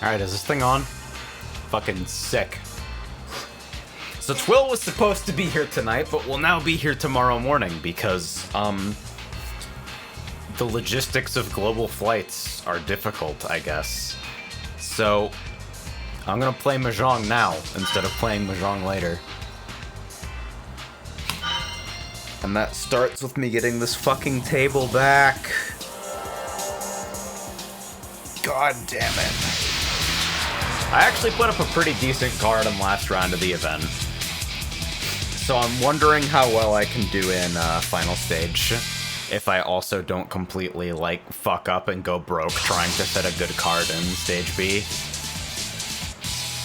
Alright, is this thing on? Fucking sick. So Twill was supposed to be here tonight, but will now be here tomorrow morning because, the logistics of global flights are difficult, I guess. So, I'm gonna play Mahjong now instead of playing Mahjong later. And that starts with me getting this fucking table back. God damn it. I actually put up a pretty decent card in last round of the event. So I'm wondering how well I can do in final stage. If I also don't completely, like, fuck up and go broke trying to fit a good card in stage B.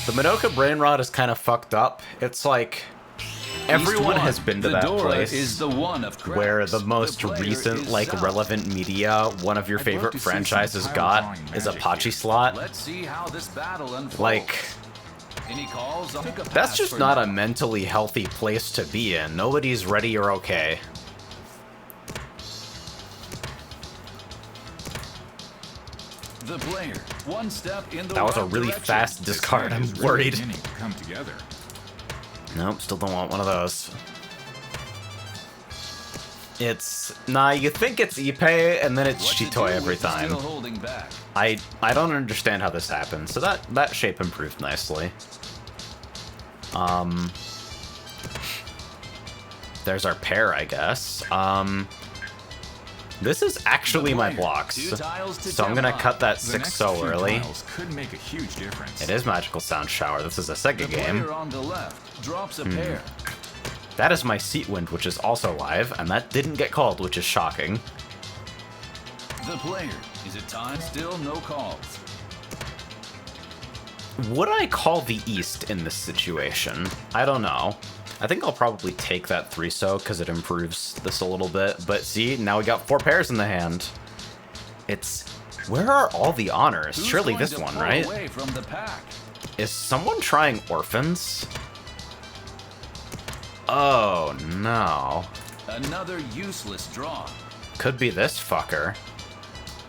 The Madoka Brain Rot is kind of fucked up. It's like, everyone has been to that place where the most recent, like, relevant media one of your favorite franchises got is a Pachi slot. Like, that's just not a mentally healthy place to be in. Nobody's ready or okay. The player, one step in the that was a really fast discard. I'm worried. Nope, still don't want one of those. It's... Nah, you think it's Ippei, and then it's Shitoi every time. I don't understand how this happened, so that shape improved nicely. There's our pair, I guess. This is actually my blocks, so I'm gonna cut that 6 so early. It is Magical Sound Shower. This is a Sega game. That is my Seat Wind, which is also live, and that didn't get called, which is shocking. The player, is it time? Still no calls. Would I call the East in this situation? I don't know. I think I'll probably take that 3-so because it improves this a little bit. But see, now we got 4 pairs in the hand. It's... Where are all the honors? Surely this one, right? Is someone trying Orphans? Oh, no. Another useless draw. Could be this fucker.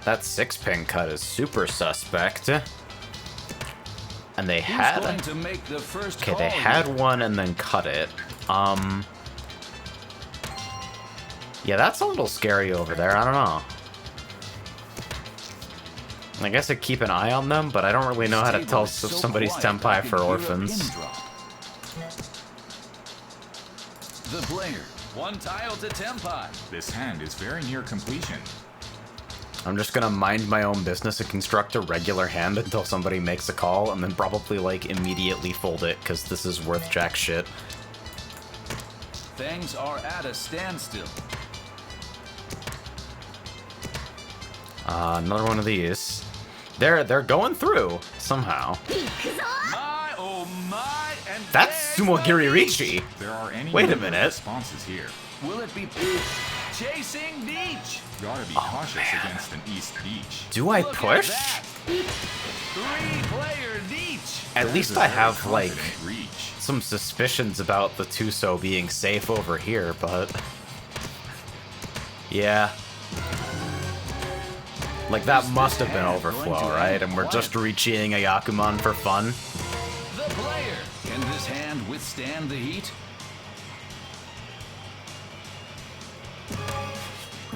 That 6-pin cut is super suspect. And they had... Okay, they had one and then cut it. Yeah, that's a little scary over there. I don't know. I guess I keep an eye on them, but I don't really know how to tell if somebody's Tenpai for Orphans. The player, one tile to Tenpai. This hand is very near completion. I'm just gonna mind my own business and construct a regular hand until somebody makes a call, and then probably, like, immediately fold it, because this is worth jack shit. Things are at a standstill. Another one of these. They're going through, somehow. My, oh my, and that's Sumogiri Richi! There are any Wait a minute. responses here. Will it be chasing beach? You gotta be cautious against an East Beach. Do I push? 3-player Beach. At least I have, like, Reach. some suspicions about the 2-so being safe over here, but... Yeah. Like, that must have been overflow, right? And we're just reaching a Yaku Man for fun. The player. Can this hand withstand the heat?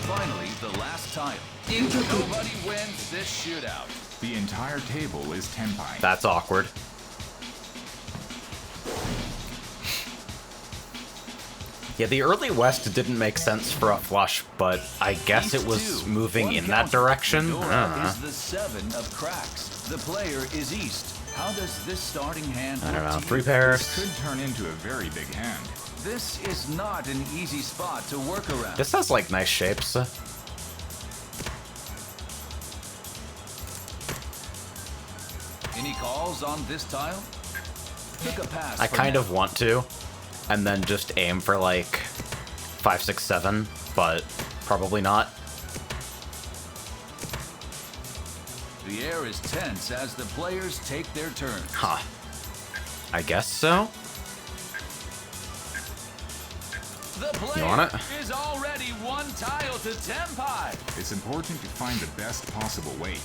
Finally, the last tile. Nobody wins this shootout. The entire table is Tenpai. That's awkward. Yeah, the early West didn't make sense for a flush, but I guess it was moving in that direction. Is the 7 of cracks. The player is East. How does this starting hand I don't know, look to 3 you? pairs. This could turn into a very big hand. This is not an easy spot to work around. This has, like, nice shapes. Any calls on this tile? Pick a pass. I kind of want to, and then just aim for, like, 5, 6, 7, but probably not. The air is tense as the players take their turn. Huh. I guess so? The player You want it? is already 1 tile to Tenpai. It's important to find the best possible weight.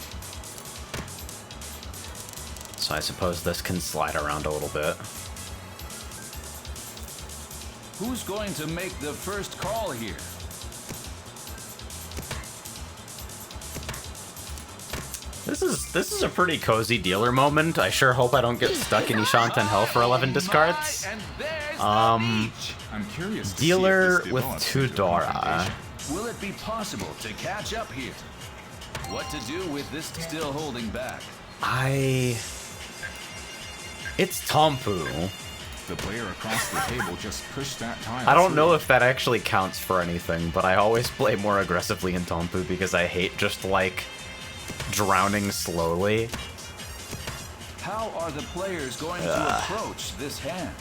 So I suppose this can slide around a little bit. Who's going to make the first call here? This is a pretty cozy dealer moment. I sure hope I don't get stuck in Ishanten Hell for 11 discards. I'm curious. To Dealer see if this with develops 2 into Dora. confrontation. Will it be possible to catch up here? What to do with this still holding back? It's Tompu. The player across the table just pushed that tile. I don't through. know if that actually counts for anything, but I always play more aggressively in Tompu because I hate just, like, drowning slowly. How are the players going to approach this hand?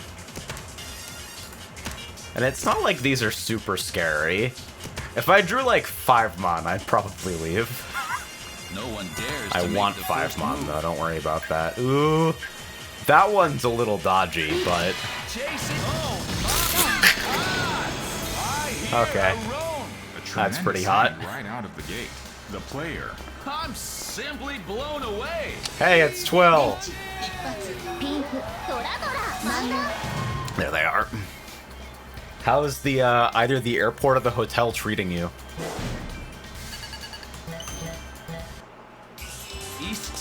And it's not like these are super scary. If I drew, like, 5 mon, I'd probably leave. No one dares I to make want the 5 first mon, move. though. Don't worry about that. Ooh. That one's a little dodgy, but... Chasing. Oh, Okay. A That's pretty tremendous hot. hand right out of the gate. The player. I'm simply blown away. Hey, it's 12. 一発ピンクドラドラ漫画 There they are. How's the, either the airport or the hotel treating you? East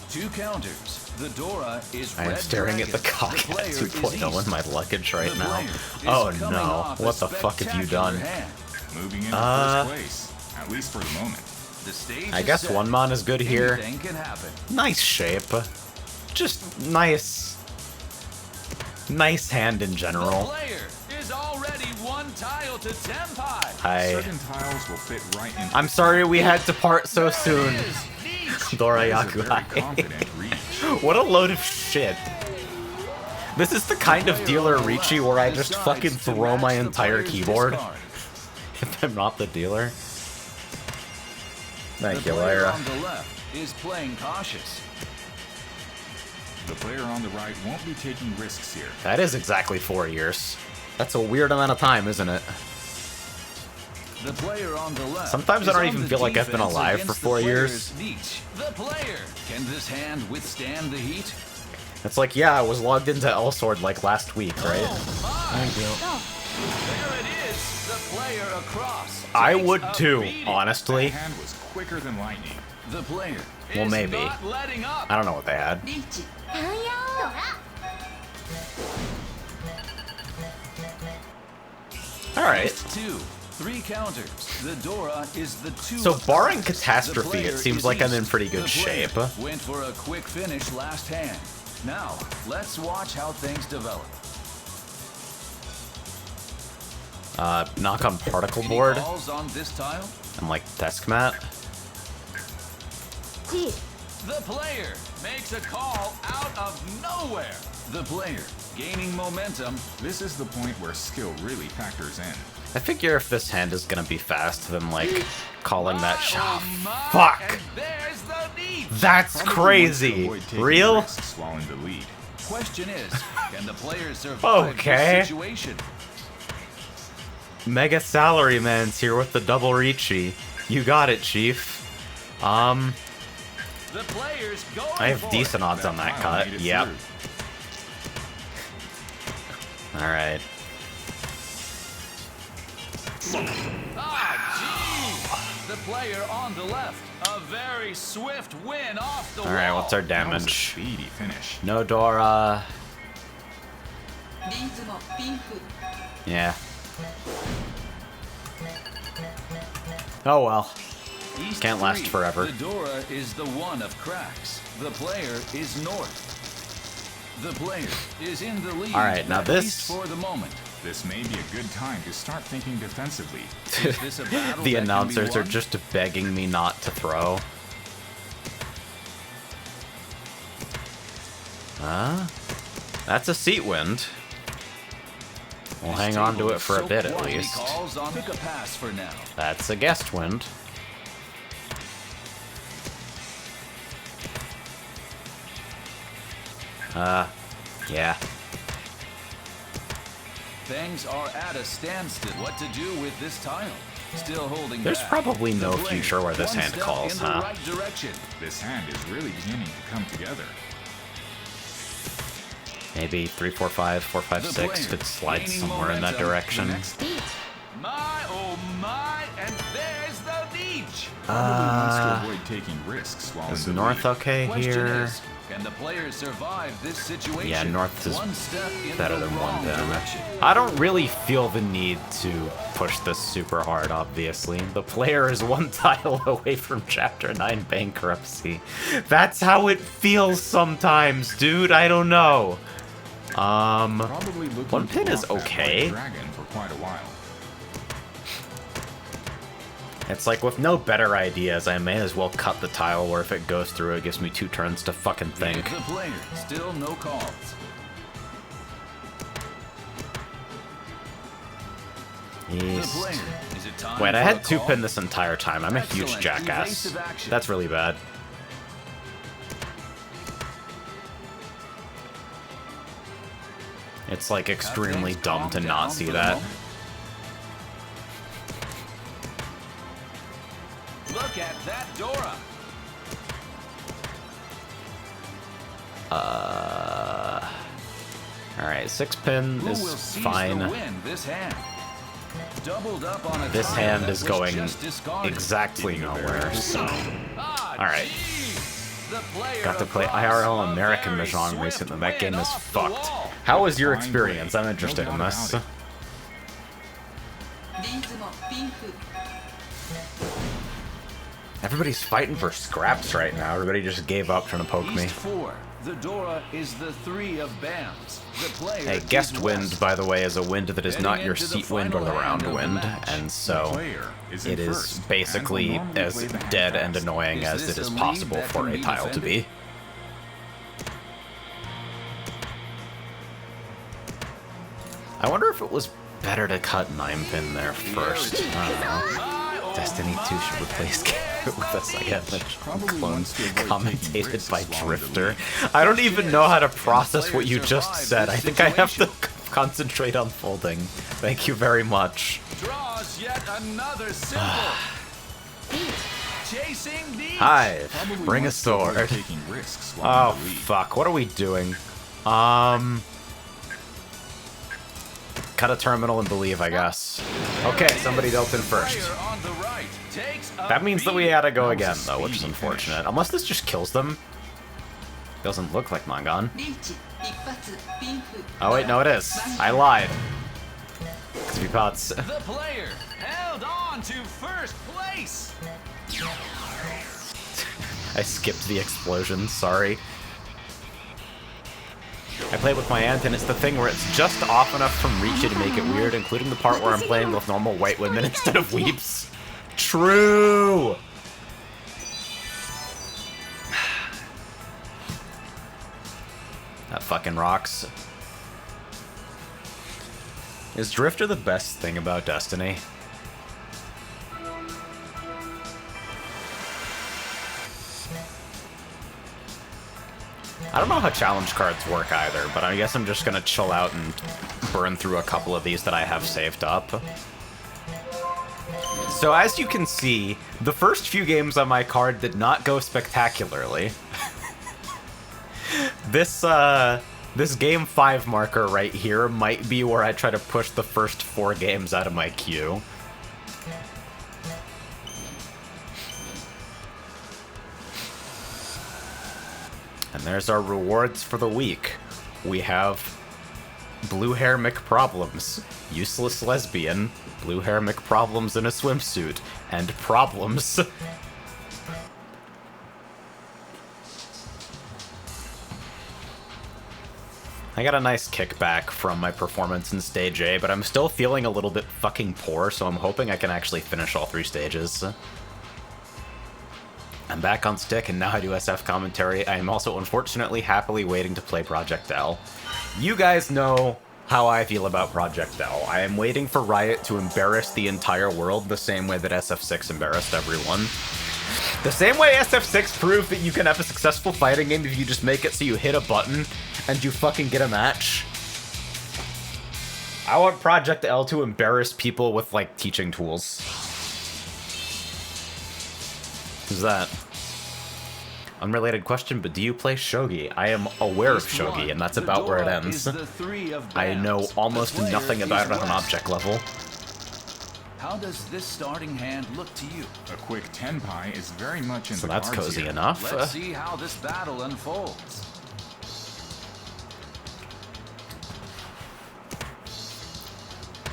2 counters. The Dora is I am red staring at the dragon. cock The at player is 2.0 in east. my luggage right The now. player is Oh coming no, off a what the fuck have you spectacular done? hand. Moving into first place. At least for the moment. The stage I is guess set. 1 mon is good here. Anything can happen. Nice shape. Just nice. Nice hand in The general. player is already 1 tile to Tenpai. Certain tiles will fit right into. I'm sorry we had to part so soon. There is Neech. Dora That is a very Yaku. confident reach. What a load of shit. This is the kind of dealer Ricci where I just fucking Decides to throw my match the entire player's keyboard discard. if I'm not the dealer. Thank The you, player Lyra. on the left is playing cautious. The player on the right won't be taking risks here. That is exactly 4 years. That's a weird amount of time, isn't it? The player on the left. Sometimes I is don't on even the feel like I've been defense alive for against 4 the years. player's Neech. The player. Can this hand withstand the heat? It's like, yeah, I was logged into L-Sword like last week, right? Thank you. There it is. The player across. I takes would a too, beating. honestly. That hand was quicker than lightning. The player Well, is maybe. not letting up. I don't know what they had. リーチタンヤオドラ Alright. East 2, 3 counters. The Dora is the 2. So of barring hearts. catastrophe, The player it seems is like I'm in east. pretty good The player shape. Went for a quick finish last hand. Now, let's watch how things develop. Knock on particle Any board calls on this tile? and like desk mat. チ The player makes a call out of nowhere. The player gaining momentum. This is the point where skill really factors in. I figure if this hand is gonna be fast, then like calling that shot. My, Fuck! And there's the lead. That's Probably wants to crazy. avoid taking Real? risks while in the lead. Question is, can the player survive Okay. this situation? Mega Salary Man's here with the double Ricci. You got it, Chief. The player's going I have for decent odds on that tile cut. made it Yep. through. Alright. it. Ah, gee. The player on the left. A very swift win off the Alright, wall. what's our That was a damage? speedy finish. No Dora. リーズもピンク Yeah. Oh well. East Can't last 3. forever. The Dora is the 1 of cracks. The player is north. The player is in the lead. All right, now at this- least for the moment. This may be a good time to start thinking defensively. Is this a battle The that can be announcers are won? just begging me not to throw. That's a seat wind. We'll This hang on to table it for a so bit at quietly least. calls on Took a pass for now. That's a guest wind. Yeah. Things are at a standstill. What to do with this tile? Still holding There's back. probably The no player, future where this one hand step calls, in the huh? right direction. This hand is really beginning to come together. Maybe 3, 4, 5, 4, 5, 6 could slide somewhere in that direction. My, oh my, and there's the beach. Probably wants to avoid taking risks while Is in the north lead. okay Question here? is, can the players survive this situation? Yeah, north is one step in better the than wrong 1 pin. direction? I don't really feel the need to push this super hard, obviously. The player is 1 tile away from Chapter 9 bankruptcy. That's how it feels sometimes, dude. I don't know. Probably looking 1 to pin is block that okay. white dragon for quite a while. It's like, with no better ideas, I may as well cut the tile, where if it goes through, it gives me 2 turns to fucking think. The player, still no calls. The East. player, is it time Wait, I for had a 2 call? pin this entire time. I'm a huge Excellent. jackass. Evasive action. That's really bad. It's like extremely dumb to not see that. Look at that Dora. Alright, 6 pin Who will is seize fine. the win this hand? Doubled up on a This tile hand that is was going just discarded. exactly nowhere, so... Ah, Alright. geez. The player Got to play across IRL a American very Mahjong swift recently. That win game is off the fucked. wall. How was your Fine experience? play. I'm interested No in doubt this. about it. Everybody's fighting for scraps right now. Everybody just gave up trying to poke me. East 4. The Dora is the 3 of bams. The player Hey, is guest wind, west. by the way, is a wind that is Heading not your into the seat wind or the final round hand of the wind, match. and The so player is in it is first, and basically will normally as play the hand dead and fast. annoying Is as this it is a lead possible that for can a be tile to defended? be. I wonder if it was better to cut 9 pin there first. I don't know. Destiny 2 should replace with a second Probably clone wants to avoid taking commentated risks by while in the Drifter. lead. I don't even know how to process Can the what you player just survive said. I this think I have to situation? concentrate on folding. Thank you very much. Draws yet another symbol. Chasing beach. Hive, Probably bring a wants to avoid sword. taking risks while Oh, in the lead. fuck. What are we doing? Cut a terminal and believe, I guess. Okay, somebody dealt in first. Player on the right takes a That means that we beat. had to go That was again, a though, which is speedy unfortunate. Unless this just kills them. Doesn't look like Mangan. Oh, wait, no, it is. I lied. Pots. The player held on to first place. I skipped the explosion, sorry. I played with my aunt, and it's the thing where it's just off enough from reach to make it weird, including the part where I'm playing with normal white women instead of weeps. True! That fucking rocks. Is Drifter the best thing about Destiny? I don't know how challenge cards work either, but I guess I'm just gonna chill out and burn through a couple of these that I have saved up. So as you can see, the first few games on my card did not go spectacularly. This game 5 marker right here might be where I try to push the first 4 games out of my queue. And there's our rewards for the week. We have blue hair McProblems, useless lesbian, blue hair McProblems in a swimsuit, and problems. I got a nice kickback from my performance in Stage A, but I'm still feeling a little bit fucking poor, so I'm hoping I can actually finish all 3 stages. I'm back on stick, and now I do SF commentary. I am also unfortunately happily waiting to play Project L. You guys know how I feel about Project L. I am waiting for Riot to embarrass the entire world the same way that SF6 embarrassed everyone. The same way SF6 proved that you can have a successful fighting game if you just make it so you hit a button and you fucking get a match. I want Project L to embarrass people with, like, teaching tools. Who's that? Unrelated question, but do you play shogi? I am aware of shogi, and that's about where it ends. I know almost nothing about it on an object level. How does this starting hand look to you? A quick tenpai is very much in So the that's cards cozy here. enough. Let's see how this battle unfolds.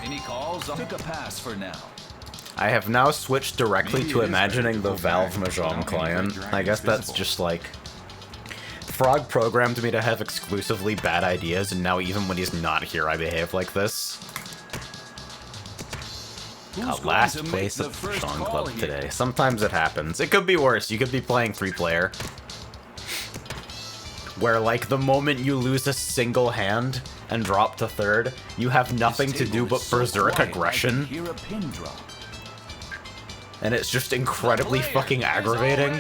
Any calls? Took a pass for now. I have now switched directly to imagining the Valve Mahjong client. I guess that's just like... Frog programmed me to have exclusively bad ideas, and now even when he's not here, I behave like this. Got last place at the Mahjong Club today. Sometimes it happens. It could be worse. You could be playing 3-player. Where, like, the moment you lose a single hand and drop to third, you have nothing to do but berserk aggression. And it's just incredibly fucking aggravating.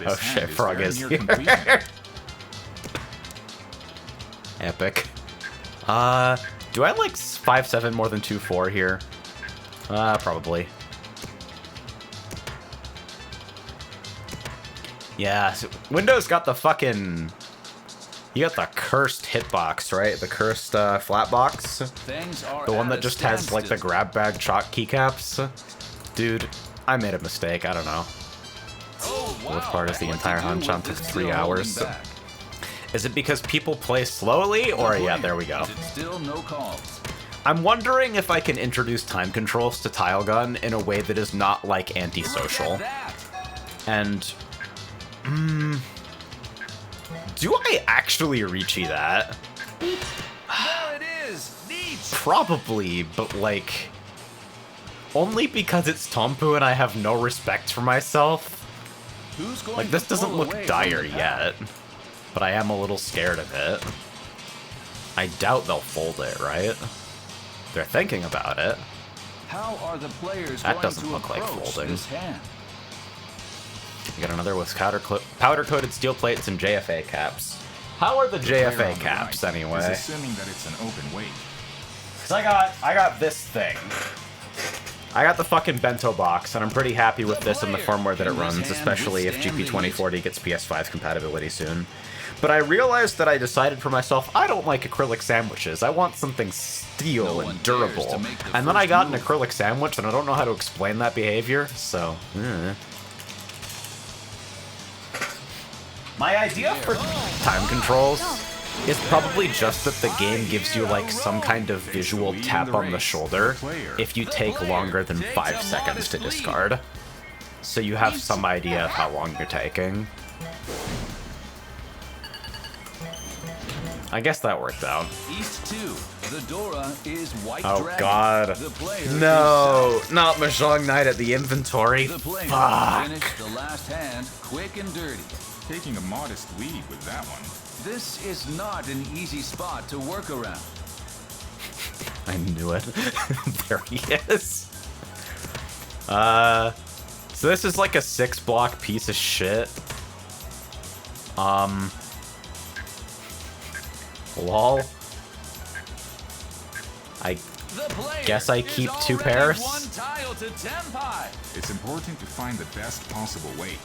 Oh shit, Frog is here. Epic. Do I like 5-7 more than 2-4 here? Probably. Yeah, so Windows got the fucking... You got the cursed hitbox, right? The cursed flat box? The one that just has like the grab bag chalk keycaps? Dude, I made a mistake, I don't know. The worst part is the entire Hanchan took 3 hours. Is it because people play slowly, or yeah, there we go. I'm wondering if I can introduce time controls to Tile Gun in a way that is not like antisocial. And... do I actually Riichi that? There it is! Probably, but like... only because it's Tompu and I have no respect for myself. Like, this doesn't look dire yet, but I am a little scared of it. I doubt they'll fold it, right? They're thinking about it. How are the players That going doesn't to look like approach folding. this hand? We got another with powder-coated steel plates and JFA caps. How are the JFA caps, anyway? Assuming that it's an open weight. Cause I got this thing. I got the fucking bento box, and I'm pretty happy with this and the firmware that it runs, especially if GP2040 gets PS5 compatibility soon. But I realized that I decided for myself, I don't like acrylic sandwiches. I want something steel and durable. And then I got an acrylic sandwich, and I don't know how to explain that behavior, so... My idea for time controls is probably just that the game gives you like some kind of visual tap on the shoulder if you take longer than 5 seconds to discard. So you have some idea of how long you're taking. I guess that worked out. East 2. The Dora is white Oh dragon. god. The player No, is not Mahjong Night at the inventory. the player Fuck. finished the last hand quick and dirty. Taking a modest lead with that one. This is not an easy spot to work around. I knew it. There he is. So this is like a 6-block piece of shit. Lol. I guess I keep 2 pairs. One tile to Tenpai. It's important to find the best possible weight.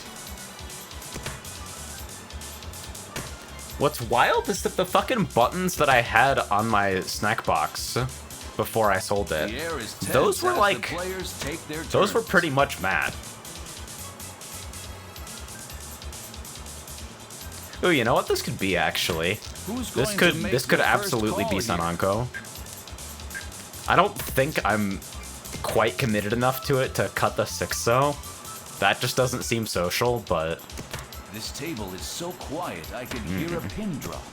What's wild is that the fucking buttons that I had on my snack box before I sold it, The air is tense those were as the like, players take their those were turns. pretty much mad. Ooh, you know what this could be actually? Who's This going could to make this could the first absolutely be call here? Sananko. I don't think I'm quite committed enough to it to cut the 6 though. That just doesn't seem social, but This table is so quiet, I can hear a pin drop.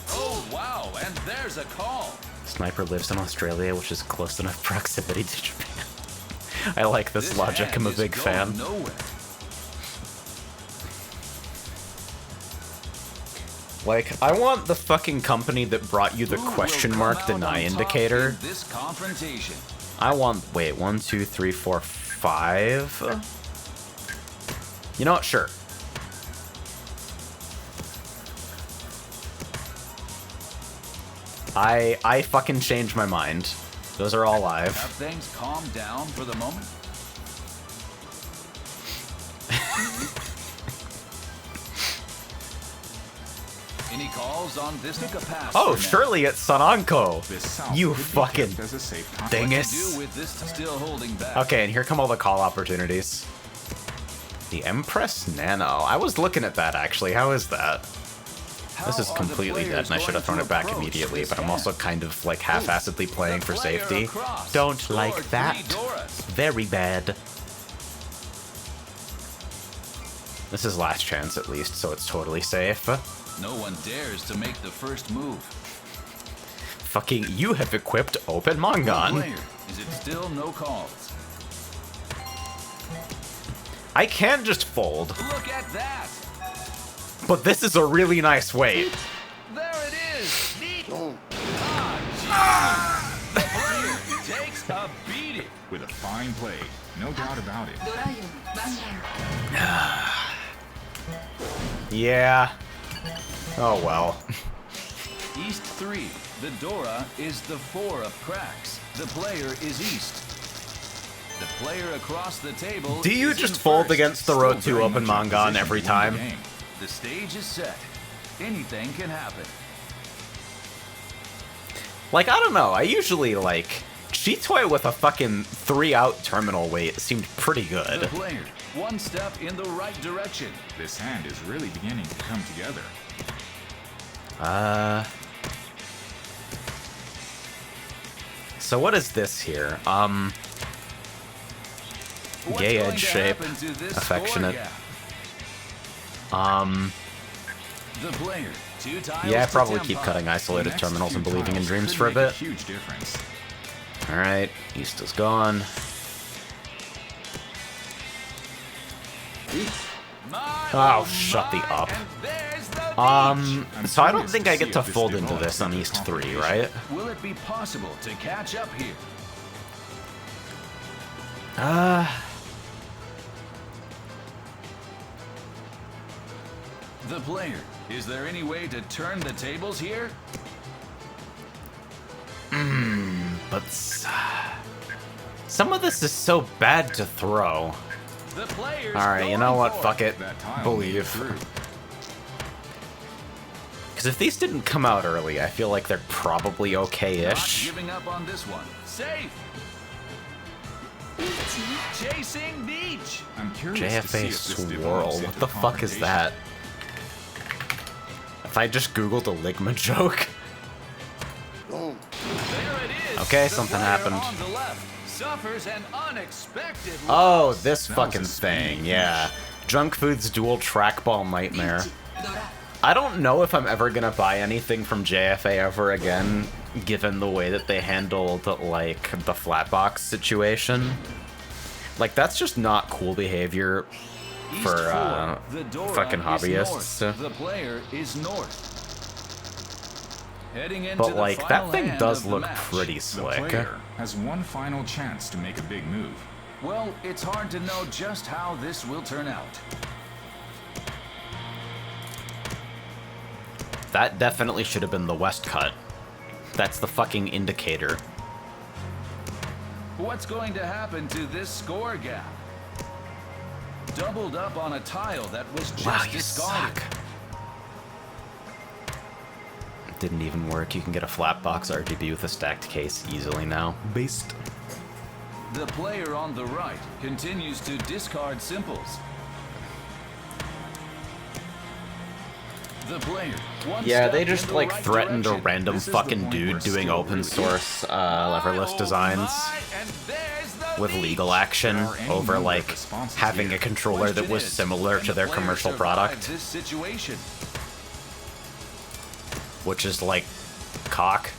Oh, wow, and there's a call. Sniper lives in Australia, which is close enough proximity to Japan. I like this logic, hand I'm a is big going fan. nowhere. Like, I want the fucking company that brought you the Who will question come mark out deny on top indicator. in this confrontation? I want, wait, 1, 2, 3, 4, 5? You know what, sure. I fucking changed my mind. Those are all live. Have things calmed down for the moment? Any calls on this? Took a pass. Oh, for now. surely it's Sananko. This south You could be fucking kept as a safe target. dingus. Do with this still holding back. Okay, and here come all the call opportunities. The Empress Nano. I was looking at that, actually. How is that? This is completely dead, and I should have thrown it back immediately, but I'm also kind of, like, half-assedly playing for safety. Don't like that. Very bad. This is last chance, at least, so it's totally safe. No one dares to make the first move. Fucking, you have equipped Open Mangan. Player, is it still no calls? I can just fold, Look at that. but this is a really nice weight. There it is. Neat. Ah, gee. The player takes a beating. With a fine play, no doubt about it. Yeah. Oh well. East 3. The Dora is the 4 of cracks. The player is East. The player across the table. Do you is just in fold first. against the road Still to very Open much in Mangan position every to win the time? game. The stage is set. Anything can happen. Like, I don't know. I usually, like, Cheetoy with a fucking 3-out terminal weight seemed pretty The good. player, one step in the right direction. This hand is really beginning to come together. So what is this here? What's Gay going edge to shape. happen to this Affectionate. score gap? The player, 2 tiles Yeah, to probably tempo. keep cutting isolated The next terminals and few believing in tiles dreams could for a make bit. Huge difference. Alright, East is gone. Oh, shut the up. So I don't think I get to fold into this on East 3, right? Will it be possible to catch up here? The player, is there any way to turn the tables here? But some of this is so bad to throw. The player's Alright, you know going what? for Fuck it. That tile made it Believe. through. Because if these didn't come out early, I feel like they're probably Not okay-ish. giving up on this one. Safe. Chasing Beach. I'm curious to see JFA if this swirl. develops What into the fuck is confrontation. that? If I just googled a Ligma joke. There it is. Okay, The something player happened. On the left suffers an unexpected Oh, loss. this That was fucking a thing, speedy yeah. Junk Food's dual trackball nightmare. I don't know if I'm ever gonna buy anything from JFA ever again, given the way that they handled, like, the flatbox situation. Like, that's just not cool behavior East for, 4, the Dora fucking is hobbyists. north. The player is north. Heading into But, the like, final that thing hand does of the look match. pretty The slick. player has one final chance to make a big move. Well, it's hard to know just how this will turn out. That definitely should have been the west cut. That's the fucking indicator. What's going to happen to this score gap? Doubled up on a tile that was just Wow, you discarded. suck. Didn't even work. You can get a flat box RGB with a stacked case easily now. Beast. The player on the right continues to discard simples. The player. One Yeah, step they in just the like right threatened a direction. random This is the fucking point dude where doing skill open really source leverless designs And there's the with beat. legal action There are any over number like of responses having here. a controller that Question was is, similar can to the their player commercial survive product, This situation. which is like cock.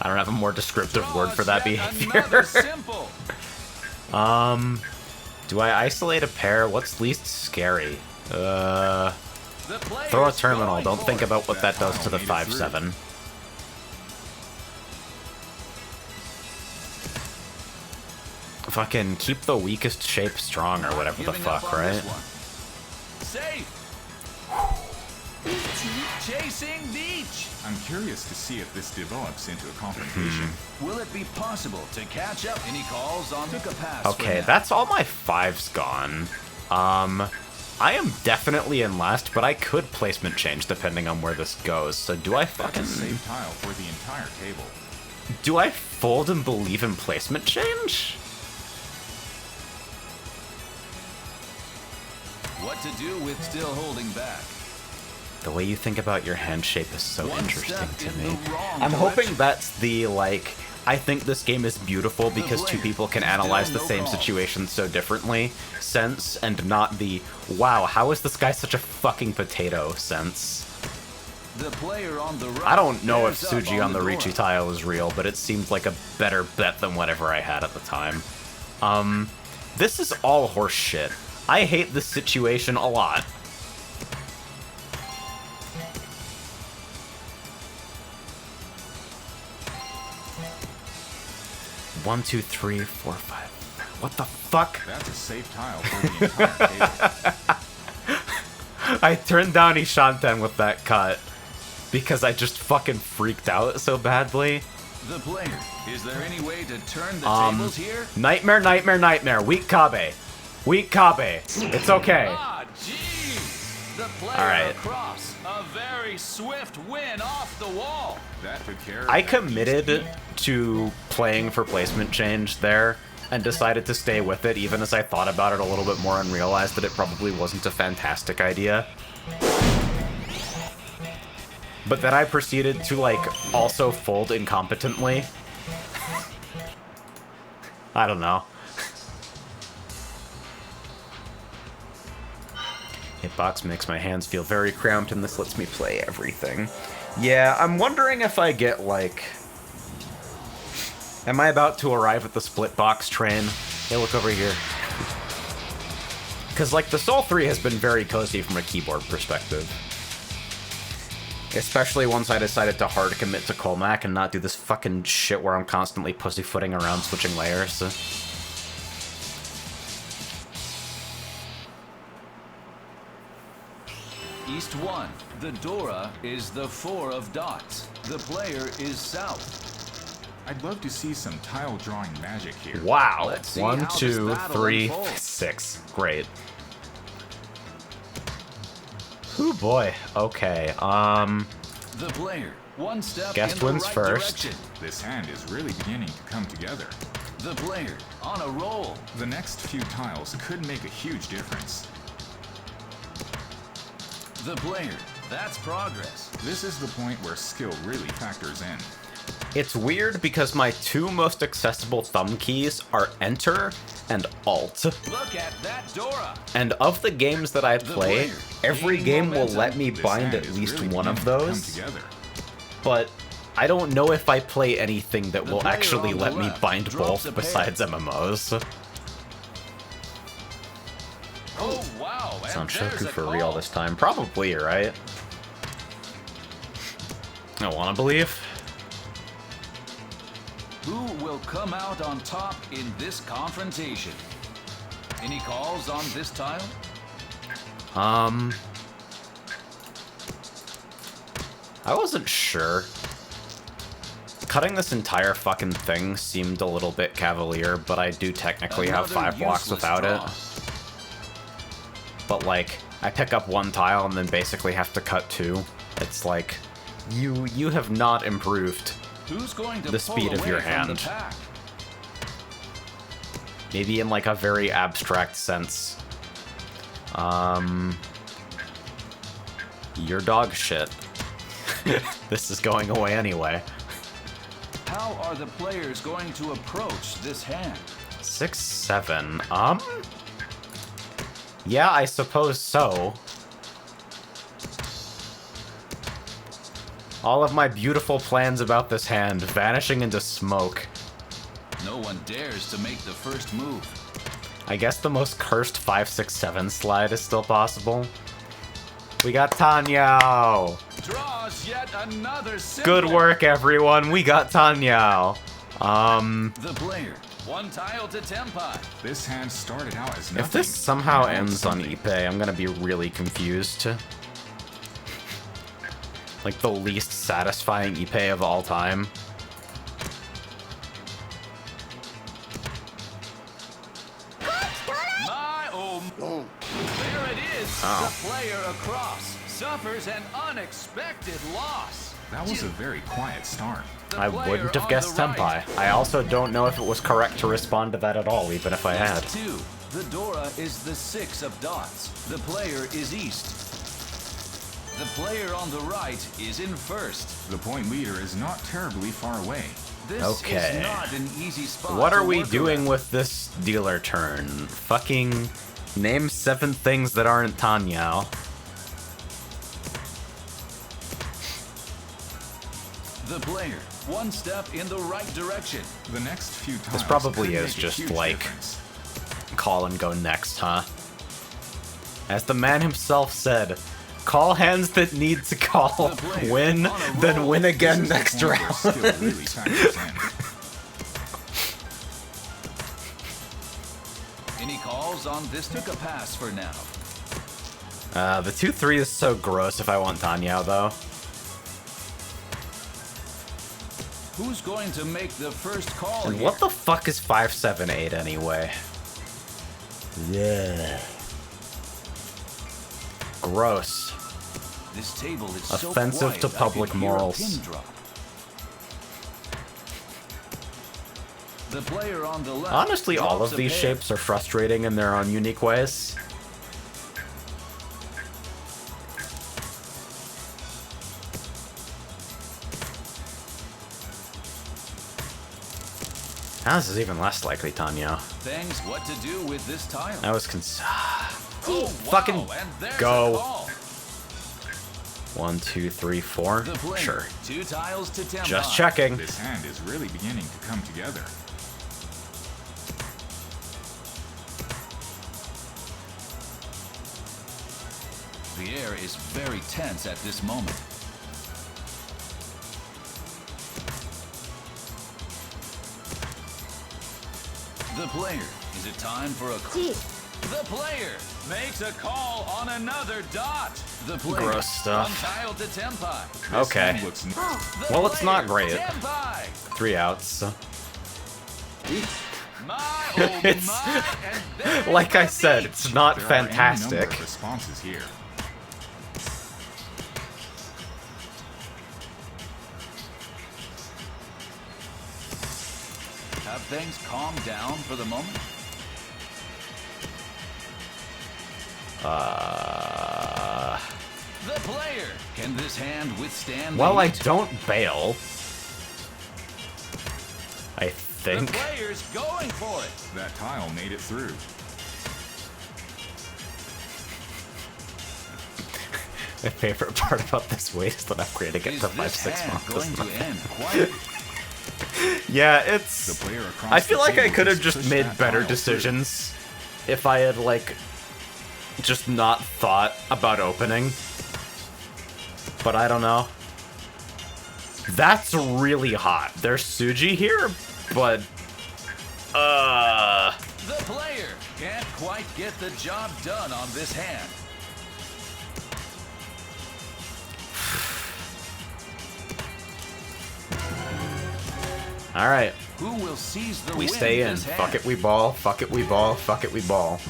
I don't have a more descriptive word for that Draws yet another behavior. simple. Do I isolate a pair? What's least scary? The player's Throw a terminal. going Don't for think it. about what that does to the That tile made it 5-7. Fucking keep the weakest shape strong or whatever the Giving up fuck, on right? this one. Safe. Chasing Beach. I'm curious to see if this develops into a confrontation. Will it be possible to catch up? Any calls on took a pass? for Okay, now. that's all my 5's gone. I am definitely in last, but I could placement change depending on where this goes. So do I That's fucking... a safe tile for the entire table. Do I fold and believe in placement change? What to do with still holding back? The way you think about your hand shape is so One interesting step to in me. the wrong I'm hoping direction. that's the, like, I think this game is beautiful because two people can analyze the same situation so differently sense, and not the, wow, how is this guy such a fucking potato sense. The player on the right I don't know if bears up Suji on the Dora. Richu tile is real, but it seemed like a better bet than whatever I had at the time. This is all horse shit. I hate this situation a lot. One, two, three, four, five. What the fuck? That's a safe tile for the entire table. I turned down Ishanten with that cut because I just fucking freaked out so badly. The player. Is there any way to turn the tables here? Nightmare, nightmare, nightmare. Weak Kabe. Weak Kabe. It's okay. Ah, jeez. The player All right. across. A very swift win off the wall. That took care of I that committed easy. to playing for placement change there and decided to stay with it even as I thought about it a little bit more and realized that it probably wasn't a fantastic idea. But then I proceeded to, like, also fold incompetently. I don't know. Hitbox makes my hands feel very cramped, and this lets me play everything. Yeah, I'm wondering if I get, like... Am I about to arrive at the split box train? Hey, look over here. Because, like, the Soul 3 has been very cozy from a keyboard perspective. Especially once I decided to hard commit to Colmac and not do this fucking shit where I'm constantly pussyfooting around switching layers. East 1. The Dora is the 4 of dots. The player is south. I'd love to see some tile drawing magic here. Wow. Let's see 1, how this 2, battle 3, unfolds. 6. Great. Ooh, boy. Okay. The player. One step Guest in the wins right first. direction. This hand is really beginning to come together. The player on a roll. The next few tiles could make a huge difference. The player. That's progress. This is the point where skill really factors in. It's weird because my two most accessible thumb keys are Enter and Alt. Look at that Dora. And of the games that I play, player every gaining game will momentum. let me This bind hand at is least really one of beginning to come those. together. But I don't know if I play anything that The will player actually on the let me left bind drops a both pair. besides MMOs. Oh, wow. It's And on there's Shoku a for call. real this time. Probably, right? I wanna believe. Who will come out on top in this confrontation? Any calls on this tile? I wasn't sure. Cutting this entire fucking thing seemed a little bit cavalier, but I do technically have Another 5 blocks useless without draw. it. But, like, I pick up one tile and then basically have to cut 2. It's like, you have not improved. Who's going to The pull speed of away your from hand. the pack? Maybe in, like, a very abstract sense. You're dog shit. This is going away anyway. How are the players going to approach this hand? 6, 7. Yeah, I suppose so. All of my beautiful plans about this hand vanishing into smoke. No one dares to make the first move. I guess the most cursed 5, 6, 7 slide is still possible. We got Tanyao! Draws yet another symbol. Good work, everyone. We got Tanyao. The player. One tile to Tenpai. This hand started out as nothing. If this somehow Now it's ends on something. Ippei, I'm gonna be really confused. Like the least satisfying Ippei of all time. My oh. There it is. Oh. The player across suffers an unexpected loss. That was a very quiet start. The I player wouldn't have on guessed the right Senpai. I also don't know if it was correct to respond to that at all, even if I had. is 2. The Dora is the 6 of dots. The player is east. The player on the right is in first. The point leader is not terribly far away. This Okay. is not an easy spot. What to are we work doing around. with this dealer turn? Fucking name 7 things that aren't Tanyao. The player, one step in the right direction. The next few times This probably could is make a just huge like difference. call and go next, huh? As the man himself said, call hands that need to call, The player win, on a then roll. win again This is the next point where round. skill really factors in. Any calls on this? Took a pass for now. The 2-3 is so gross if I want Tanyao, though. Who's going to make the first call And here? what the fuck is 5-7-8 anyway? Yeah. Gross. This table is so Offensive quiet, to I could public hear a morals. pin drop. The player on the left Honestly, all drops of a these pair. shapes are frustrating in their own unique ways. Now this is even less likely, Tanya. Thanks what to do with this tile. I was Oh, wow, fucking and there's go. a call. 1, 2, 3, 4. The player, Sure. 2 tiles to 10. Just checking. This hand is really beginning to come together. The air is very tense at this moment. The player, is it time for a call? 1 The player makes a call on another dot. The player, Gross stuff. 1 tile to Tenpai. This Okay. hand looks The Well, it's not player, great. Tenpai. 3 outs. My, oh It's- my, and there's Like I the said, beat. it's not There are any number fantastic. of responses here. Have things calmed down for the moment? The player, can this hand withstand Well, the I heat? don't bail. I The think. player's going for it. That tile made it through. My favorite part about this wait is that I'm upgrading it Is to this 5-6 hand months. going to end quietly? Yeah, The it's. player across I feel the like I table could have just just pushed made that better tile through. decisions if I had, like, just not thought about opening. But I don't know. That's really hot. There's Suji here, but. The player can't quite get the job done on this hand. Alright. Who will seize the We win stay in. this hand? Fuck it, we ball. Fuck it, we ball. Fuck it, we ball.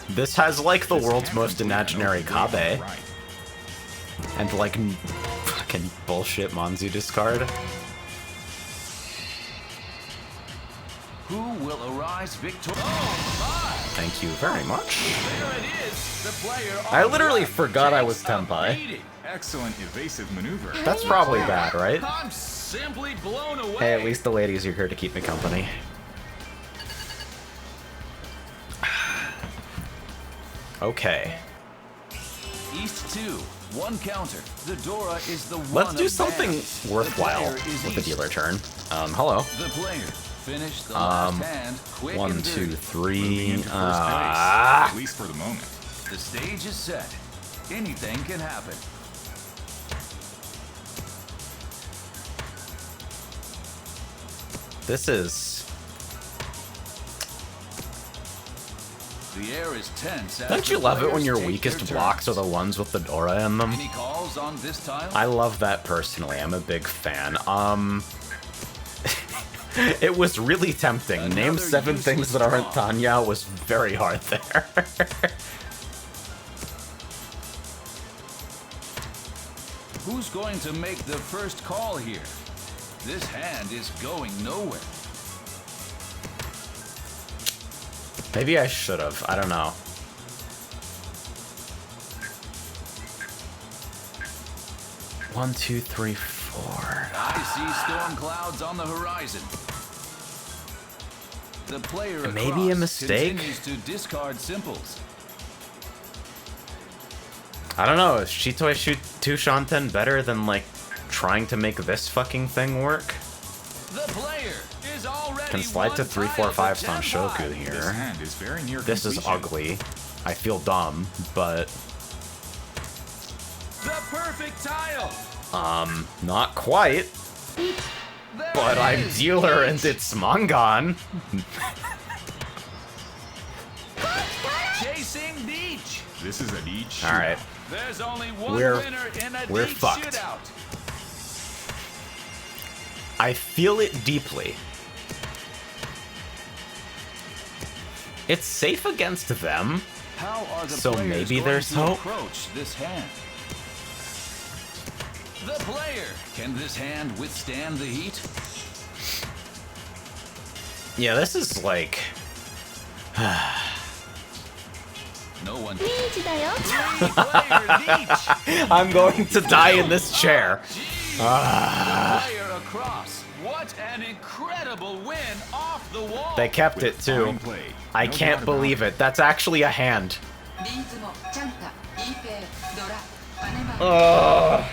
This has, like, the This world's hand most completed an imaginary open wave on the Kabe. right. And, like, fucking bullshit Monzu discard. Who will arise victorious? Oh Thank you very much. my! There it is. The player. I on literally left forgot I was takes a Tenpai. beating. Excellent evasive maneuver. That's probably bad, right? I'm simply blown away. Hey, at least the ladies are here to keep me company. Okay. East 2, 1 counter. The Dora is the one. Let's do of something bands. worthwhile The player is with the east. dealer turn. Hello. The player finished the last hand quick 1, and 2, dirty. Moving 3. into first place, at least for the moment. The stage is set. Anything can happen. This is. The air is tense. as Don't the you love it when players your take weakest their blocks are turns. the ones with the Dora in them? Any calls on this tile? I love that personally. I'm a big fan. It was really tempting. Name Another 7 things useless that aren't draw. Tanya was very hard there. Who's going to make the first call here? This hand is going nowhere. Maybe I should have. I don't know. One, two, three, four. I see storm clouds on the horizon. The player Maybe a across mistake? continues to discard simples. I don't know. Is Shitoi Shoot 2 Shanten better than, like, trying to make this fucking thing work? The player is already Can slide to one 3, 4, tile 5 to Sanshoku 10-5. This here. hand is very near This is completion. ugly. I feel dumb, but The perfect tile. not quite. There But it I'm is. dealer and it's Mangan. Chasing beach. This is a neat shootout. Alright. There's only one We're- winner in a we're deep fucked. shootout. I feel it deeply. It's safe against them. How are the So players maybe going there's to hope? approach this hand? The player. Can this hand withstand the heat? Yeah, this is like... No one. リーチだよ Three-player leech. I'm going to die in this chair. Jeez. The player across. What an incredible win off the wall. They kept With it too. fine play. I No can't doubt about believe it. That's actually a hand. リーズモ、チャンタ、イーペイ、ドラ、バネマン。 Ugh.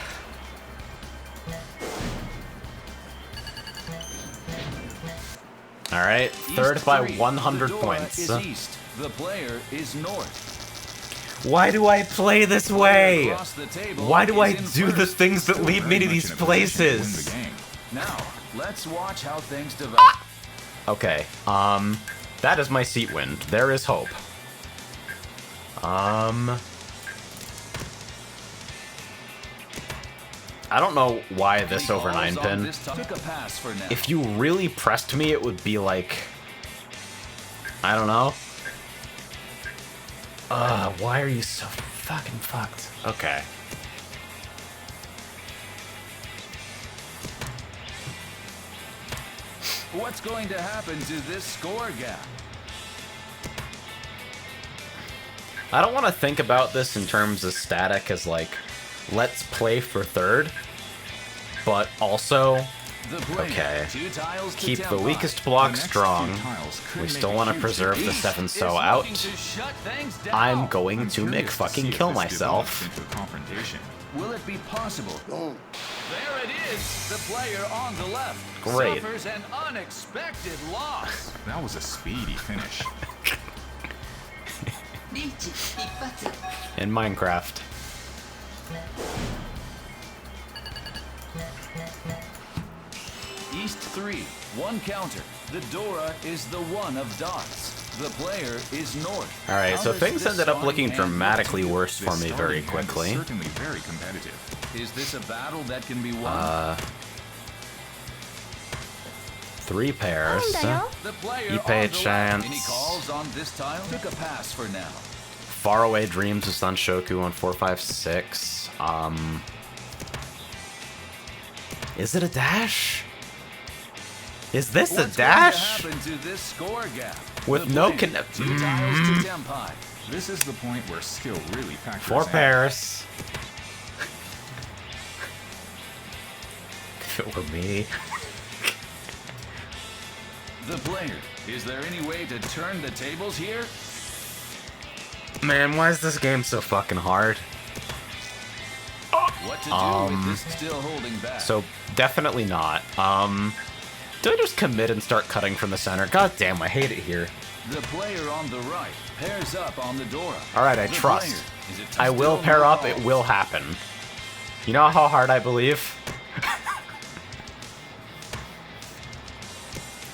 Alright, third East by three. 100 The Dora points. Is east. The player is north. Why do I play this way? Across the table Why do I is in do the first. things that Still lead me very to much these in a position to win the places? game. Now, let's watch how things develop. Okay, that is my seat wind. There is hope. I don't know why this Any over calls 9 on pin. this took a pass for now. If you really pressed me, it would be like... I don't know. Why are you so fucking fucked? Okay. What's going to happen to this score gap? I don't want to think about this in terms of static as like, let's play for third, but also The player, Okay. 2 tiles to keep the 10-5. weakest block The next strong. few tiles could We make still a want to huge preserve the difference. 7 East so is out. looking to shut things down. I'm going I'm to make curious to see fucking if kill this myself. develops into a confrontation. Will it be possible? There it is. The player on the left Great. suffers an unexpected loss. That was a speedy finish. リーチ、一発。 In Minecraft. East 3, 1 counter. The Dora is the one of dots. The player is north. Alright, How so does things this ended up starting looking hand look dramatically to you? worse for This me very starting hand is quickly. certainly very competitive. Is this a battle that can be won? 3 pairs. なんだよ The player You on pay a the left. chance. Any calls on this tile? Took a pass for now. Faraway Dreams of Sanshoku on 4, 5, 6. Is it a dash? Is this a What's dash? going to happen to this score gap? With The no player, con- 2 tiles to Tempai. This is the point where skill really factors 4 in. pairs. If it were me. The player. Is there any way to turn the tables here? Man, why is this game so fucking hard? What to do with this still holding back? So, definitely not. Do I just commit and start cutting from the center? God damn, I hate it here. The player on the right pairs up on the Dora. Alright, I The trust. player, is it I will still pair no up, calls? it will happen. You know how hard I believe?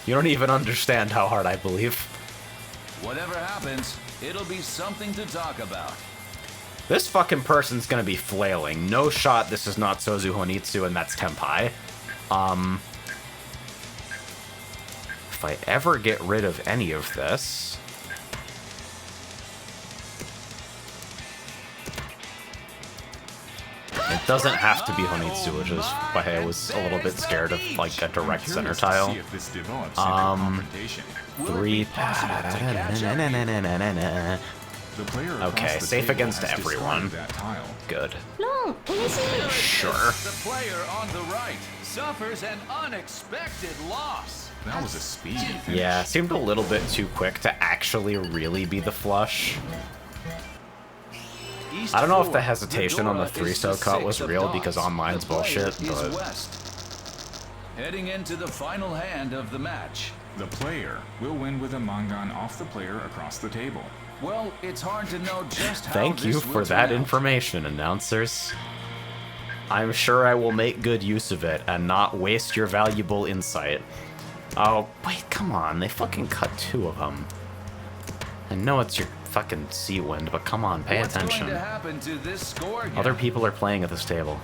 You don't even understand how hard I believe. Whatever happens, it'll be something to talk about. This fucking person's gonna be flailing. No shot this is not Sozu Honitsu and that's Tempai. if I ever get rid of any of this... It doesn't have to be Honitsu, which is why I was a little bit scared of, like, a direct center tile. 3... Okay, safe against everyone. Good. Sure. The player on the right suffers an unexpected loss. That was a speed. Yeah, seemed a little bit too quick to actually really be the flush. I don't know if the hesitation on the 3-so cut was real because online's bullshit, but... Heading into the final hand of the match. The player will win with a mangan off the player across the table. Well, it's hard to know just how Thank you this for will that turn out. information, announcers. I'm sure I will make good use of it and not waste your valuable insight. Oh, wait, come on. They fucking cut 2 of them. I know it's your fucking sea wind, but come on, pay attention. What's going to happen to this score gap? Other people are playing at this table.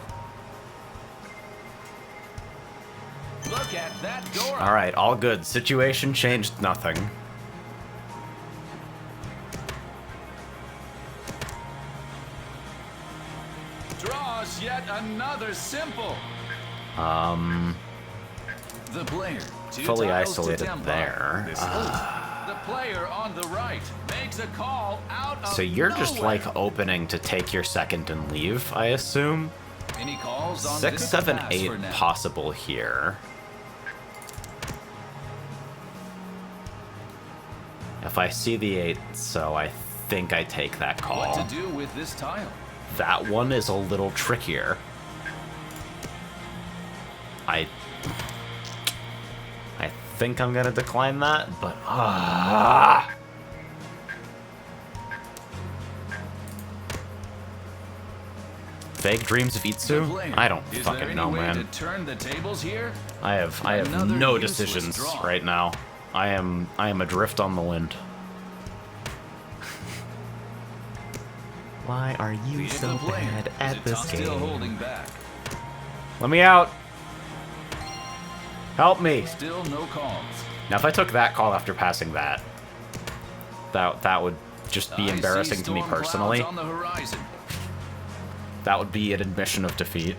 Look at that door. Alright, all good. Situation changed nothing. Draws yet another simple. The player Fully isolated there. The player on the right makes a call out of So you're just nowhere. like opening to take your second and leave, I assume? Any calls on 6, this 7, pass 8 for now? possible here. If I see the 8, so I think I take that call. What to do with this tile? That one is a little trickier. I think I'm gonna decline that, but Vague dreams of Itsu? I don't Is there fucking any know, way man. to turn the tables here? I have Another no useless decisions draw. right now. I am adrift on the wind. Why are you The so player bad is at it this still game? holding back. Let me out. Help me. Still no calls. Now, if I took that call after passing that, that would just be I see embarrassing to me storm personally. clouds on the horizon. That would be an admission of defeat.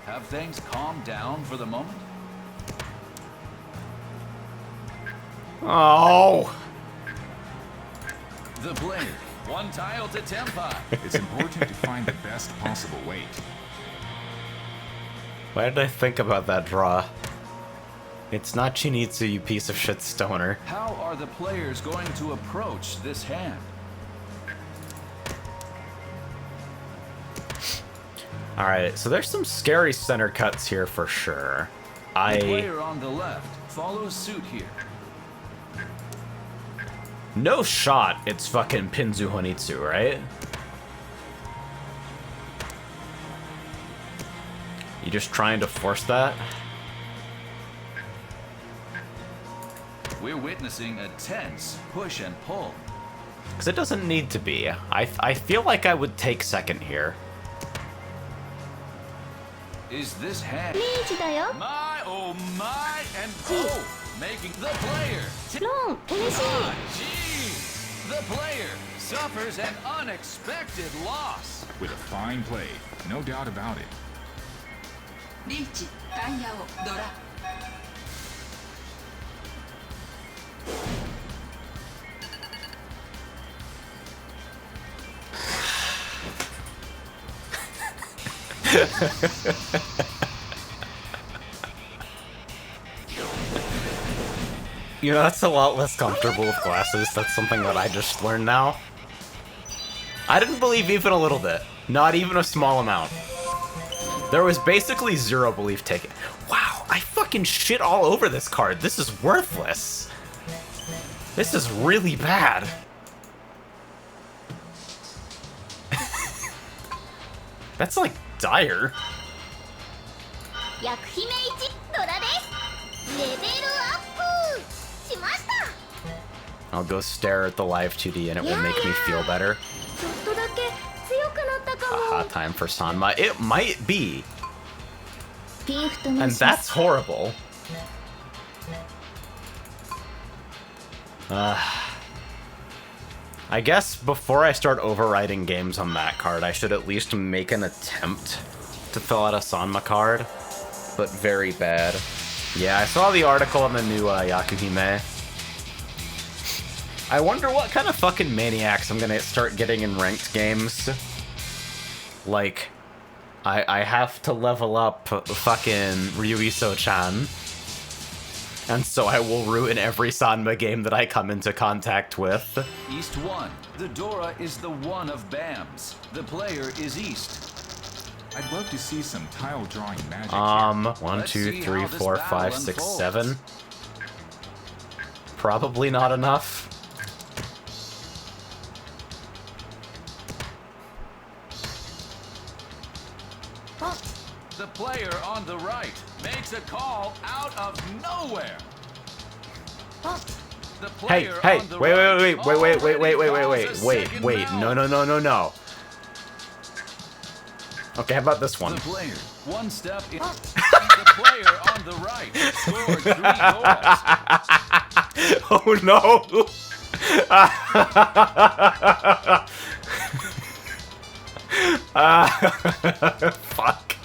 Have things calmed down for the moment? Oh! The player, one tile to Tempai. It's important to find the best possible weight. Why did I think about that draw? It's not Chinitsu, you piece of shit stoner. How are the players going to approach this hand? Alright, so there's some scary center cuts here for sure. The player on the left follows suit here. No shot it's fucking Pinzu Honitsu, right? You just trying to force that? We're witnessing a tense push and pull. Because it doesn't need to be. I feel like I would take second here. Is this hand リーチだよ my oh my and oh making the player ローン NC Gee, the player suffers an unexpected loss. With a fine play, no doubt about it. リーチタイヤをドラ You know, that's a lot less comfortable with glasses. That's something that I just learned now. I didn't believe even a little bit. Not even a small amount. There was basically zero belief taken. Wow, I fucking shit all over this card. This is worthless. This is really bad. That's like dire. 薬姫1ドラですレベルアップしました I'll go stare at the live 2D and it will make me feel better. ちょっとだけ強くなったか haha time for Sanma. It might be. ピークと申し And ます that's horrible. I guess before I start overwriting games on that card, I should at least make an attempt to fill out a Sanma card. But very bad. Yeah, I saw the article on the new Yaku Man. I wonder what kind of fucking maniacs I'm gonna start getting in ranked games. Like, I have to level up fucking Ryuiso-chan. And so I will ruin every Sanma game that I come into contact with. East 1. The Dora is the one of BAMs. The player is East. I'd love to see some tile drawing magic here. 1, Let's 2, see 3, how this 4, battle 5, 6, unfolds. 7. Probably not enough. The player on the right makes a call out of nowhere. The Hey, player hey, on the wait, right wait, already calls a second wait, round. no. Okay, how about this one? The player, one step in. The player on the right scored 3 goals. Oh no! Fuck.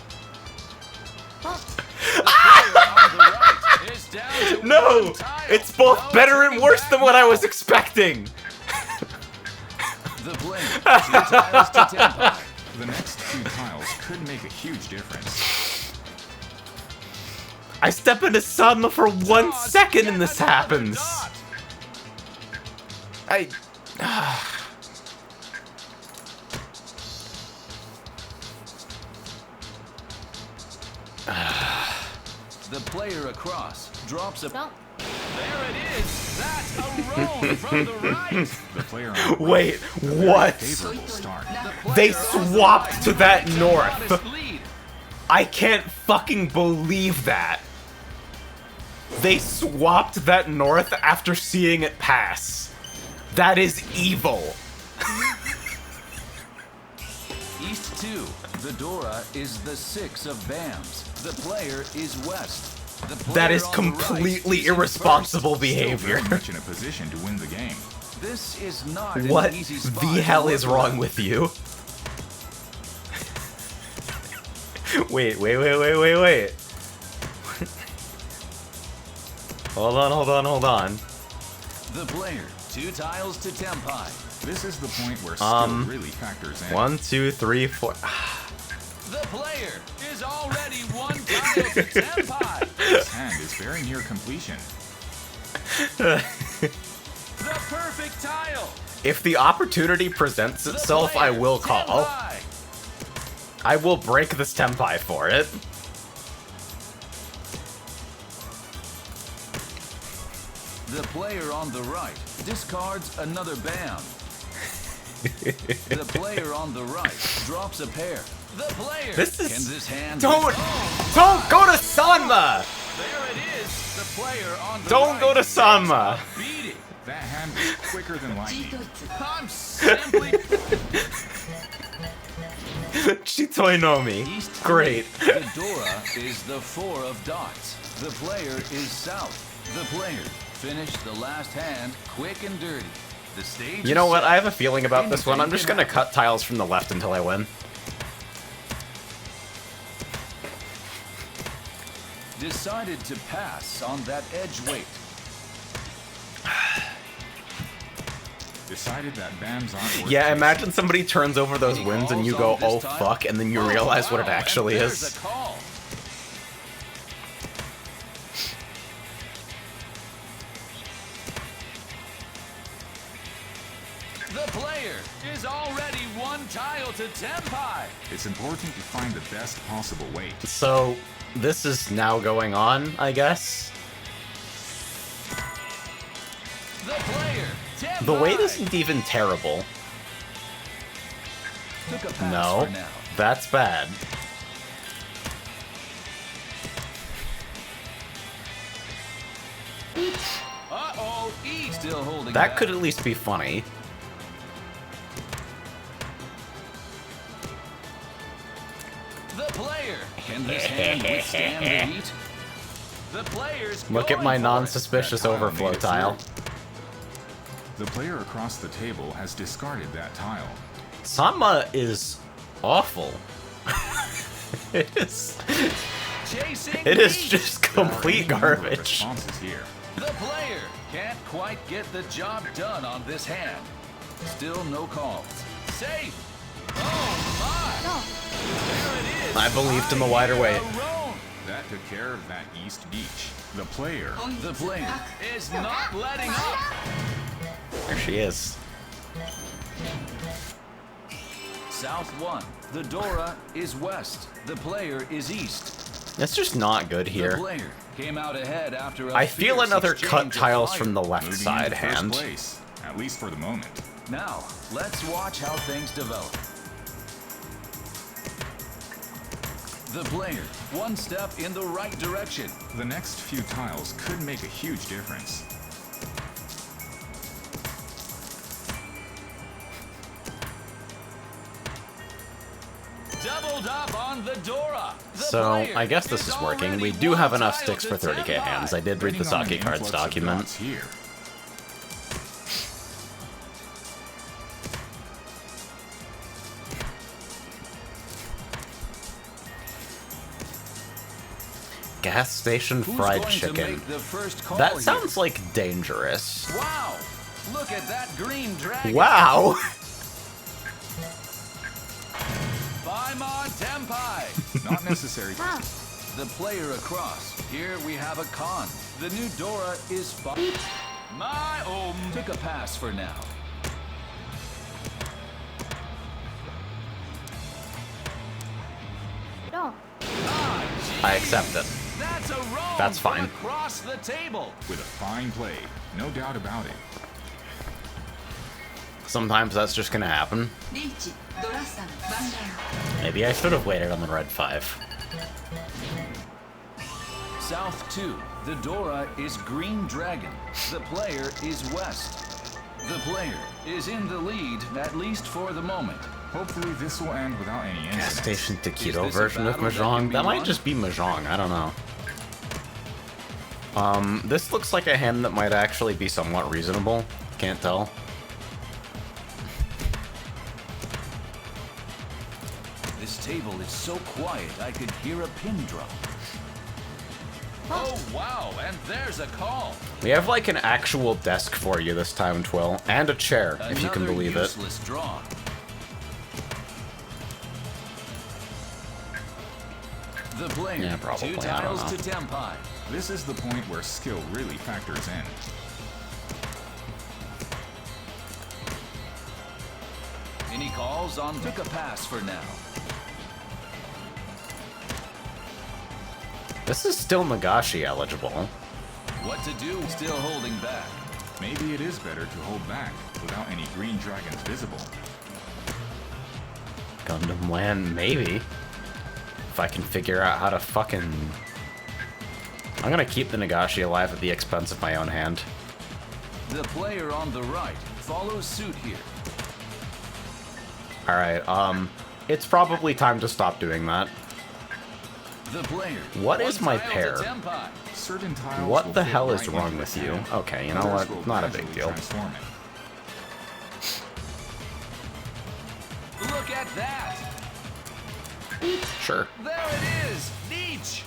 The player on the right is down to No! one tile. It's both No better and turning worse back than what I now. was expecting! The player, 2 tiles to Tenpai. The next few tiles could make a huge difference. I step into Sanma for 1 Dodge, second and yet this another happens! dot. I... The player across drops a. Don't. There it is. That's a roll from the right. The player on the right, Wait, a very what? favorable start. The They player on the swapped right to that takes a north. modest lead. I can't fucking believe that. They swapped that north after seeing it pass. That is evil. East 2. The Dora is the 6 of BAMs. The player is West. The player That is on the right completely is in irresponsible first. behavior. Very much in a position to win the game. This is not What an easy spot the to hell work is wrong around. with you? Wait. Hold on. The player, 2 tiles to Tenpai. This is the point where skill really factors in. 1, 2, 3, 4. The player is already 1 tile to Tenpai. This hand is very near completion. The perfect tile. If the opportunity presents The itself, I player, will call. Tenpai. I will break this Tenpai for it. The player on the right discards another BAM. The player on the right drops a pair. The player. This is- Can this hand? Don't go to Sanma! There it is. The player on the Don't right go to takes Sanma. a beating. That hand was quicker than lightning. I'm simply Chitoi no Mi. East three. Great. The Dora is the 4 of dots. The player is South. The player finished the last hand quick and dirty. The stage. You know is what? set. I have a feeling about this one. I'm just gonna cut tiles from the left until I win. Decided to pass on that edge weight. Decided that BAMs aren't worth Yeah, chasing. imagine somebody turns over those wins and you go, oh fuck, and then you realize what it actually and is. there's a call. The player is already 1 tile to Tenpai. It's important to find the best possible weight. So, this is now going on, I guess? The player, Tenpai. The weight isn't even terrible. Took a pass No, for now. that's bad. Uh-oh, E still holding That back. could at least be funny. The player. Can this hand withstand the heat? The player's Look at going my for it. non-suspicious That tile overflow made it tile. The player across the table has discarded that tile. Sama is awful. It is. Chasing It is heat. just There are complete any number of garbage. responses here. The player can't quite get the job done on this hand. Still no calls. Safe. Oh my! There it is. I believed in the wider weight. Around. That took care of that East Beach. The player. The player is not letting up. There she is. South 1. The Dora is west. The player is east. That's just not good The here. player came out ahead after a I feel fierce another exchange cut of tiles fire. from the left Moving side into first hand. place, at least for the moment. Now, let's watch how things develop. The player, one step in the right direction. The next few tiles could make a huge difference. Doubled up on the Dora. The So, player I guess this is working. already We do one have enough title sticks to for 30k 10 hands. I did read the Betting on an Sake cards influx of document. dots here. Gas station Who's fried going to chicken. make the first call That here? sounds like dangerous. Wow! Look at that green dragon. Wow! Paimon Tenpai. Not necessary. The player across. Here we have a con. The new Dora is my took a pass for now. Ah, gee. I accept it. That's a roll. That's fine. from across the table. With a fine play, no doubt about it. Sometimes that's just gonna happen. リーチドラさん番台 Maybe I should have waited on the red 5. South 2. The Dora is green dragon. The player is west. The player is in the lead, at least for the moment. Hopefully this will end without any Gas incidents. station Is taquito this a version of battle that can Mahjong? be That might won? just be Mahjong, I don't know. This looks like a hand that might actually be somewhat reasonable. Can't tell. This table is so quiet I could hear a pin drop. Oh wow, and there's a call. We have like an actual desk for you this time, Twill. And a chair, if you can Another believe it. useless draw. The player, Yeah, probably, 2 I don't tiles know. to Tenpai. This is the point where skill really factors in. Any calls on took a pass for now. This is still Nagashi eligible. What to do? Still holding back. Maybe it is better to hold back without any green dragons visible. Gundam Land, maybe. If I can figure out how to fucking... I'm gonna keep the Nagashi alive at the expense of my own hand. The player on the right follows suit here. Alright, it's probably time to stop doing that. The player. What is one my tile to pair? Tenpai. Certain tiles What will the fit hell is right wrong into with the you? hand. Okay, you know Others what? will Not a big gradually deal. transform it. Look at that. Sure. There it is. Nietzsche.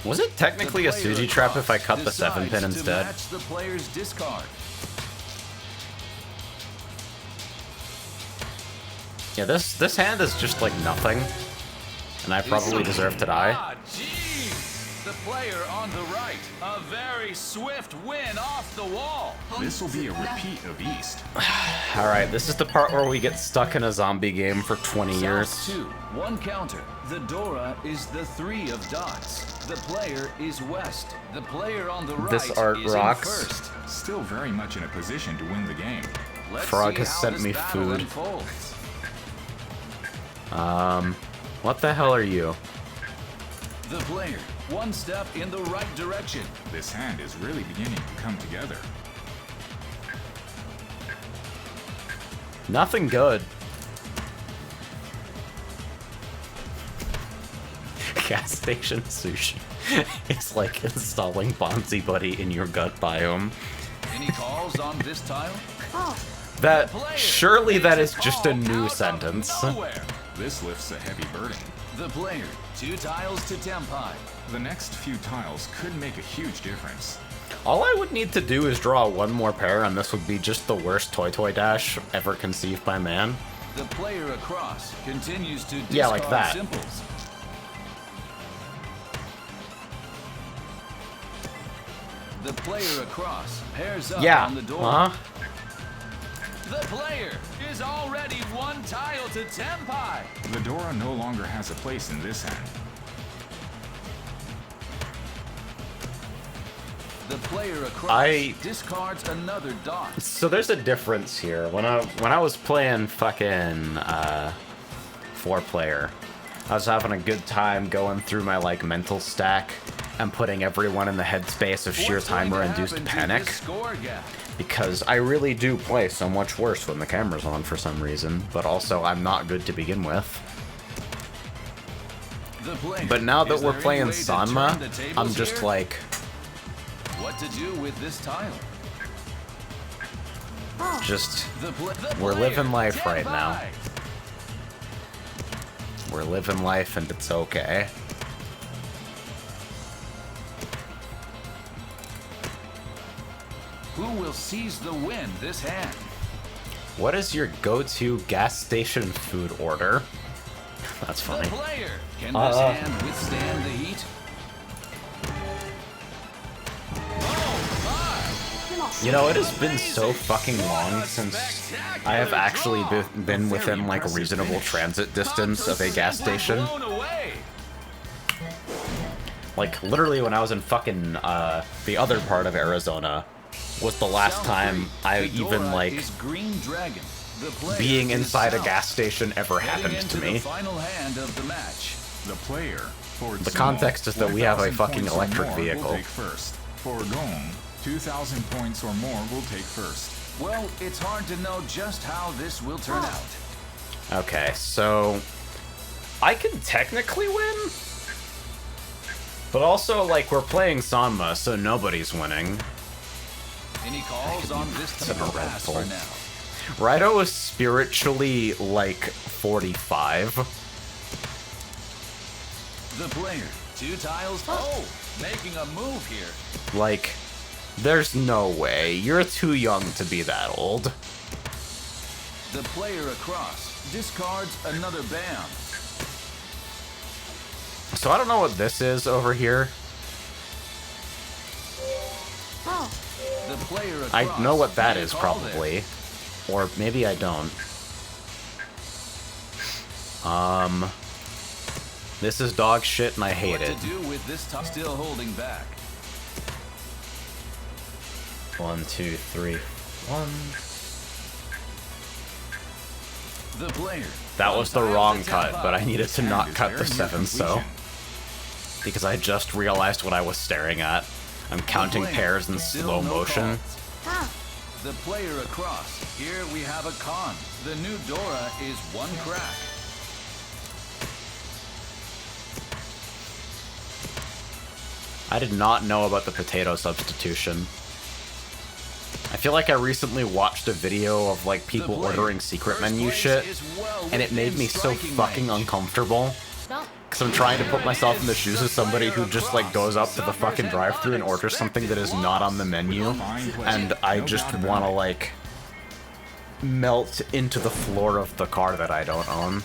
Was it technically a Suji trap if I cut the 7 pin instead? Match the player's discard. Yeah, this hand is just like nothing. And I probably deserve to die. Ah, jeez. The player on the right. A very swift win off the wall. This will be a repeat of East. Alright, this is the part where we get stuck in a zombie game for 20 years. South 2, 1 counter. The Dora is the 3 of dots. The player is west. The player on the right This art is rocks. in first. Still very much in a position to win the game. Let's Frog see has how sent this me battle food. unfolds. What the hell are you? The player, 1 step in the right direction. This hand is really beginning to come together. Nothing good. Gas station sushi. It's like installing Bonzi Buddy in your gut biome. Any calls on this tile? That surely that is just a new sentence. This lifts a heavy burden. The player, 2 tiles to Tempai. The next few tiles could make a huge difference. All I would need to do is draw one more pair, and this would be just the worst Toy Dash ever conceived by man. The player across continues to discard Yeah, like that. simples. The player across pairs up Yeah. on the door. Uh-huh. The player is already 1 tile to Tempai. The Dora no longer has a place in this hand. The player across discards another dot. So there's a difference here. When I was playing fucking 4-player, I was having a good time going through my like mental stack and putting everyone in the headspace of sheer timer-induced panic. Because I really do play so much worse when the camera's on for some reason, but also I'm not good to begin with. But now that we're playing Sanma, I'm just like... What to do with this tile? Just... We're living life right now. We're living life and it's okay. Who will seize the win this hand? What is your go-to gas station food order? That's funny. The player, can this hand withstand the heat? You know, it has been so fucking long since I have actually been within like reasonable transit distance of a gas station. Like, literally when I was in fucking the other part of Arizona was the last time I even like being inside a gas station ever happened to me. The player, The context is that we have a fucking electric vehicle. For Gong, 2,000 points or more will take first. Well, it's hard to know just how this will turn out. Okay, so I can technically win, but also like we're playing Sanma, so nobody's winning. Any calls on this tempo pass for now? Raito is spiritually like 45. The player, 2 tiles. Oh, making a move here. Like, there's no way. You're too young to be that old. The player across discards another bam. So I don't know what this is over here. The player across I know what that made a is call probably. Or maybe I don't. This is dog shit and I hate it. What to do with this still holding back. 1, 2, 3, 1. The player. That was the wrong cut, but I needed to not Hand is cut the nearing 7, so. completion. Because I just realized what I was staring at. I'm counting pairs in slow motion. The player across. Here we have a con. The new Dora is 1 crack. I did not know about the potato substitution. I feel like I recently watched a video of like people ordering secret menu shit, and it made me so fucking uncomfortable. Because I'm trying to put myself in the shoes of somebody who just like goes up to the fucking drive-thru and orders something that is not on the menu, and I just want to like melt into the floor of the car that I don't own.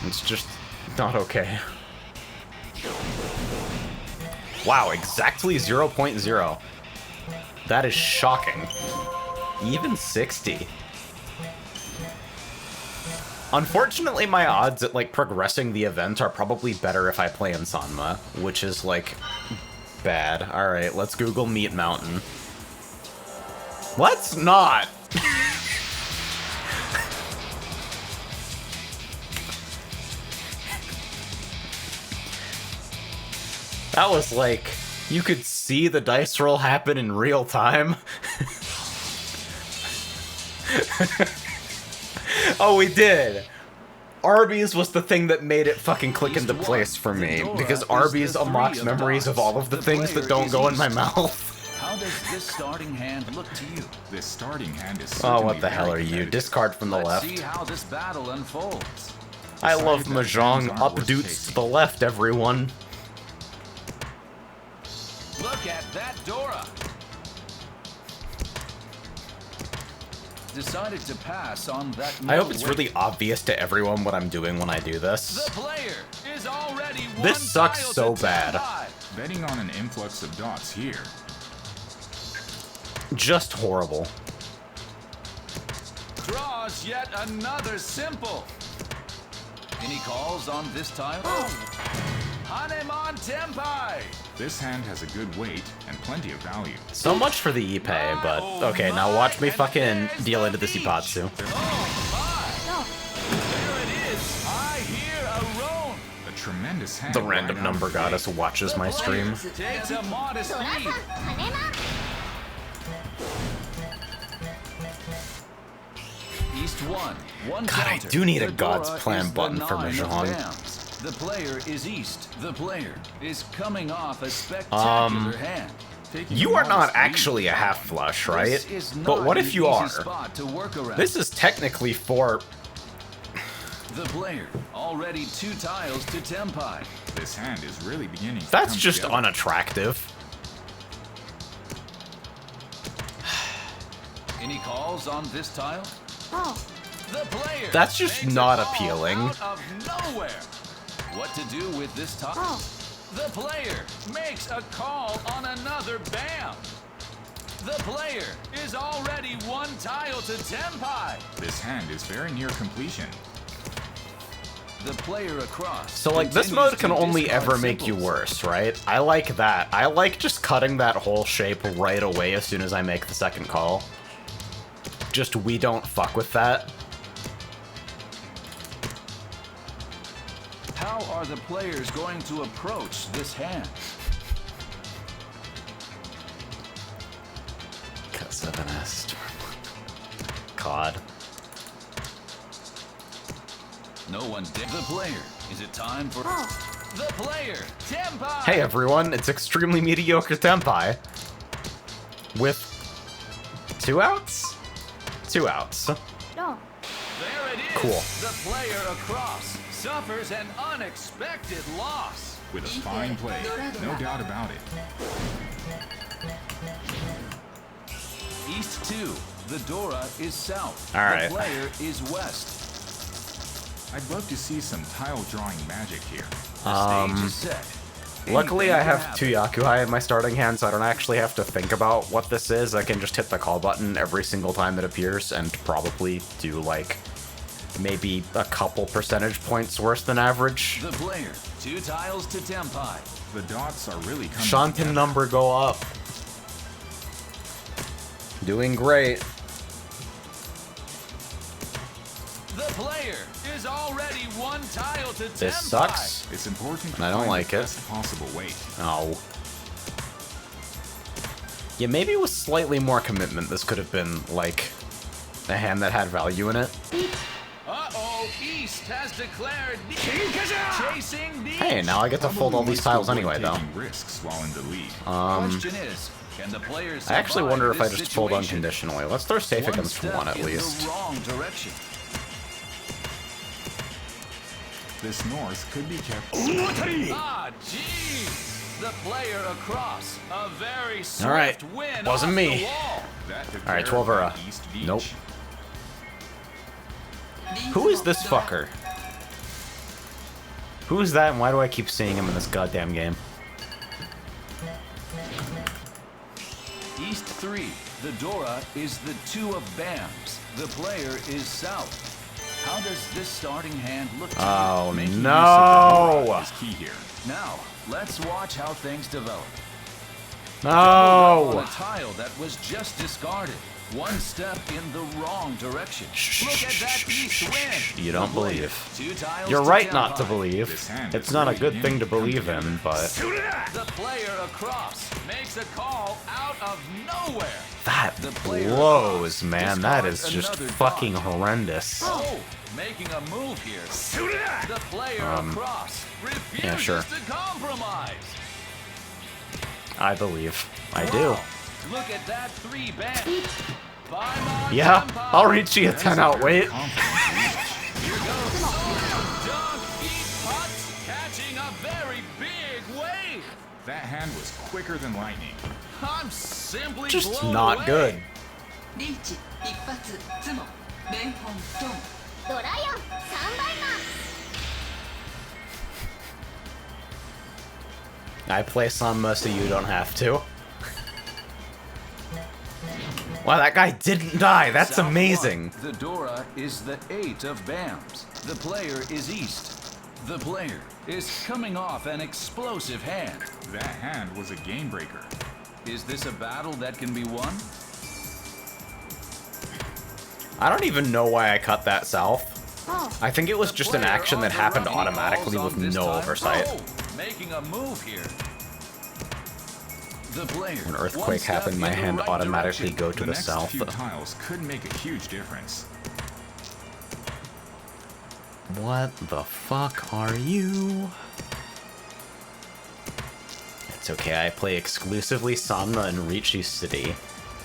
It's just not okay. Wow, exactly 0.0. That is shocking. Even 60. Unfortunately, my odds at like progressing the event are probably better if I play in Sanma, which is like bad. Alright, let's Google Meat Mountain. Let's not! That was like You could see the dice roll happen in real time. Oh, we did. Arby's was the thing that made it fucking click into place for me, because Arby's unlocks memories of all of the things that don't go in my mouth. How does this starting hand look to you? This starting hand is Oh, what certainly the hell are very you? competitive. Discard from the Let's see left. how this battle unfolds. I love Besides that, Mahjong. hands aren't worth Updoots chasing. to the left, everyone. Look at that Dora. Decided to pass on that. I hope no it's way. really obvious to everyone what I'm doing when I do this. The player is already one This sucks tile so to bad. 10-5. Betting on an influx of dots here. Just horrible. Draws yet another simple. Any calls on this tile? Hanemon Tenpai. This hand has a good weight and plenty of value. So much for the Ippei, but okay, now watch me fucking deal into this Ipatsu. Oh my! There it is. I hear a roan. A tremendous hand. The right random out number of the goddess gate. watches my stream. Takes a modest ドラさん lead. 羽な East one. One God, I counter. do need a The God's Dora Plan is the button for 9 of Mahjong. bands. The player is East. The player is coming off a spectacular hand. Taking You a are not modest lead. actually a half flush, right? This is But not what an if you easy are? spot to work around. This is technically for... The player already 2 tiles to Tenpai. This hand is really beginning to That's come just together. unattractive. Any calls on this tile? おう The player. That's just makes a not call appealing. Out of nowhere. What to do with this tile? Oh. The player makes a call on another bam. The player is already 1 tile to Tenpai. This hand is very near completion. The player across. So, like, this continues mode can to only discard ever make you symbols. worse, right? I like that. I like just cutting that whole shape right away as soon as I make the second call. Just, we don't fuck with that. How are the players going to approach this hand? Cut 7S. God. No one did. The player. Is it time for おう the player? Tenpai. Hey everyone, it's extremely mediocre Tenpai. With 2 outs? 2 outs. ロー There it is. Cool. The player across suffers an unexpected loss. With a fine play, no doubt about it. East 2. The Dora is south. All right. The player is west. I'd love to see some tile drawing magic here. The stage is set. Luckily, Anything I can have 2 happen. Yakuhai in my starting hand, so I don't actually have to think about what this is. I can just hit the call button every single time it appears and probably do, like, maybe a couple percentage points worse than average. The player. 2 tiles to Tenpai. The dots are really coming Shantan together. number go up. Doing great. The player is already 1 tile to Tenpai. This sucks. It's important to I don't find like the it. best possible weight. Oh. Yeah, maybe with slightly more commitment, this could have been, like, a hand that had value in it. Uh-oh, East has declared chasing the Hey, now I get to fold all Probably these wants to tiles avoid anyway, though. taking risks while in the lead. Question is, can the players I actually survive wonder if I this just fold situation? unconditionally. Let's throw safe One against step 1 at in least. the wrong direction. This north could be kept. Ah, jeez! The player across. A very swift All right. win Wasn't off me. the wall. That took All right, care 12 of era. East Beach. Nope. Who is this fucker? Who is that and why do I keep seeing him in this goddamn game? East 3. The Dora is the 2 of bams. The player is south. How does this starting hand look to Oh Making use of the no! Dora is key here. you? Now, let's watch how things develop. On No! a tile that was just discarded. One step in the wrong direction. Look at that east win. You don't believe. 2 tiles You're to right not to Tenpai. believe. This hand It's is not a really good thing to beginning to believe come in, but The player across makes a call out of nowhere. that The player blows, across man. That discards is just another fucking dodge. horrendous. Oh, making a move here. The player across refuses yeah, sure. to compromise. I believe. I do. Wow, look at that 3 band. Bye, Yeah, Tenpai. I'll reach you a 10 out. Wait. Here goes slam dunk deep putts, catching a very big wave. That hand was quicker than lightning. I'm simply Just blown not away. good. リーチ一発ツモ連本ドンドラヤン3倍マン I play Sanma so you don't have to. Wow, that guy didn't die. That's South amazing. one. The Dora is the 8 of BAMs. The player is east. The player is coming off an explosive hand. That hand was a game breaker. Is this a battle that can be won? I don't even know why I cut that south. Oh, I think it was just an Player action on that the happened right automatically calls with on this no time. oversight. Oh, making a move here. The player. When earthquake one step happened, my in the hand right automatically direction. go to The the next south. few tiles could make a huge difference. What the fuck are you? It's okay, I play exclusively Sanma and Riichi City.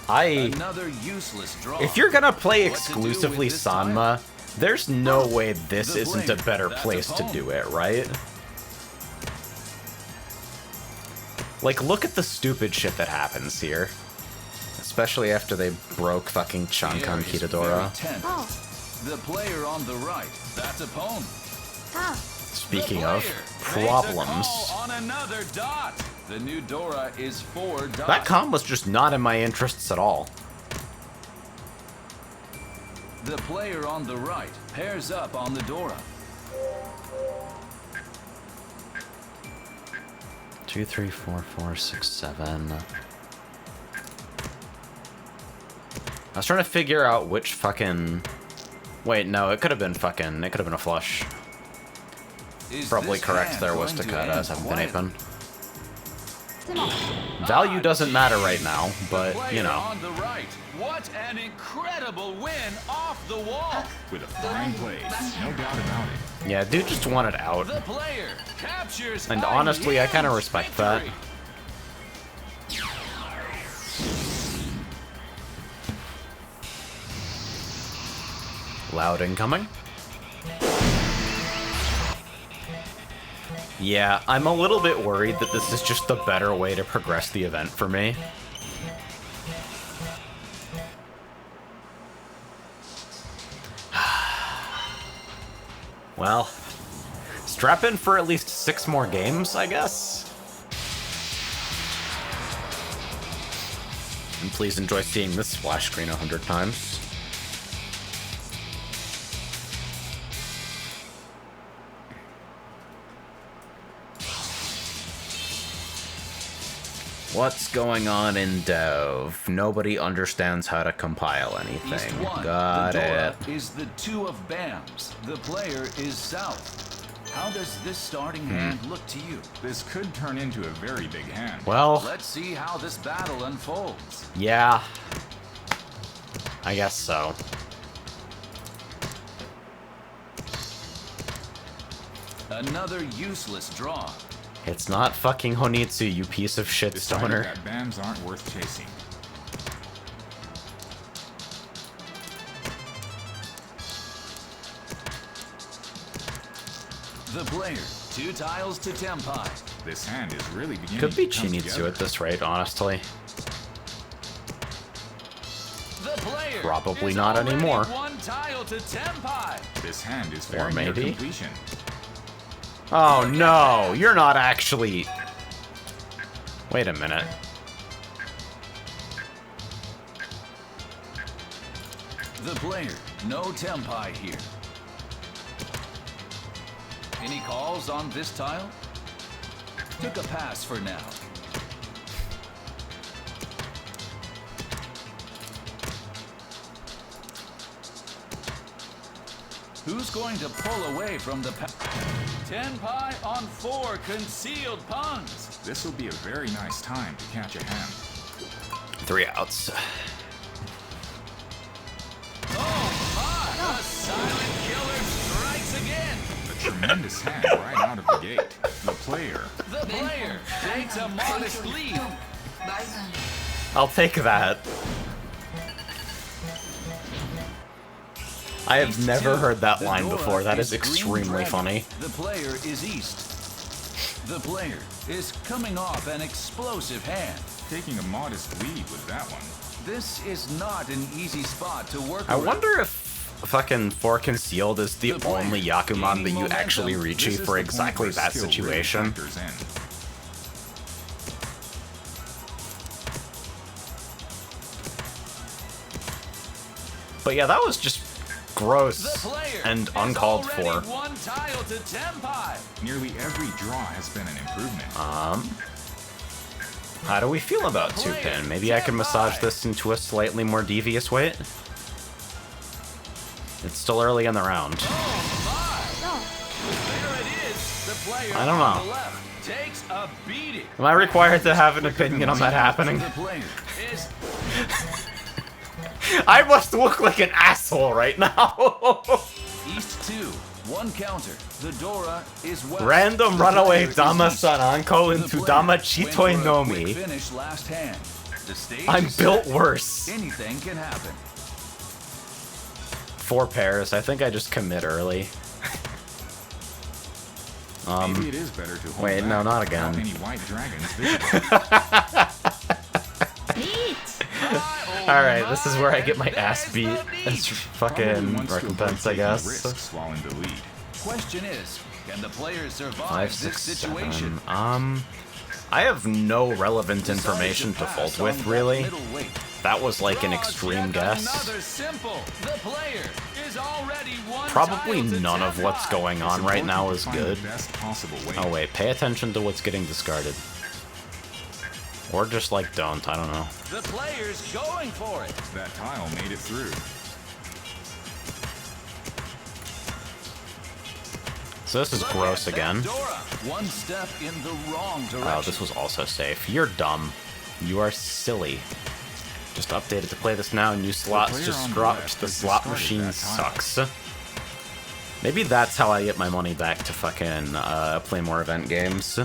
Another useless draw. If you're gonna play What to do exclusively with this time? Sanma, there's no way this The isn't a player. better That's place a to poem. do it, right? Like, look at the stupid shit that happens here. Especially after they broke fucking chunk The on air is Kitadora. very tense. Oh. The player on the right. That's a poem. Ah, Speaking The of player makes a problems, call on another dot. The new Dora is 4 dots. that comp was just not in my interests at all. The player on the right pairs up on the Dora. 2, 3, 4, 4, 6, 7. I was trying to figure out which fucking. Wait, no, it could have been fucking. It could have been a flush. Is Probably this correct. hand There was going to Takata end 7th quietly? Apon. ツモ Value doesn't matter right now, but Player you know. on the right. What an incredible win off the wall. With a fine play, no doubt about it. Yeah, dude just wanted out. The player captures And a honestly, I kinda huge respect that. victory. Loud incoming. Yeah, I'm a little bit worried that this is just the better way to progress the event for me. Well, strap in for at least 6 more games, I guess. And please enjoy seeing this splash screen 100 times. What's going on in Dev? Nobody understands how to compile East anything. 1. Got the Dora it. is the 2 of BAMs. The player is south. How does this starting Hmm. hand look to you? This could turn into a very big hand. Well, Let's see how this battle unfolds. yeah. I guess so. Another useless draw. It's not fucking Honitsu, you piece of shit Decided stoner. that BAMs aren't worth chasing. The player, 2 tiles to Tenpai. This hand is really beginning Could be to come Chinitsu together. at this rate, honestly. The player Probably is not already anymore. 1 tile to Tenpai. This hand is Or very near maybe. completion. Oh no, you're not actually... Wait a minute. The player, no Tenpai here. Any calls on this tile? Took a pass for now. Who's going to pull away from the Tenpai on 4 concealed puns. This will be a very nice time to catch a hand. 3 outs. Oh my! The silent killer strikes again. A tremendous hand right out of the gate. The player Takes a modest lead. I'll take that. I have never heard that line before. That is extremely funny. The player is east. The player is coming off an explosive hand. taking a modest lead with that one. This is not an easy spot to work I around. wonder if fucking 4 concealed is the only Yaku Man that you actually reach for exactly that situation. But yeah, that was just gross and uncalled for. Nearly every draw has been an improvement. How do we feel about 2-pin? Maybe I can massage this into a slightly more devious weight? It's still early in the round. I don't know. Am I required to have an opinion on that happening? I must look like an asshole right now. East 2, 1 counter. The Dora is west. Random runaway Dama Sananko into Dama Chitoi no Mi. Finish last hand. The stage I'm is built set. worse. Anything can happen. 4 pairs. I think I just commit early. Maybe it is better to hold Wait, back no, not without again. any white dragons visible. Alright, this is where I get my ass beat as Probably fucking wants to avoid recompense, I taking guess. risks while in the lead. Question is, can the players survive 5, this 6, situation? 7. I have no relevant information to fault with, really. That was like an extreme guess. Probably none of what's going on right now is good. Oh wait, pay attention to what's getting discarded. Or just like don't, I don't know. The player's going for it. That tile made it through. So this is gross again. Dora, 1 step in the wrong direction. Oh, this was also safe. You're dumb. You are silly. Just updated to play this now. New slots just dropped. The slot machine sucks. Maybe that's how I get my money back to fucking play more event games.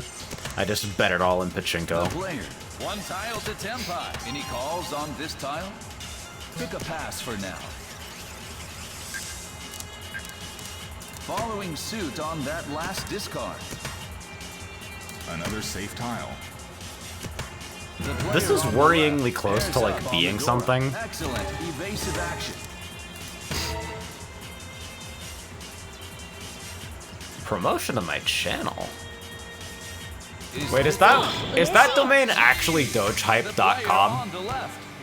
I just bet it all in pachinko. The player, 1 tile to Tenpai. Any calls on this tile? Pick a pass for now. Following suit on that last discard. Another safe tile. This is worryingly close to like being something. Excellent evasive action. Promotion of my channel. Wait, is that domain actually dogehype.com?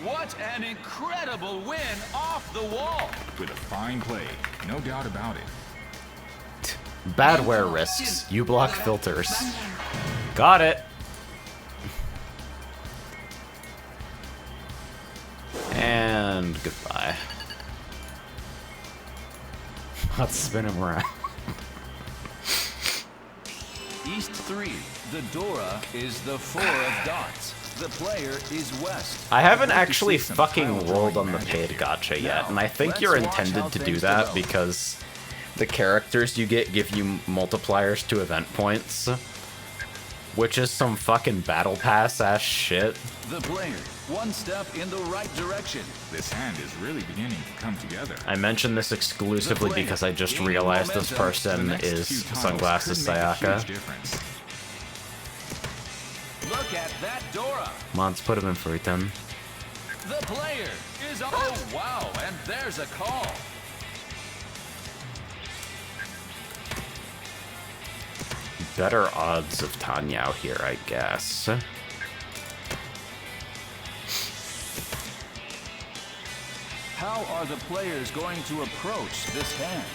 What an incredible win off the wall. With a fine play, no doubt about it. Badware risks. U-block filters. Got it. And goodbye. Let's spin him around. East 3. The Dora is the 4 of dots. The player is west. I haven't actually fucking rolled on the paid gacha yet, and I think you're intended to do that because the characters you get give you multipliers to event points, which is some fucking battle pass ass shit. The player, 1 step in the right direction. This hand is really beginning to come together. I mentioned this exclusively because I just realized this person is Sunglasses Sayaka. Look at that Dora. Let's put him in for 10. The player is oh wow, and there's a call. Better odds of Tanyao here, I guess. How are the players going to approach this hand?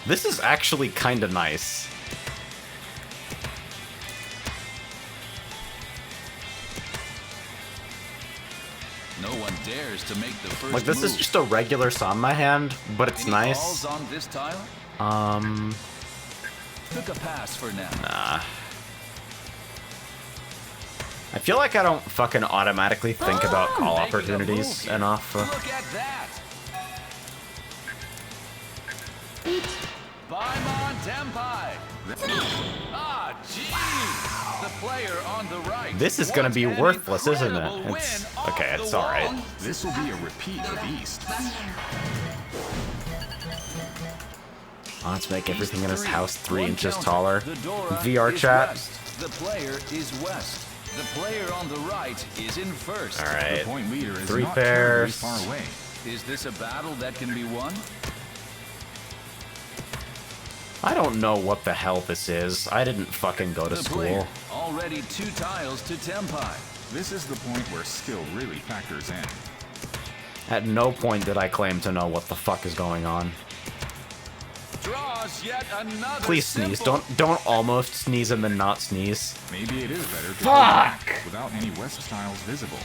This is actually kind of nice. No one dares to make the first Like, this is move. just a regular Sanma hand, but it's Any nice. calls on this tile? Took a pass for now. Nah. I feel like I don't fucking automatically think about call Making a opportunities move here. enough. Look at that. Baimon Tenpai. Ah, jeez. The player on the right. This is gonna be What an worthless, isn't it? incredible It's win off okay. the It's all right. wall. This will be a repeat of East. Let's make everything in his East house 3 One inches counter. taller. The Dora VR is chat. west. The player is west. The player on the right is in first. All The right. point leader is 3 not terribly pairs. far away. Is this a battle that can be won? I don't know what the hell this is. I didn't fucking go to The player school. already 2 tiles to Tenpai. This is the point where skill really factors in. At no point did I claim to know what the fuck is going on. Draws yet another Please sneeze. symbol. Don't almost sneeze and then not sneeze. Maybe it is better to Fuck! go without any West tiles visible.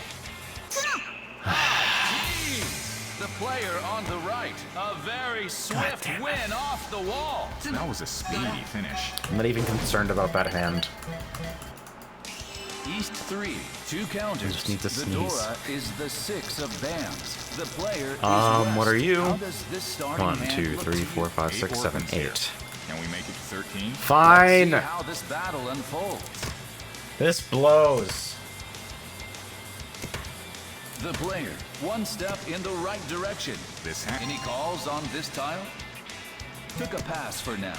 Jeez. The player on the right. A very swift damn it. win off the wall. That was a speedy finish. I'm not even concerned about that hand. East 3, 2 counters. just need to the sneeze. Dora is the 6 of bands. The player is What are west. you? How does this starting 1, hand 2, look 3, to 4, you? 5, 6, 7, orphans here. 8. Can we make it to 13? Let's see Fine. how this battle unfolds. This blows. The player, 1 step in the right direction. This hand. Any calls on this tile? Took a pass for now.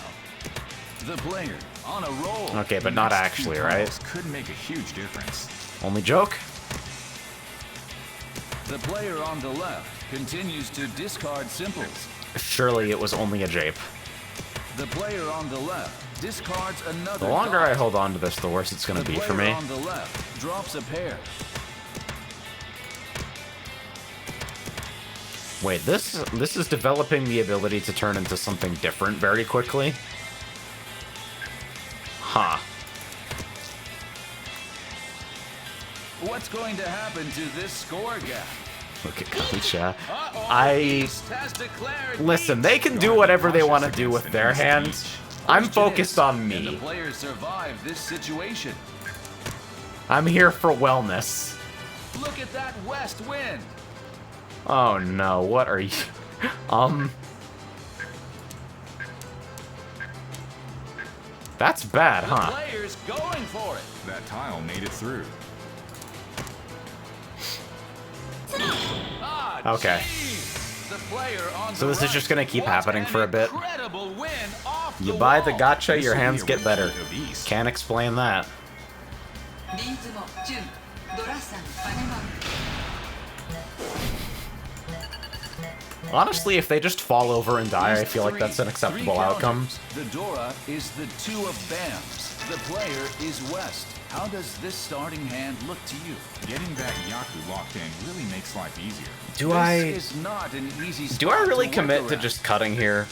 The player on a roll. Okay, but not Next actually, two right? tiles could make a huge difference. Only joke? The player on the left continues to discard simples. Surely it was only a jape. The player on the left discards another. The longer dot. I hold on to this, the worse it's gonna The be for player me. on the left drops a pair. Wait, this is developing the ability to turn into something different very quickly. Huh. What's going to happen to this score gap? Look at Kalicha. Uh-oh, I... East has declared Listen, lead. they can do whatever they want to do with their Against the hands. East. I'm Question focused is, on can me. the players survive this situation? I'm here for wellness. Look at that west wind. Oh no, what are you... That's bad, The huh? players going for it. That tile made it through. Ah, Okay. geez. The player on So the this is just gonna keep right. What happening for a bit. an incredible win off You the buy the wall. gotcha, This your will be hands a get better. repeat of East. Can't explain that. リンズモ、ジュン、ドラさん、バネマン。 Honestly, if they just fall over and die, I East feel like 3, that's an 3 acceptable counters. outcome. The Dora is the 2 of bams. The player is west. How does this starting hand look to you? Getting that Yaku locked in really makes life easier. Do This I... is not an easy Do I spot really work commit to around. just cutting here?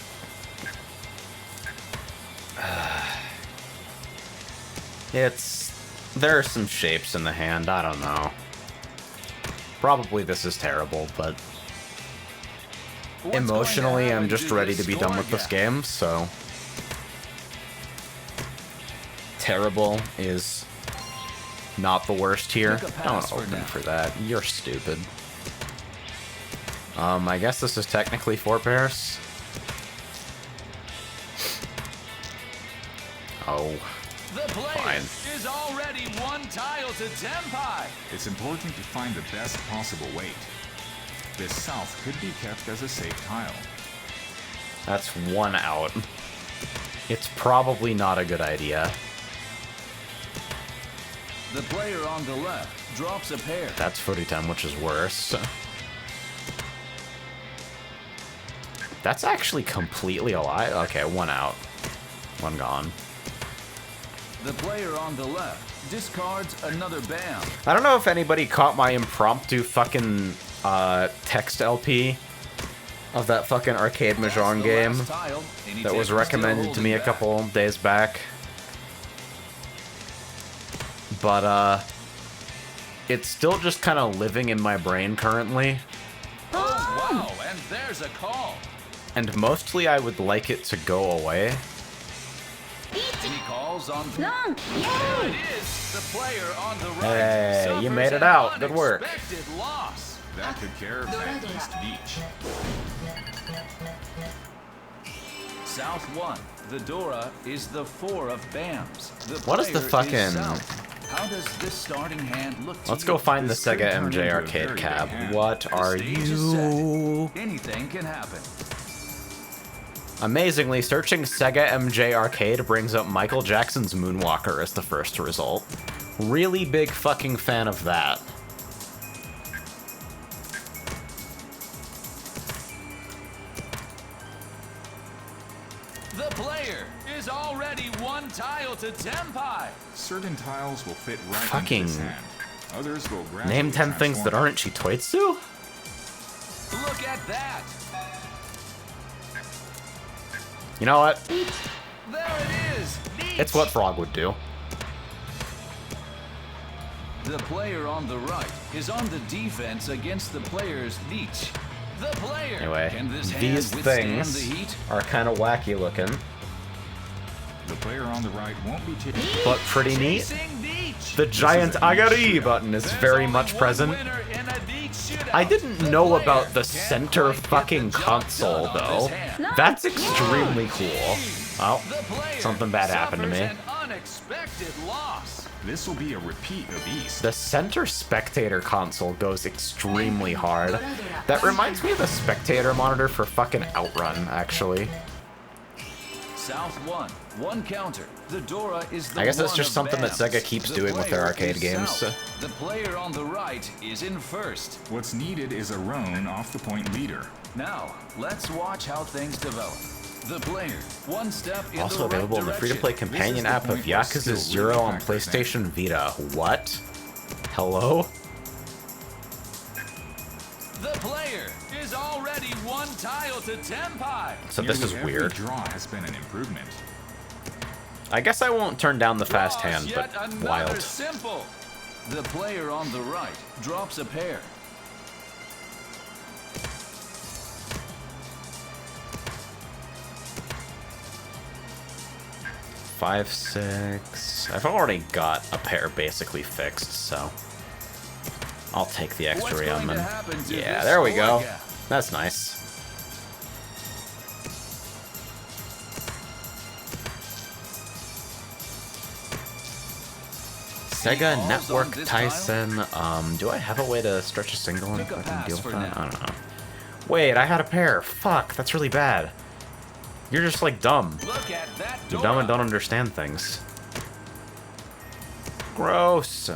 There are some shapes in the hand, I don't know. Probably this is terrible, but What's going to emotionally I'm happen just to ready this to be done with this gap? game, so... Terrible is not the worst here. Took a pass Don't for open now. for that. You're stupid. I guess this is technically 4 pairs. Oh. The player Fine. is already 1 tile to Tenpai. It's important to find the best possible weight. This south could be kept as a safe tile. That's 1 out. It's probably not a good idea. The player on the left drops a pair. That's Furitem, which is worse. That's actually completely alive. Okay, 1 out. 1 gone. The player on the left discards another bam. I don't know if anybody caught my impromptu fucking text LP of that fucking arcade mahjong The game last tile. Any that was tech is still recommended to holding me a back. couple days back. But it's still just kind of living in my brain currently. Oh, wow, and there's a call. And mostly I would like it to go away. Any calls on... Long. There it is, the player on the right. Hey, you suffers made it an out. Good work. unexpected loss. That took care of that East Beach. South 1. The Dora is the 4 of Bams. The What is the player fucking- South. How does this starting hand look to Let's you? go find the This could Sega turn MJ into a arcade very cab. big hand. What The are stage is you? set. Anything can happen. Amazingly, searching Sega MJ arcade brings up Michael Jackson's Moonwalker as the first result. Really big fucking fan of that. The player is already one tile to Tenpai. Certain tiles will fit right Fucking- into this hand. Others will gradually Name 10 things that transform. aren't Chitoitsu? Look at that. You know what? There it is. Neat. It's what Frog would do. The player on the right is on the defense against the player's beach. The player. Anyway, Can this hand these withstand things the heat? are kind of wacky looking, The player on the right won't be taking. but pretty neat. Chasing beach. The giant is a neat Agari shootout. button is There's very only much one present. winner in a beach shootout. I didn't The know player about the can't center quite get fucking the job console, done on though. this hand. That's extremely cool. Oh, The player something bad happened to suffers me. An unexpected loss. This will be a repeat of East. The center spectator console goes extremely hard. That reminds me of the spectator monitor for fucking Outrun, actually. South 1, one counter. The Dora is the I guess that's one just of something that Bams. Sega keeps The doing with their player arcade is games. South. The player on the right is in first. What's needed is a roan off the point leader. Now, let's watch how things develop. The player, one step in Also the right available in the free-to-play direction. companion the app of point where Yakuza skill 0 really on factors in. PlayStation Vita. What? Hello? The player is already one tile to Tenpai. So this is Nearly every weird. draw has been an improvement. I guess I won't turn down the fast Draws hand, yet but another wild. Simple. The player on the right drops a pair. Five, six. I've already got a pair basically fixed, so I'll take the extra What's going to Ryunman. happen to Yeah, this there we score go. gap? That's nice. Sega balls Network on this Tyson. Do I have a way to stretch a single and Pick a fucking pass deal with for that? now. I don't know. Wait, I had a pair. Fuck, that's really bad. You're just like dumb. Look at that You're dumb and Dora. don't understand things. Gross.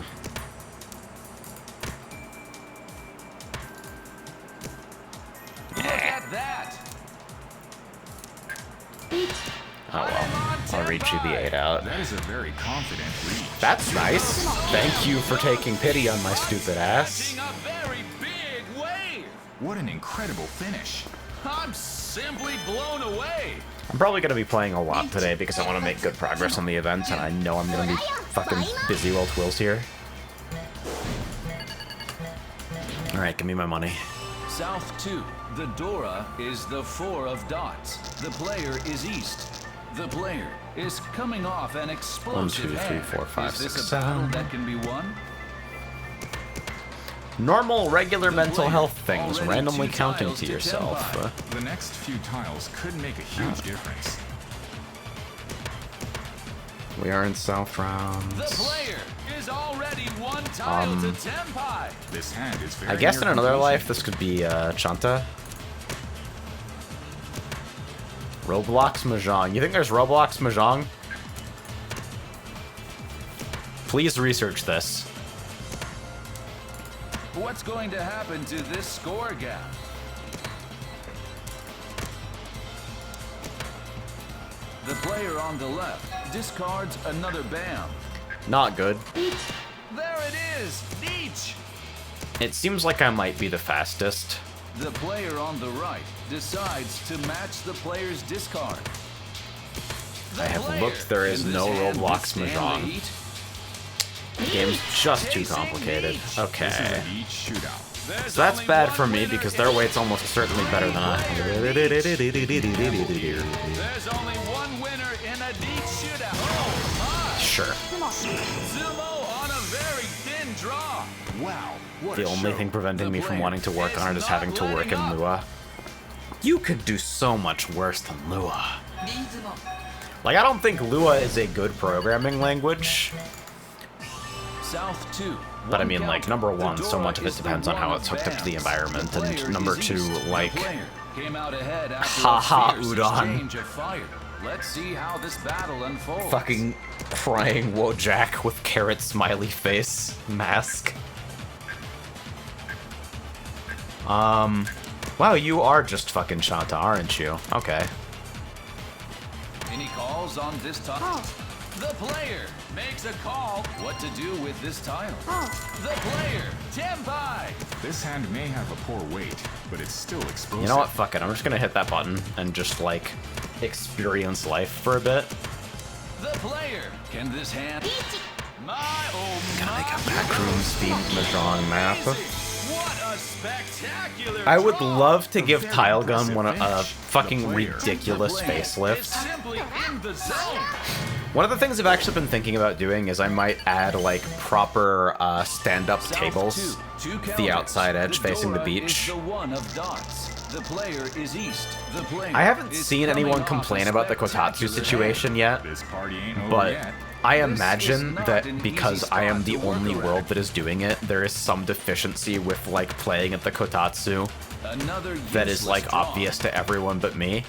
Look at that. Oh well, I'll read you the 8 out. That is a very confident reach. That's nice. Thank you for taking pity on my stupid ass. Catching a very big wave. What an incredible finish. I'm simply blown away. I'm probably going to be playing a lot today because I want to make good progress on the event, and I know I'm going to be fucking busy while Twill's here. Alright, give me my money. South 2. The Dora is the 4 of dots. The player is east. The player is coming off an explosive 1, 2, 3, hand. 4, 5, Is this 6, a battle 7. that can be won? Normal, regular The mental player health things, already randomly 2 counting tiles to to yourself. 10. The next few tiles could make a huge difference. We are in South The rounds. player is already one tile to Tenpai. This hand is very I guess in near another completion. life this could be Chanta. Roblox Mahjong. You think there's Roblox Mahjong? Please research this. What's going to happen to this score gap? The player on the left discards another Bam. Not good. There it is! Each! It seems like I might be the fastest. The player on the right decides to match the player's discard. The I have player, looked, there is can no this hand Roblox withstand the Mahjong. heat? game's just too complicated. This is Okay. a heat shootout. So that's bad for me because their weight's almost certainly better than I. There's only one winner in a deep shootout. Oh my! Sure. Sumo on a very thin draw. Wow, what The a only show. thing preventing me from player wanting to work on it is is having to not work in letting Lua. You could do so much worse than Lua. リズム Like, I don't think Lua is a good programming language, South 2. but I mean, like, number one, so much of it depends on how it's hooked up to the environment, and number two, like, haha, Udon. Let's see how this battle unfolds. fucking crying Wojak with carrot smiley face mask. Wow, you are just fucking Shanta, aren't you? Okay. Any calls on this tile? The player makes a call. What to do with this tile? The player, Tempai. This hand may have a poor weight, but it's still explosive. You know what? Fuck it. I'm just gonna hit that button and just, like, experience life for a bit. The player, can this hand? My oh Gonna my! make a backrooms themed Mahjong map. What a spectacular! I would draw. love to give Tilegun one a fucking ridiculous It's facelift. simply in the zone. One of the things I've actually been thinking about doing is I might add, like, proper stand-up South tables. two The counters. outside edge facing the Dora beach. Is the one of dots. The player is east. The player I haven't is seen coming anyone off complain a about the Kotatsu spectacular situation yet, This party ain't over but yet. I This imagine is not that an because easy I am spot the to work only around. world that is doing it, there is some deficiency with, like, playing at the Kotatsu Another that is, useless like, draw. obvious to everyone but me.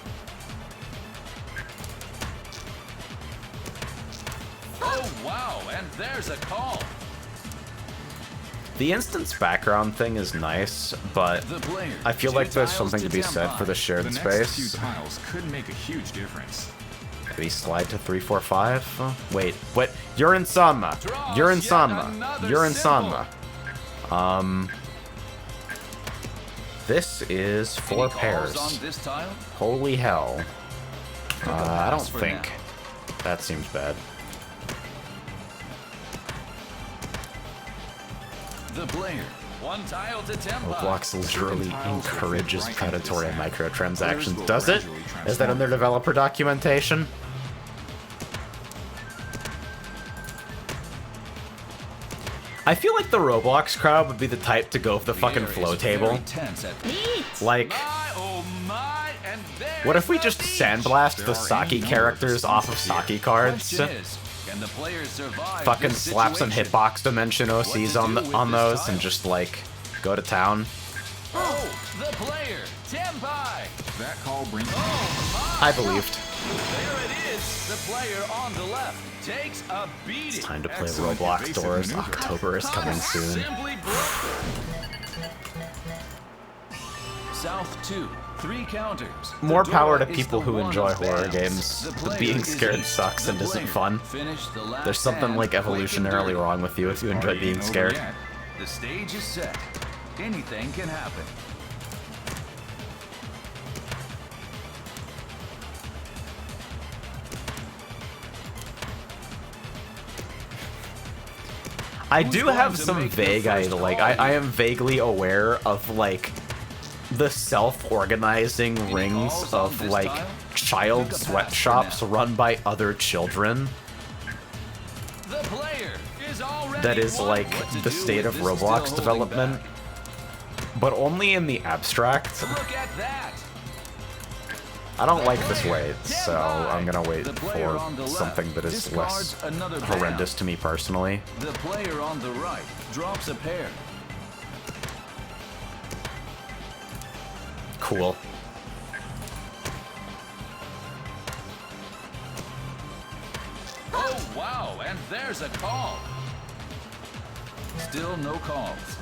Oh wow! And there's a call. The instance background thing is nice, but The player. I feel like there's Tiles something to be said for the The shared next few space. tiles could make a huge difference. Maybe slide to 3, 4, 5? Oh, wait, what? You're in some! Draws You're in yet some! another You're in symbol. some! This is 4 Any calls pairs. on this tile? Holy hell. I don't pass for think. now. That seems bad. The player. One tile to Tempa. Roblox literally encourages predatory microtransactions. Others will Does it? gradually Is that in their developer documentation? I feel like the Roblox crowd would be the type to go for the fucking Player flow is table. very tense at Like, my, oh my, and there's what if we the just beach. sandblast the There are Saki any number of characters off of excuses Saki here. cards? Question is, can the player survive Fucking this slap some situation? hitbox dimension OCs to on do the, with on this those tile? and just, like, go to town. Oh, the player, Tempai. That call brings Oh my! I believed. There it is. The player on the left takes a beating. It's time to play Excellent Roblox evasive Doors. maneuver. October is coming soon. Simply broken. South 2, 3 counters. More The power door to is people the who one enjoy of horror bounds. games. The But player being is scared east. sucks The and isn't player fun. finished the last There's something, hand like, quick and evolutionarily dirty. wrong with you if you enjoy party being ain't over scared. yet. The stage is set. Anything can happen. I Who's do going have to some make the vague, first call? I am vaguely aware of, like, the self-organizing Any rings calls on of, this like, tile? child Take a pass sweatshops for now. run by other children. The player is already That is, won. like, What to the do state with of this still Roblox holding development. back? But only in the abstract. Look at that. I don't like this wait, so I'm gonna wait The player for on the left something that is less discards another horrendous bounce. to me personally. The player on the right drops a pair. Cool. Oh wow, and there's a call. Still no calls.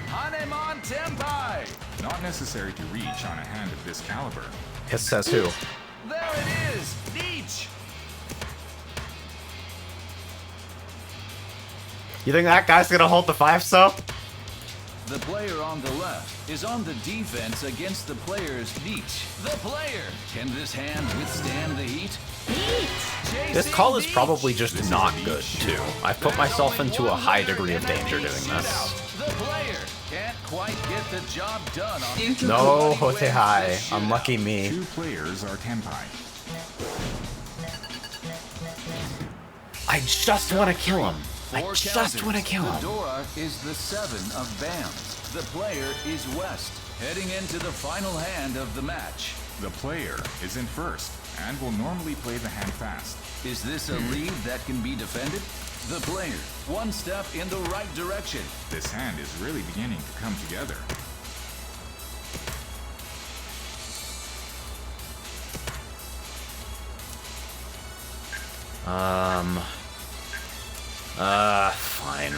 Hanemon Tempai. Not necessary to reach on a hand of this caliber. It says who? There it is. Each. You think that guy's gonna hold the 5-so? The player on the left is on the defense against the player's beach. The player. Can this hand withstand the heat? Heat. This call is probably just not good, too. I've put myself into a high degree of danger doing this. The player can't quite get the job done on No, Hotehai. Unlucky me. 2 players are tenpai. I just want to kill him. I Four just counters. want to kill The him. Dora is the 7 of bands. The player is West, heading into the final hand of the match. The player is in first and will normally play the hand fast. Is this a lead that can be defended? The player, one step in the right direction. This hand is really beginning to come together. Fine.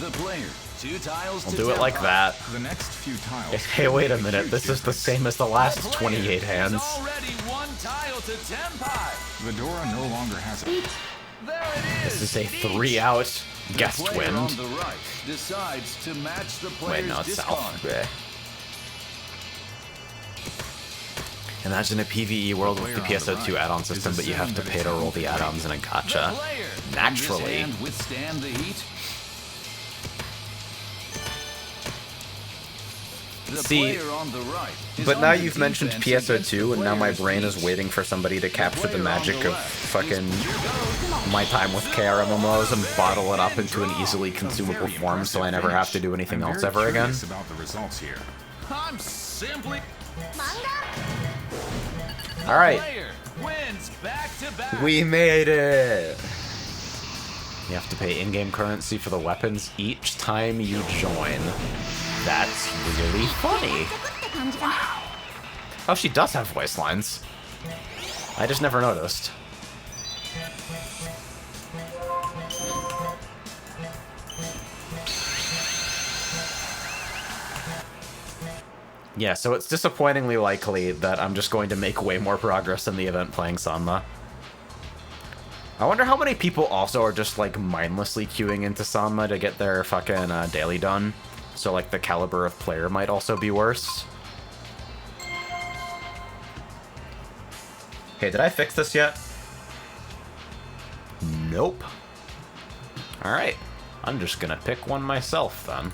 The player, 2 tiles I'll to do it like 10. that. The next few tiles. Hey, wait a minute. This is the difference. same as the The last player 28 is hands. already 1 tile to 10 pie. The Dora no longer has a... There it is. This is a 3-out guest The player on wind. the right decides to match the player's Wait, no, it's discard. south. Bleh. Imagine a PvE world with the PSO2 add-on system, but you have to pay to roll the add-ons in a The gacha. player, Naturally. can this hand withstand the heat? The See, player on the right is But on now the you've mentioned defense against the PSO2, and now my player's brain is heat. waiting for somebody to capture the player on magic the of left fucking is- Here goes. my time with KRMMOs and bottle it up into an easily consumable form so I never have to do anything I'm else very ever again. curious about the results here. I'm simply 漫画 Alright, player wins back to back. we made it! You have to pay in-game currency for the weapons each time you join. That's really funny. って感じかな Oh, she does have voice lines. I just never noticed. Yeah, so it's disappointingly likely that I'm just going to make way more progress in the event playing Sanma. I wonder how many people also are just, like, mindlessly queuing into Sanma to get their fucking daily done. So, like, the caliber of player might also be worse. Hey, did I fix this yet? Nope. Alright. I'm just gonna pick one myself, then.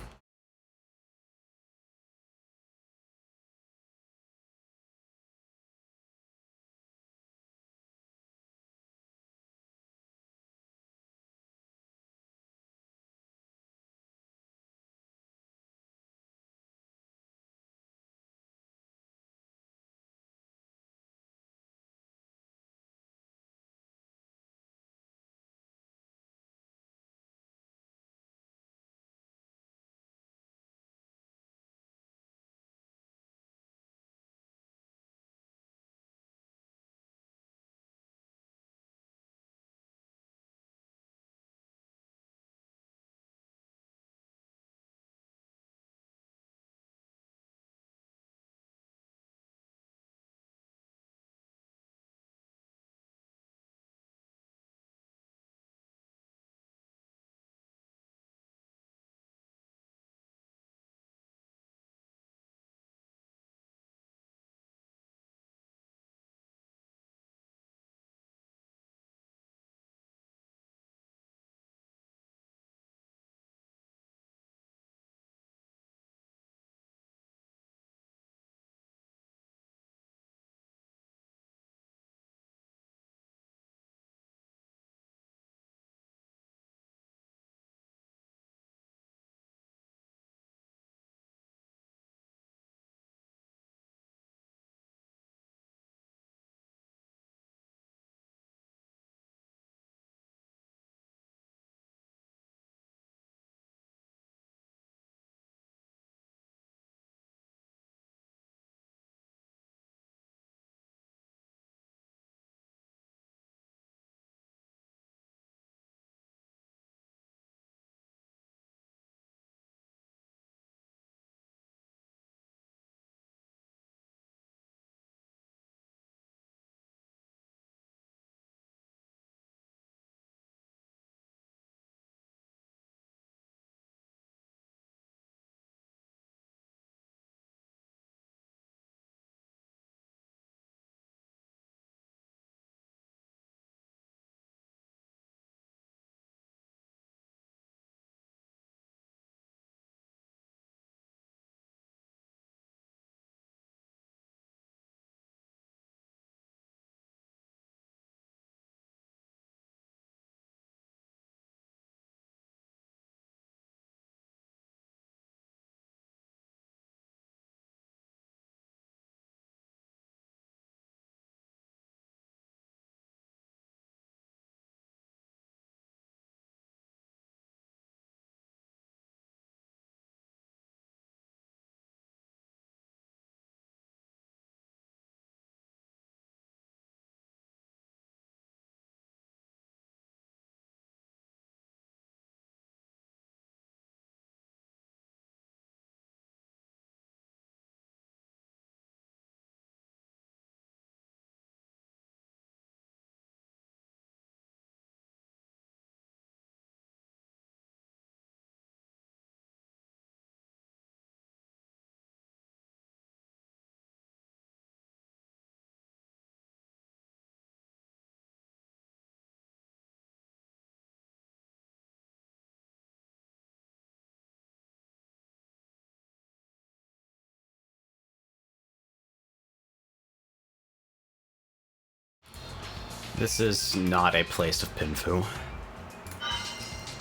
This is not a place of Pinfu.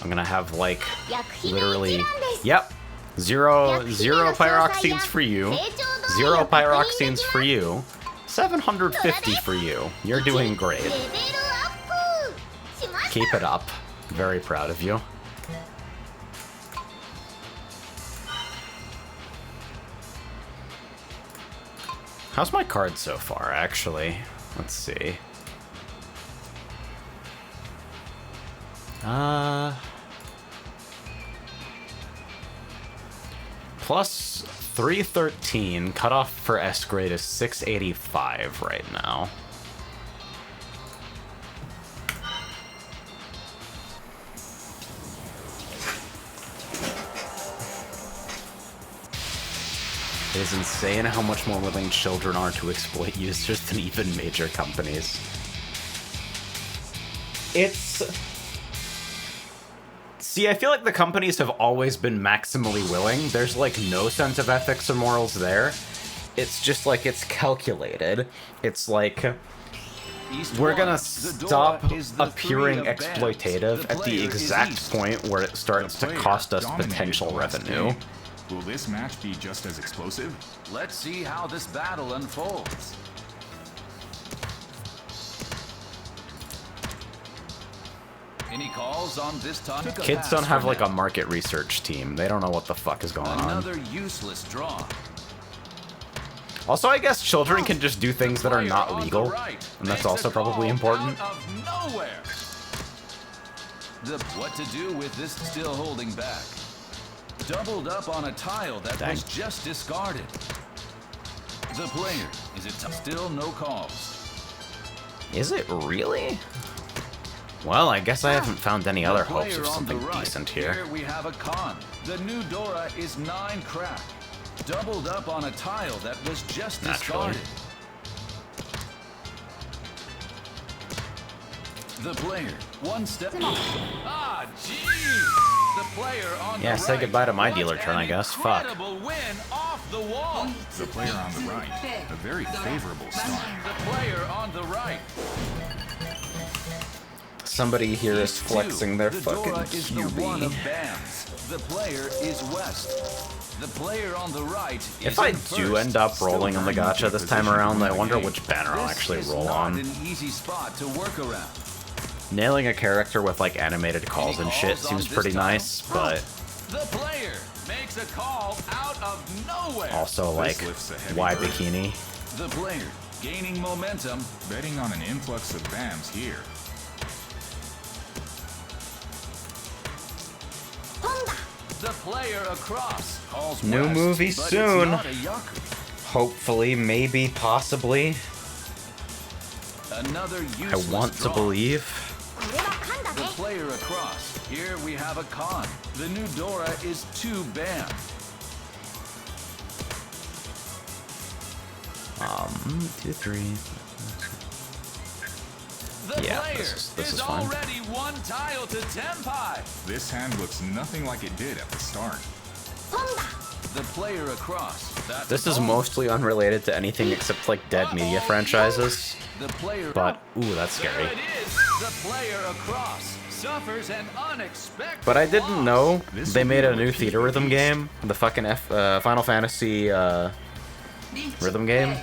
I'm gonna have, like, literally... Yep! Zero pyroxenes for you. 0 pyroxenes for you. 750 for you. You're doing great. Keep it up. Very proud of you. How's my card so far, actually? Let's see. Plus 313, cutoff for S grade is 685 right now. It is insane how much more willing children are to exploit users than even major companies. See, I feel like the companies have always been maximally willing. There's, like, no sense of ethics or morals there. It's just, like, it's calculated. It's like, we're gonna stop appearing exploitative at the exact point where it starts to cost us potential revenue. Will this match be just as explosive? Let's see how this battle unfolds. Any calls on this topic? Kids don't have, like, a market research team. They don't know what the fuck is going on. Another useless draw. Also, I guess children can just do things that are not legal, and that's also probably important. Out of nowhere. What to do with this still holding back? Doubled up on a tile that was just discarded. The player, is it still no calls? Is it really? Well, I guess I haven't found any other hopes of something decent here. Here we have a con. The new Dora is 9 crack. Doubled up on a tile that was just discarded. The player, one step. Ah, jeez! The player on yeah, the say right. goodbye to my dealer turn, I guess. Fuck. Win off the wall. The player on the right, a very favorable start. The player on the right. Somebody here is flexing their The fucking Dora is the one of QB. bands. The player is west. The player on the right is If I in do first. end up rolling on the gacha this time around, I wonder which banner I'll This actually is roll not on. an easy spot to work around. Nailing a character with, like, animated calls and shit seems pretty nice, but The player makes a call out of nowhere. also, like, lifts a heavy why burden. bikini? The player gaining momentum. Betting on an influx of BAMs here. The player across calls New west, movie but it's soon. not a Yaku. Hopefully, maybe, possibly. Another I useless want to draw. believe. The player across. Here we have a con. The new Dora is 2 bam. 2, 3. The Yeah, player this is is fine. already 1 tile to Tenpai. This hand looks nothing like it did at the start. The player across. That's This is a mostly unrelated to anything except, like, dead media franchises. The player. But, ooh, that's There scary. it is. The player across suffers an unexpected. But I didn't loss. know This they would made be a a new repeat theater rhythm release. game. The fucking Final Fantasy rhythm game.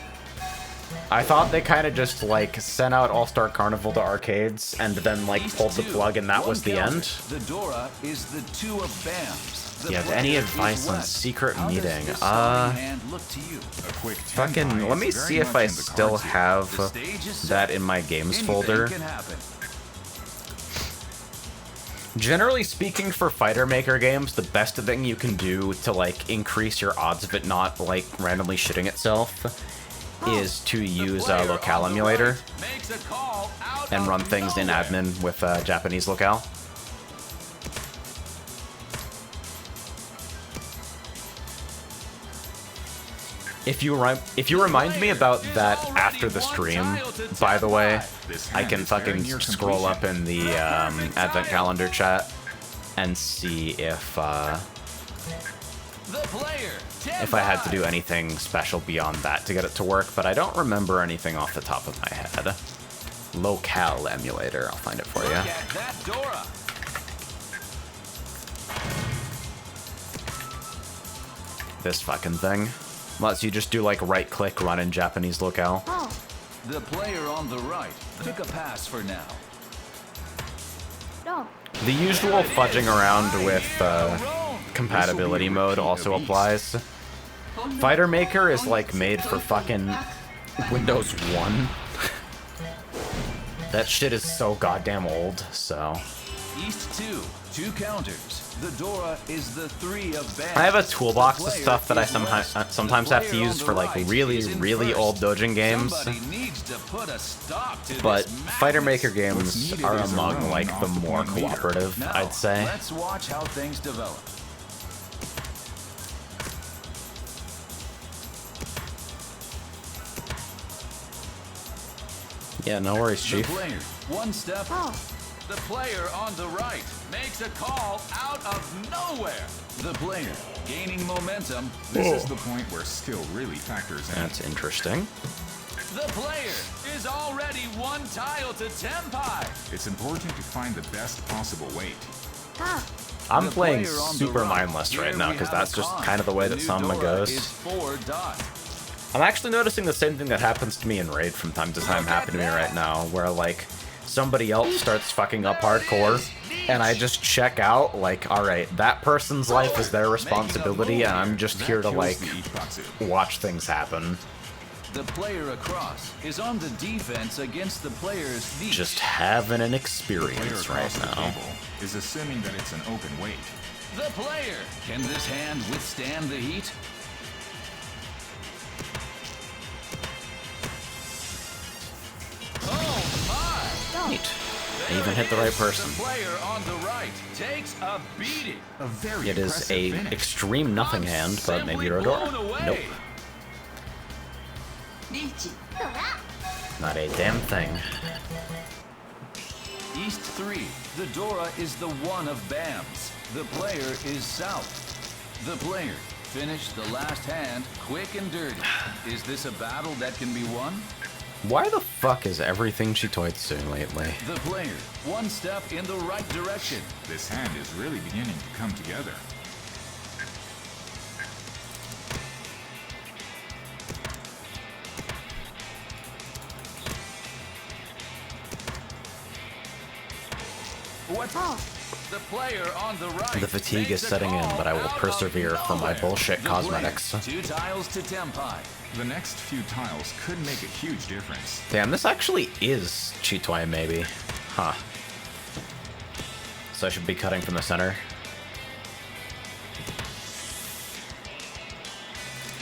I thought they kind of just, like, sent out All-Star Carnival to arcades and then, like, East pulled the 2, plug and that 1 was the counter. end. The Dora is the 2 of bams. Do you have any advice on secret meeting? Hand look to you. A quick Fucking, Tenpai let me is very see if much I in the still cards here. have The stage is set. that in my games Anything folder. can happen. Generally speaking, for Fighter Maker games, the best thing you can do to, like, increase your odds of it not, like, randomly shitting itself is to use Player locale on the emulator right makes a call out and of run things in nowhere. admin with Japanese locale. If you remind me about that after the stream, by the way, This I hand can is very fucking near scroll completion. up in the advent calendar chat and see if The player, I had to do anything special beyond that to get it to work, but I don't remember anything off the top of my head. Locale emulator. I'll find it for Look you. at that Dora. This fucking thing lets you just do like right click, run in Japanese locale. Oh, The player on the right took a pass for now. no. The usual fudging around with compatibility mode also applies. Fighter Maker is like made for fucking Windows 1. That shit is so goddamn old, so. East 2 counters. The Dora is the 3 of bad. I have a toolbox of stuff that I sometimes have to use for like really old dojin games. But Fighter Maker games are among like the more cooperative, I'd say. Let's watch how things develop. Yeah, no worries, The Chief. player, one step. Oh, The player on the right makes a call out of nowhere. The player gaining momentum. This is the point where skill really factors in. That's interesting. The player is already one tile to Tenpai. It's important to find the best possible weight. ah, I'm The playing player on the super right. mindless right Here now we because have that's a just con. kind of the way The that new Samba Dora goes. is 4 dot. I'm actually noticing the same thing that happens to me in Raid from time to time happen to me right now, where like somebody else starts fucking up hardcore, and I just check out like, all right, that person's life is their responsibility, and I'm just here to Kills like the Ichibutsu. watch things happen. The player across is on the defense against the player's lead. Just having an Player experience right across the now. table is assuming that it's an open weight. The player. Can this hand withstand the heat? Oh my! Neat. I even hit the right person. The player on the right takes a beating. A very It is impressive a finish. extreme nothing hand, but maybe you're a door. Nope, リーチ Dora. not a damn thing. East 3. The Dora is the 1 of BAMs. The player is South. The player finished the last hand quick and dirty. Is this a battle that can be won? Why the fuck is everything Chitoitsu lately? The player, one step in the right direction. This hand is really beginning to come together. What? Oh, The player on the right. The fatigue makes is a setting in, call but I will out of persevere for my nowhere. bullshit The cosmetics. player, 2 tiles to Tenpai. The next few tiles could make a huge difference. Damn, this actually is Chitoi, maybe. Huh. So I should be cutting from the center.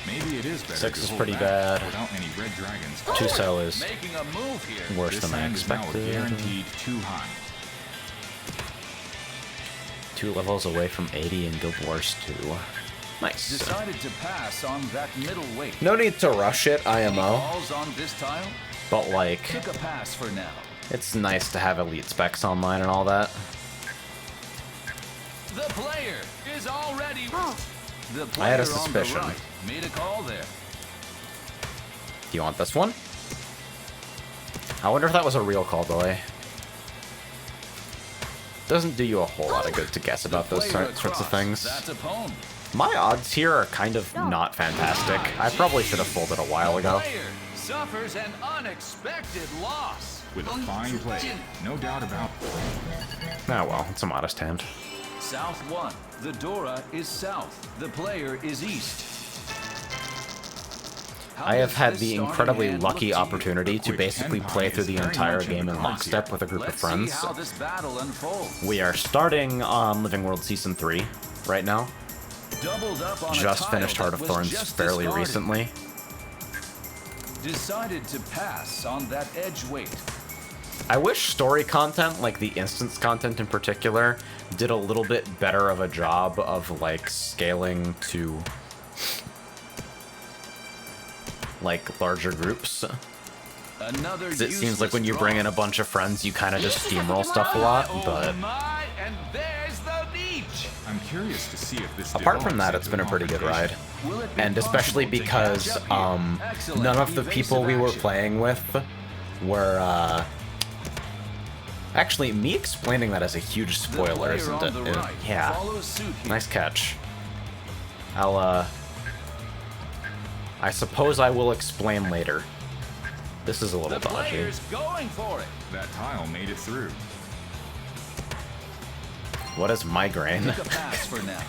Maybe it is better 6 to is hold pretty back bad. without any red dragons. 2-cell is Making a move here. worse This than I hand is now expected. guaranteed too high. 2 levels away from 80 in Guild Wars 2. Nice. Decided to pass on that middle weight. No need to rush it, IMO. Balls on this tile. But like, Took a pass for now. it's nice to have elite specs online and all that. The player is already. oh, The I had a player on suspicion. the right made a call there. Do you want this one? I wonder if that was a real call delay. Doesn't do you a whole lot of good to guess about those Player sorts of across, things. That's opponent. My odds here are kind of not fantastic. I probably should have folded a while ago. Player suffers an unexpected loss. With a fine play, no doubt about Ah well, it's a modest hand. South 1. The Dora is south. The player is east. How I have does had this the starting incredibly hand look lucky to you? opportunity to quick basically Tenpai play through is the very entire much in game the in cards lockstep here. with a group of Let's friends. see how this battle unfolds. We are starting on Living World Season 3 right now. Doubled up on a Just tile finished Heart that of was Thorns just fairly discarded. recently. Decided to pass on that edge weight. I wish story content, like the instance content in particular, did a little bit better of a job of like scaling to like larger groups. Another 'Cause it seems like when you bring in a bunch of friends, you kind of just steamroll stuff a lot, but my, and there's the beach. I'm curious to see if this apart from develops that, it's into been a pretty good ride. confrontation. Will it be And especially possible to because catch up here? Excellent none of the evasive people we were action. playing with were Actually, me explaining that is a huge spoiler, isn't it? Yeah. Nice catch. I suppose I will explain later. This is a little dodgy. Going for it. That tile made it through. What is migraine? Take a pass for now.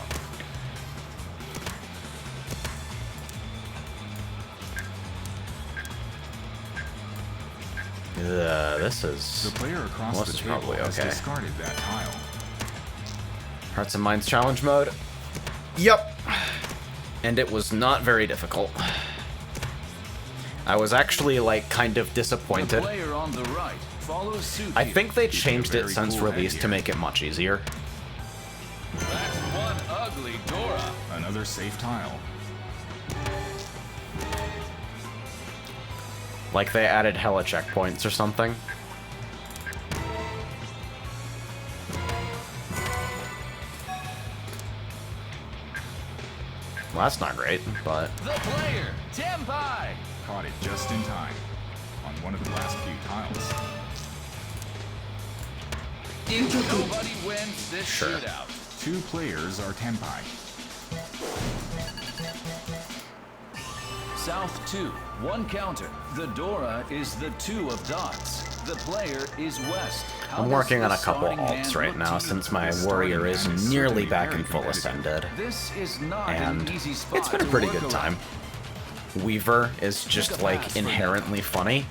This is... The player across Well, the this is table probably has okay. discarded that tile. Hearts and Minds challenge mode. Yep. And it was not very difficult. I was actually, like, kind of The disappointed. player on the right follows suit I here. think they Keeping changed a it very since cool release head to here. make it much easier. That's one ugly Dora. Another safe tile. Like they added hella checkpoints or something. Well, that's not great, but... The player, Tempai. Caught it just in time. On one of the last few tiles. Nobody wins this Sure. shootout. 2 players are Tenpai. South 2, 1 counter. The Dora is the 2 of dots. The player is West. How I'm does working on a this couple starting hand alts right look now to you? since my The warrior starting is hand is nearly certainly back very in full competitive. ascended. This is not And an easy spot it's been a to pretty work good around. time. Weaver is just, Take a like, pass for now. inherently funny.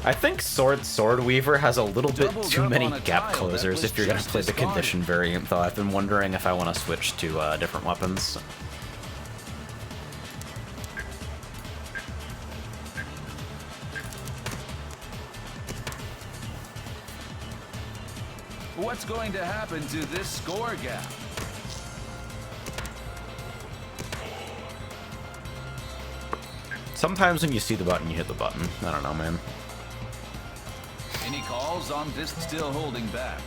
I think Sword Weaver has a little bit Doubled too up many on a gap tile that closers was if you're gonna just play the discarded. condition variant, though. I've been wondering if I want to switch to different weapons. What's going to happen to this score gap? Sometimes when you see the button, you hit the button. I don't know, man. Any calls on this still holding back?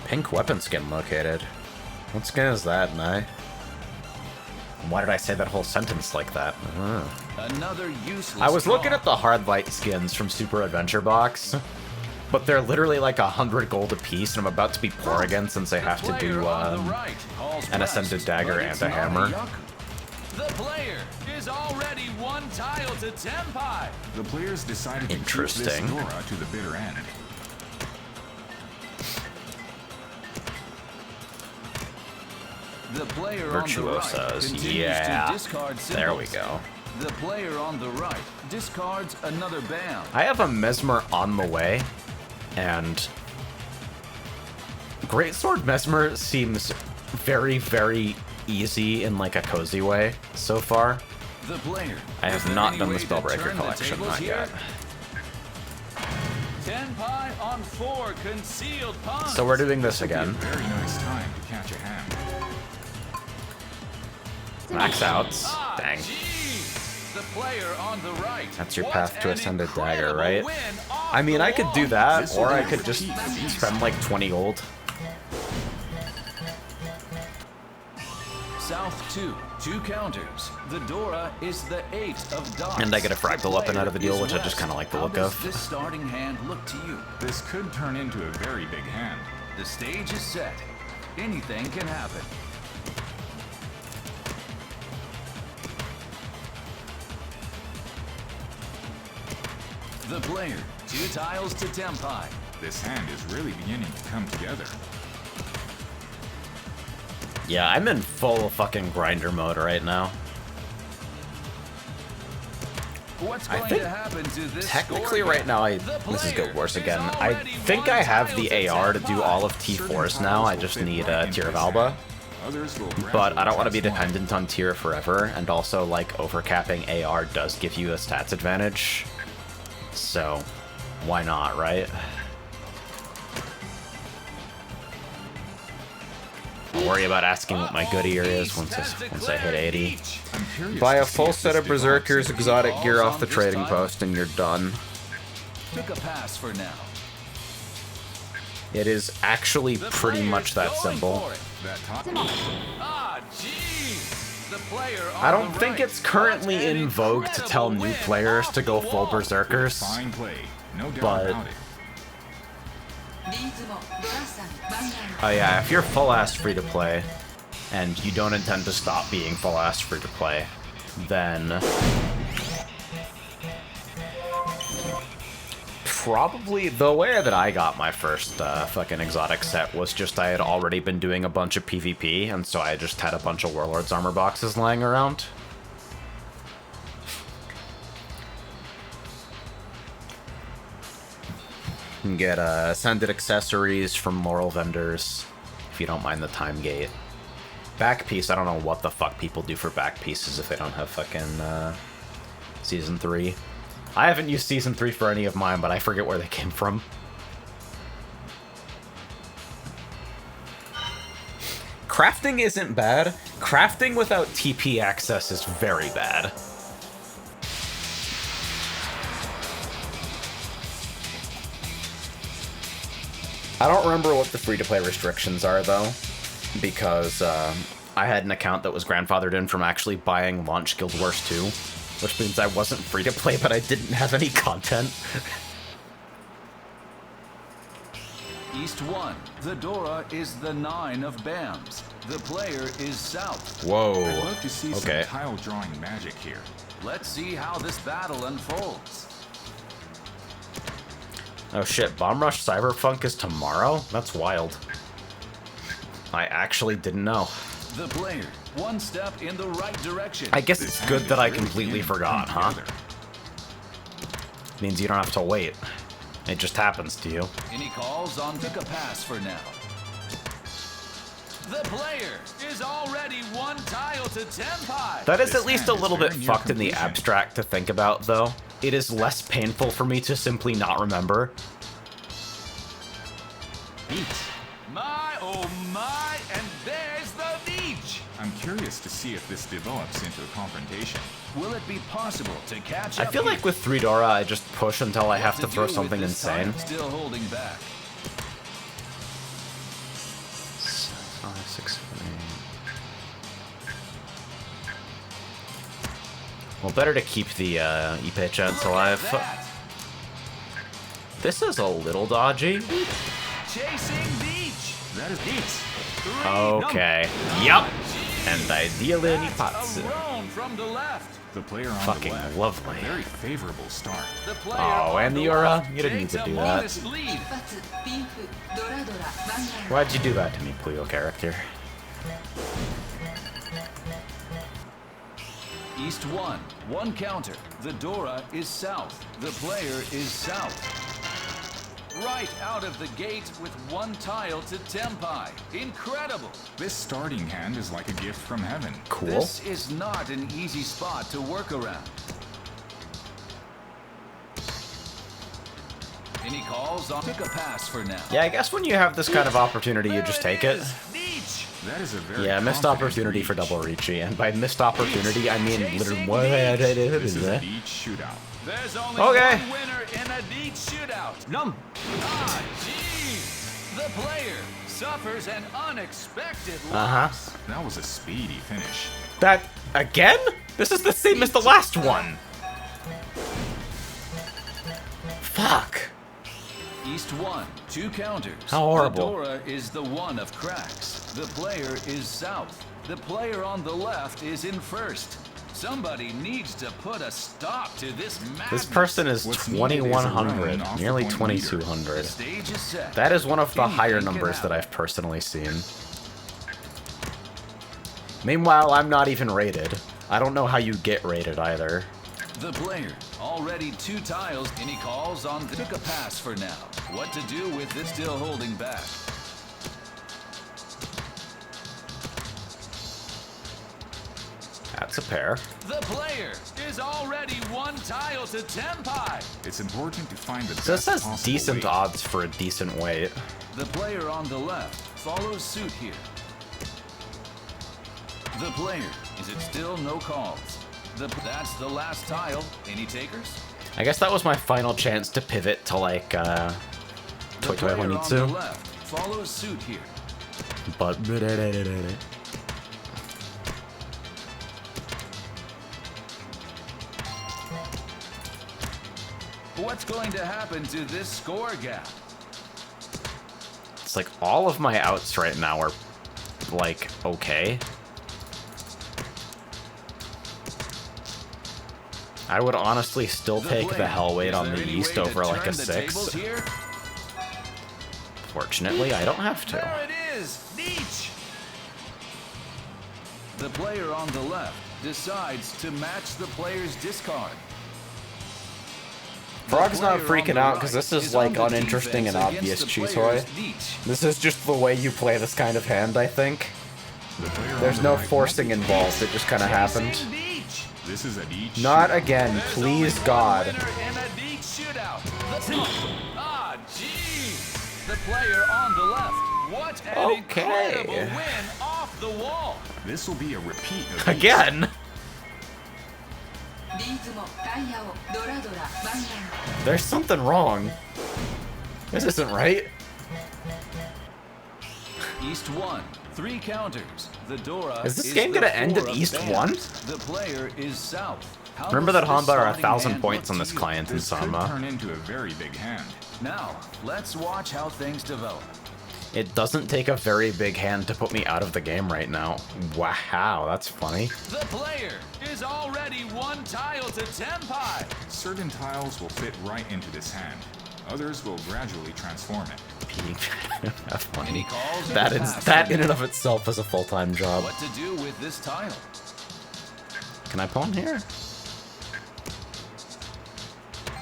Pink weapon skin located. What skin is that, Nye? Why did I say that whole sentence like that? Another useless I was looking call. at the hard light skins from Super Adventure Box, but they're literally like 100 gold apiece, and I'm about to be poor again since I have to Player do on the right calls an west, Ascended Dagger but and it's a not hammer. Yaku. The player is already 1 tile to Tenpai. The players decided to keep Interesting. this Dora to the bitter end. The player on the right Virtuosos, continues yeah. to discard There we symbols. go. The player on the right discards another bam. I have a Mesmer on the way, and Greatsword Mesmer seems very, very easy in like a cozy way so far. The player. I Is have there not any done the way to Spellbreaker turn the collection, tables not here? yet. Tenpai on 4 concealed pawns. So we're doing this Be a again. very nice time to catch a hand. Max outs. Ah, Dang. geez. The player on the right. That's your What path to an Ascended Dagger, incredible right? win off I mean, the I could do wall. that, This or will I be could a just feast. spend like 20 gold. South 2, 2 counters. The Dora is the 8 of dots. And I get a fractal The weapon out of the deal, player which I is just kinda like the How look does of. this starting hand look to you? This could turn into a very big hand. The stage is set. Anything can happen. The player, 2 tiles to Tenpai. This hand is really beginning to come together. Yeah, I'm in full fucking grinder mode right now. What's I going think to happen to this Technically, score right gap? now, The this is player good worse is again. I already think 1 I have tile the to AR to do Tenpai. all of Certain T4s now. tiles I will just fit need right into Tear of this Alba. hand. Others will But I don't want to be gradually dependent on tier forever, and also, like, overcapping AR does give you a stats advantage. So, why not, right? I'll worry about asking what my good ear is once I hit 80. I'm curious Buy to a see full if set this of develops Berserker's into exotic gear balls off the on this trading time. post, and you're done. Took a pass for now. It is actually The pretty player's much that going simple. for it. that top. Ah, jeez. The the player on I don't the think right. it's currently What an in vogue to tell incredible new win players off to go the full wall. berserkers, Fine play, no doubt but about it. リーズもドラさんバンガン oh yeah, if you're full-ass free-to-play, and you don't intend to stop being full-ass free-to-play, then probably the way that I got my first fucking exotic set was just I had already been doing a bunch of PvP, and so I just had a bunch of Warlord's armor boxes lying around. You can get ascended accessories from Laurel vendors, if you don't mind the time gate. Back piece, I don't know what the fuck people do for back pieces if they don't have fucking Season 3. I haven't used Season 3 for any of mine, but I forget where they came from. Crafting isn't bad. Crafting without TP access is very bad. I don't remember what the free-to-play restrictions are, though, because I had an account that was grandfathered in from actually buying Launch Guild Wars 2, which means I wasn't free-to-play, but I didn't have any content. East 1. The Dora is the 9 of BAMs. The player is South. Whoa. I'd love to see Okay. some tile drawing magic here. Let's see how this battle unfolds. Oh shit, Bomb Rush Cyberpunk is tomorrow? That's wild. I actually didn't know. The player, one step in the right direction. I guess This it's hand good is that I really completely beginning to forgot, come huh? together. Means you don't have to wait. It just happens to you. Any calls on took a pass for now. The player is already one tile to Tenpai. That is This at least a hand is little bit very near fucked in the completion. abstract to think about, though. It is less painful for me to simply not remember. Beat. My, oh my, and there's the beach. I'm curious to see if this develops into a confrontation. Will it be possible to catch I up feel here? like with 3 Dora, I just push until I have to What throw do with something this insane. time? Still holding back. 5, 6, 7, 8. Well, better to keep the Ipe chance Look at alive. that. This is a little dodgy. Chasing beach. That is beat. Okay. Yup. And ideally any That's pots. a roam from the left. The player on Fucking the left. lovely. A very favorable start. The player Oh, on and the the Aura? left You didn't need takes to a do that. modest lead. 一発ビーフドラドラバンガン Why'd you do that to me, Puyo character? East 1. One counter. The Dora is south. The player is south. Right out of the gate with one tile to Tenpai. Incredible. This starting hand is like a gift from heaven. Cool. This is not an easy spot to work around. Any calls on took a pass for now. Yeah, I guess when you have this kind of opportunity, you just take it. is. Beach. That is a very Yeah, missed confident opportunity for reach. double reachy, and by missed opportunity, I mean literally Chasing what This is a beach shootout. There's only Okay. one winner in a beach shootout. Ah, jeez. The player suffers an unexpected loss. That was a speedy finish. That again? This is the same as the last one. Fuck. East 1, 2 counters. How horrible. The Dora is the 1 of cracks. The player is south. The player on the left is in first. Somebody needs to put a stop to this madness. This person is What's needed is a 2100, run off the nearly point 2200. The stage is set. That is one of the Anything higher can numbers that happen. I've personally seen. Meanwhile, I'm not even rated. I don't know how you get rated either. The player, already 2 tiles. Any calls on took a pass for now. What to do with this still holding back? That's a pair. The player is already 1 tile to Tenpai. It's important to find the So this best has possible decent weight. odds for a decent weight. The player on the left follows suit here. The player, is it still no calls? That's the last tile. Any takers? I guess that was my final chance to pivot to like The Toy player on the Honitsu. left follows suit here. But What's going to happen to this score gap? It's like all of my outs right now are, like, okay. I would honestly still take the hell weight on the East over, like, a 6. Fortunately, I don't have to. There it is! Neach! The player on the left decides to match the player's discard. Frog's not freaking out because this is, like, uninteresting and obvious, Chisoi. This is just the way you play this kind of hand, I think. There's no forcing involved, it just kind of happened. This is a Neach. Not again, please God. Ah, geez! The player on the left. What an incredible win off the wall! This will be a repeat of Again? There's something wrong. This isn't right. East 1, 3 counters. The Dora is this game gonna end at East 1? The player is South. How remember that Honda are 1,000 hand points on look this to you? client in This could Sanma. turn into a very big hand. Now, let's watch how things develop. It doesn't take a very big hand to put me out of the game right now. Wow, that's funny. The player is already 1 tile to Tenpai. Certain tiles will fit right into this hand. Others will gradually transform it. That's funny. calls That and is passes. that in and of itself is a full-time job. What to do with this tile? Can I pawn here?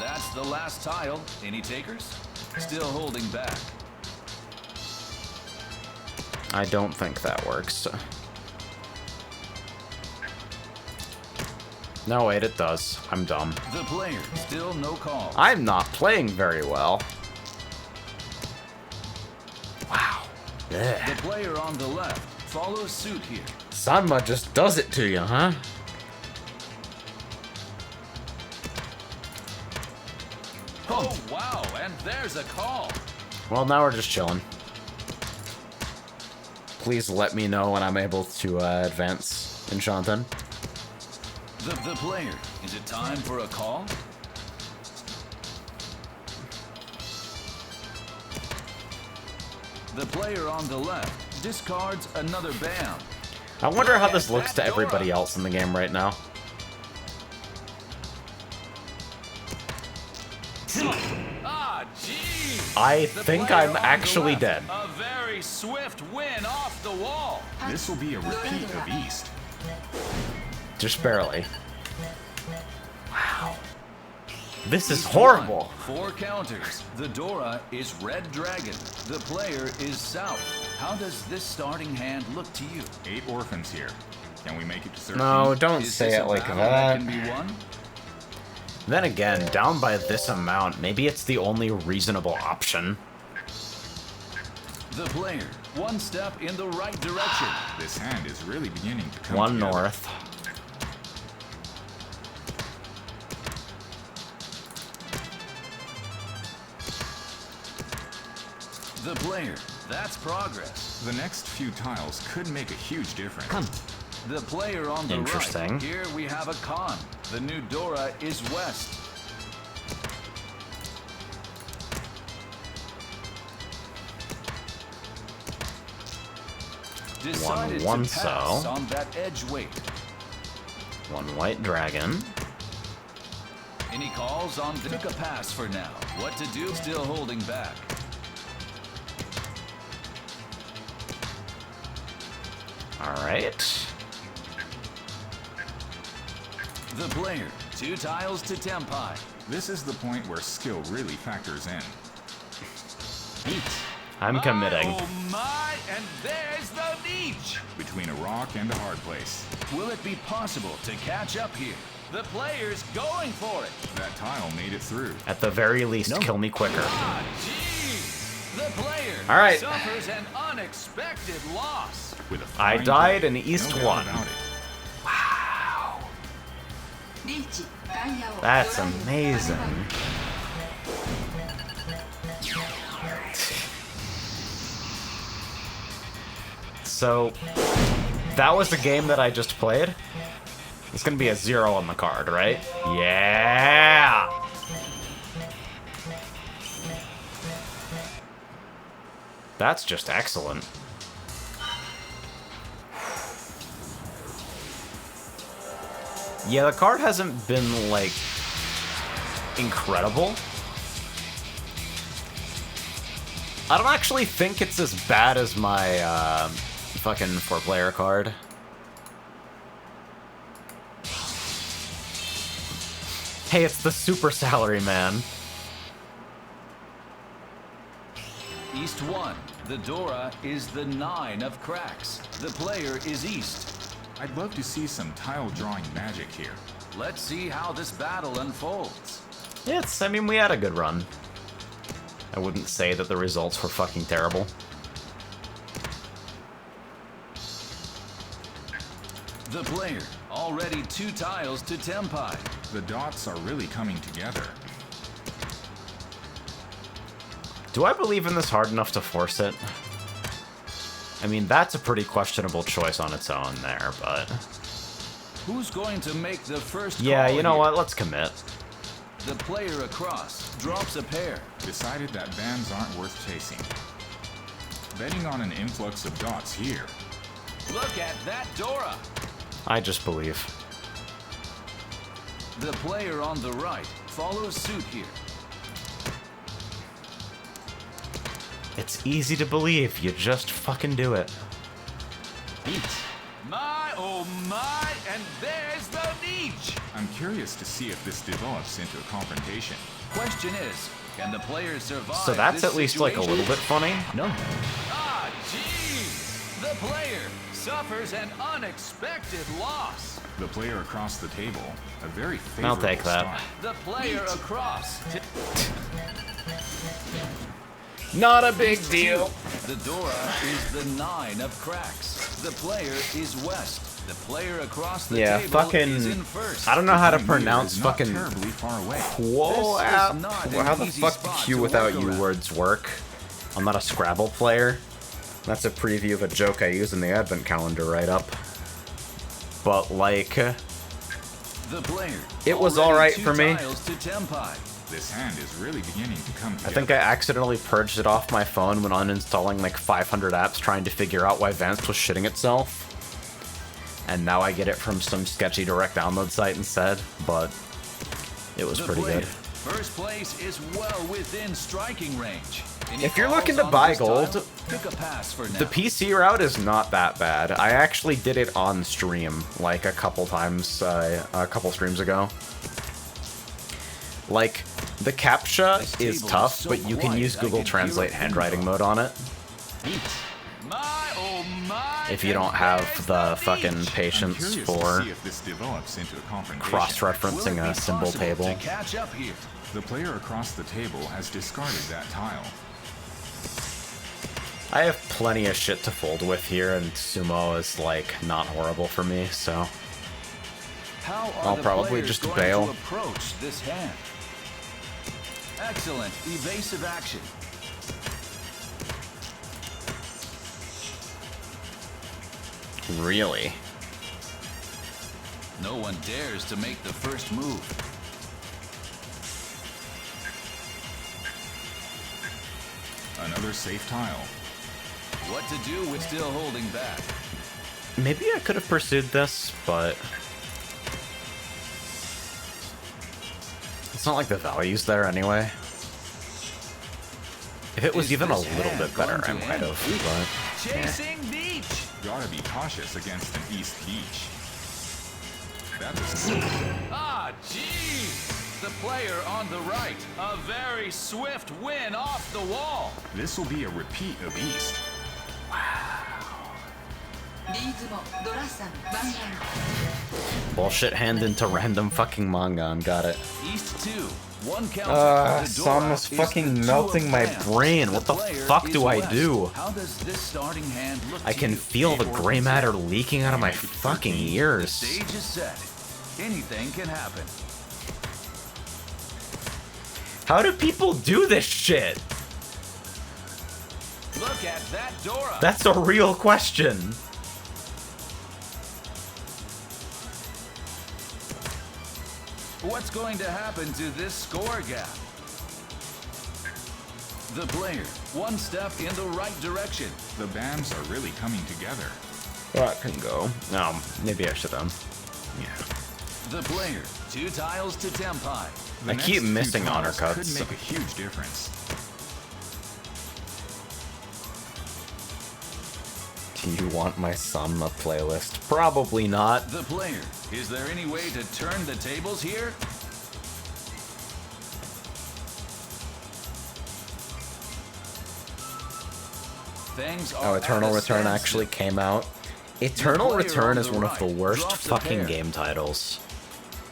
That's the last tile. Any takers? Still holding back. I don't think that works. No, wait, it does. I'm dumb. The player, still no call. I'm not playing very well. Wow. The player on the left follows suit here. Sanma just does it to you, huh? Oh, wow, and there's a call. Well, now we're just chilling. Please let me know when I'm able to advance in Shanten. The player, is it time for a call? The player on the left discards another BAM. I wonder how this looks to everybody else in the game right now. Ah, geez. I think I'm actually dead. A very swift win off the wall. This will be a repeat of East. Just barely. Wow. This is horrible. 4 counters. The Dora is Red Dragon. The player is South. How does this starting hand look to you? 8 orphans here. Can we make it to 13? No, don't Is say this it a like battle that. can be won? Then again, down by this amount, maybe it's the only reasonable option. The player, 1 step in the right direction. This hand is really beginning to come 1 together. north. The player, that's progress. The next few tiles could make a huge difference. The player on the Interesting. right. Here we have a con. The new Dora is west. Decided one to pass so. on that edge weight. 1 white dragon. Any calls on took a pass for now. What to do? Still holding back. Alright. The player, 2 tiles to Tenpai. This is the point where skill really factors in. I'm committing. Oh my, and there's the beach. Between a rock and a hard place. Will it be possible to catch up here? The player's going for it. That tile made it through. At the very least, kill me quicker. Ah, geez. The player All right. suffers an unexpected loss. With a I fine died play, in East no doubt 1. about it. Wow. That's amazing. So, that was the game that I just played. It's gonna be a 0 on the card, right? Yeah! That's just excellent. Yeah, the card hasn't been, like, incredible. I don't actually think it's as bad as my, fucking 4-player card. Hey, it's the Super Salary Man. East 1. The Dora is the 9 of cracks. The player is East. I'd love to see some tile drawing magic here. Let's see how this battle unfolds. Yeah, I mean, we had a good run. I wouldn't say that the results were fucking terrible. The player, already 2 tiles to Tempai. The dots are really coming together. Do I believe in this hard enough to force it? I mean, that's a pretty questionable choice on its own there, but... Who's going to make the first yeah, call you know here? what? Let's commit. The player across drops a pair. Decided that bands aren't worth chasing. Betting on an influx of dots here. Look at that Dora. I just believe. The player on the right follows suit here. It's easy to believe. You just fucking do it. My, oh my, and there's the niche. I'm curious to see if this develops into a confrontation. Question is, can the player survive So that's this at least like a situation? little bit funny? No. Ah, jeez! The player suffers an unexpected loss. The player across the table, a very favorable I'll take that. start. The player across. Not a big deal. The Dora is the 9 of cracks. The player is west. The player across the Yeah, table fucking... is in first. I don't know how to Time pronounce is not fucking... terribly far away. Whoa, This is app. not an How the easy fuck do spot Q to without work you around. words work? I'm not a Scrabble player. That's a preview of a joke I use in the advent calendar write-up. But, like... The player. It was already alright 2 for me. tiles to Tempai. This hand is really beginning to come I together. think I accidentally purged it off my phone when uninstalling like 500 apps trying to figure out why Vanced was shitting itself. And now I get it from some sketchy direct download site instead, but it was The pretty player. good. First place is well within striking range. Any If you're calls looking to on buy this gold, tile? Took a pass for now. The PC route is not that bad. I actually did it on stream, like a couple times, a couple streams ago. Like, the CAPTCHA is table tough, is so but you can quiet, use I Google can hear Translate it handwriting mode on it. My, oh my, If you and don't have there's the fucking beach. I'm patience curious for to see if this develops into a confrontation. Will cross-referencing it a be symbol possible table. to catch up here? The player across the table has discarded that tile. I have plenty of shit to fold with here, and sumo is, like, not horrible for me, so... How are I'll the probably players just going bail. to approach this hand? Excellent evasive action. Really? No one dares to make the first move. Another safe tile. What to do with still holding back? Maybe I could have pursued this, but... It's not like the value's there anyway. If it was Is even a this little hand bit better, I going to might end? have, but... Chasing beach. Gotta be cautious against an east beach. That's a Ah, geez. The player on the right. A very swift win off the wall. This will be a repeat of east. リーズもドラさんバンガン Bullshit hand into random fucking Mangan, got it. East 2. One counter. The Dora Sam is is fucking the 2 melting of my bands. brain. What the player fuck is do I west. do? How does this starting hand look I to can you? feel the gray matter leaking out of my fucking The ears. stage is set. Anything can happen. How do people do this shit? Look at that Dora. That's a real question. What's going to happen to this score gap? The player, one step in the right direction. The BAMs are really coming together. That can go. No, maybe I should have. Yeah. The player, 2 tiles to Tempai. The I keep next 2 missing honor tiles cuts. could make a huge difference. Do you want my Samma playlist? Probably not. The player, is there any way to turn the tables here? Things are Eternal at a Return standstill. actually came out. Eternal player Return on is the one of the right worst drops a fucking pair. game titles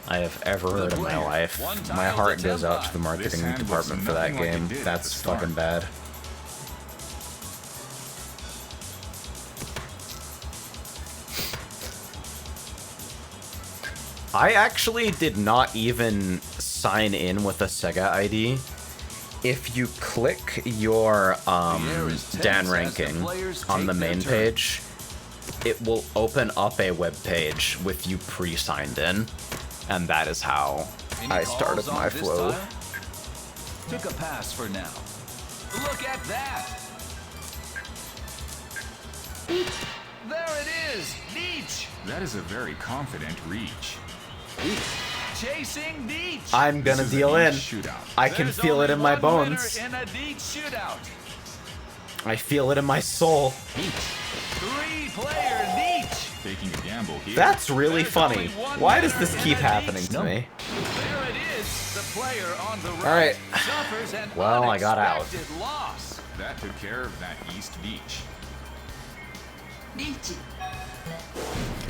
I have ever heard in my player, life. one tile My to heart goes out Tempai. to the marketing hand looks department for that nothing like it game. did at That's the start. fucking bad. I actually did not even sign in with a Sega ID. If you click your air is tense Dan as the ranking players on take the their main turn. page, it will open up a web page with you pre-signed in, and that is how Any I calls started on my this flow. tile? Took a pass for now. Look at that! There it is! Beach! That is a very confident reach. Chasing Beach! I'm gonna This is a deal in. neat shootout. I can There's feel it only in my one winner bones. in a Beach shootout. I feel it in my soul. 3-player Beach! Taking a gamble here. That's really There's funny. only one Why does winner this in keep a happening Beach. to me? There it is! The player on the right. All right. Suffers an Well, I got out. unexpected loss. That took care of that East Beach. リーチ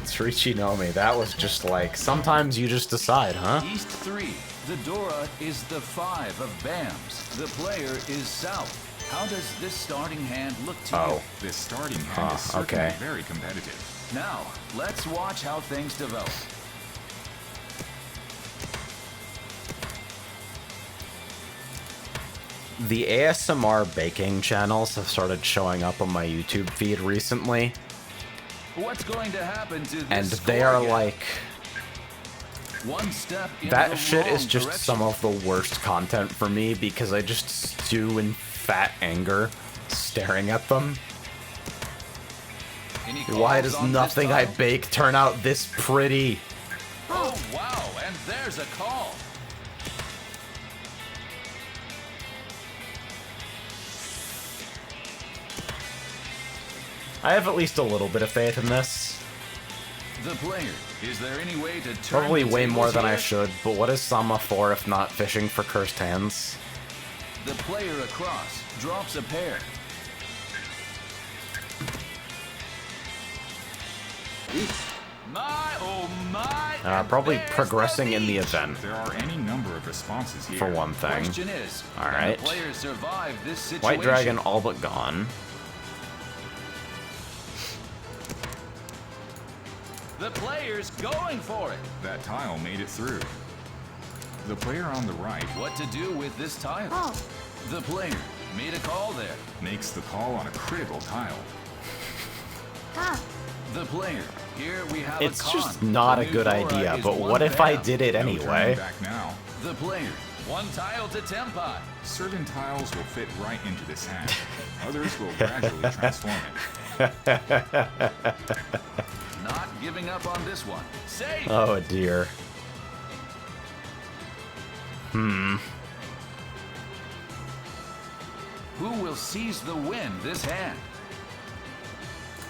It's Richinomi. That was just like, sometimes you just decide, huh? East 3. The Dora is the 5 of BAMs. The player is South. How does this starting hand look to Oh. This starting hand is certainly okay. very competitive. you? Now, let's watch how things develop. The ASMR baking channels have started showing up on my YouTube feed recently, What's going to happen to this and score they are again? like, One step in that the shit is wrong just direction. some of the worst content for me because I just stew in fat anger staring at them. Any Why calls does on this nothing I tile? bake turn out this pretty? Oh, wow, and there's a call. I have at least a little bit of faith in this. The player, is there any way to turn Probably the way more tables than I here? should, but what is Sama for if not fishing for cursed hands? The player across drops a pair. My, oh my. and Probably there's progressing the in the beach. event, There are any number of responses here. for one thing. Question is, All can right. the player survive this situation? White Dragon all but gone. The player's going for it. That tile made it through. The player on the right What to do with this tile? Oh. The player made a call there. makes the call on a critical tile. Ah. The player. Here we have It's a con. just not The a new good Dora idea, is but one what if I bam. did it No anyway? turning back now. The player. One tile to Tempai. Certain tiles will fit right into this hand. Others will gradually transform it. Not giving up on this one. Save. Oh dear. Who will seize the win this hand?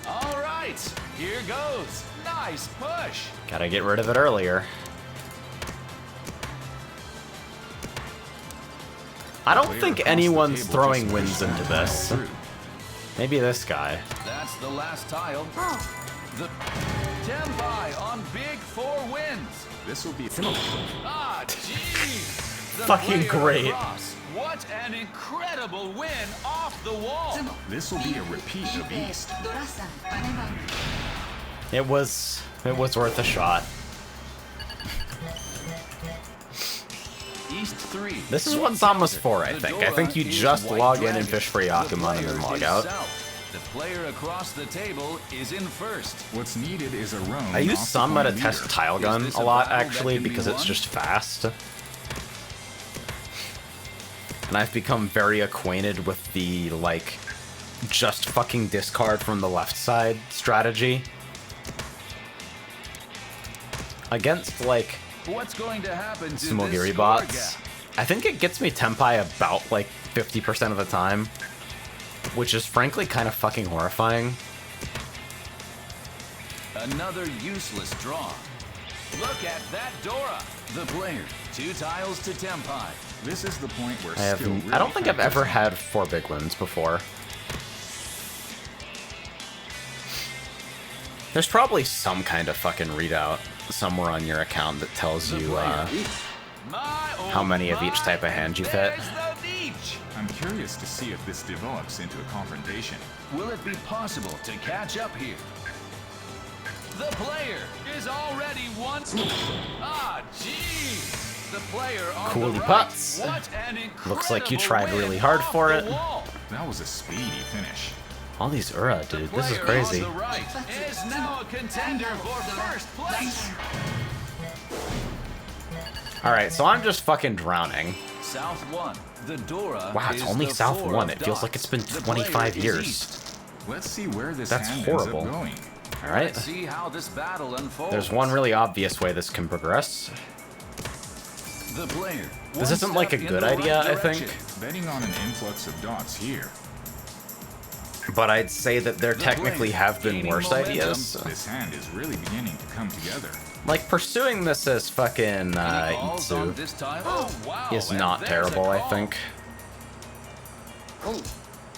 All right, here goes. Nice push. Gotta get rid of it earlier. I don't Player think across the anyone's table throwing just wins pushed into that tile this. through. Maybe this guy. That's the last tile. Oh. The Tempai on big 4 wins. This will be Ah, jeez. The Fucking player great. across. What an incredible win off the wall. ズモ This will be a repeat of East. ドラさんバネバン It was worth a shot. East 3. This is what Sama's for, I think. I think you just log in and fish for Yaku Man and then log out. The player across the table is in first. What's needed is a roam. I use off the Sama to point test leader. Tile Gun this a a lot, battle that actually, can be because it's won? just fast. And I've become very acquainted with the, like, just fucking discard from the left side strategy. Against, like, What's going to happen to Sumogiri this bots, score I think it gets me Tenpai about, like, 50% of the time. Which is frankly kind of fucking horrifying. gap? Another useless draw. Look at that Dora. The player, 2 tiles to Tenpai. This is the point where I skill really don't think I've factors ever in. had 4 big wins before. There's probably some kind of fucking readout somewhere on your account that tells you how many of each type of hand you've hit. I'm curious to see if this develops into a confrontation. Will it be possible to catch up here? The player is already one. Ah, jeez. The player on Coolly the right. putts. What an Looks like you incredible tried win really hard off for the it. wall. That was a speedy finish. All these Ura, dude. This is Player crazy. on the right is now a contender for first place. Alright, so I'm just fucking drowning. South 1. The Dora. Wow, it's is only the South 4 1. of It feels like dots. it's been The 25 player is years. east. Let's see where this That's hand horrible. ends up going. Alright. Let's see how this battle unfolds. There's one really obvious way this can progress. The player. This one isn't like a step in good the right idea, I think. direction. Betting on an influx of dots here. But I'd say that there The technically player have been gaining worse momentum. ideas. This hand is really beginning to come together. Like, pursuing this as fucking Any calls on Itsu this tile? Oh, wow. is and not there's terrible, a I call. think.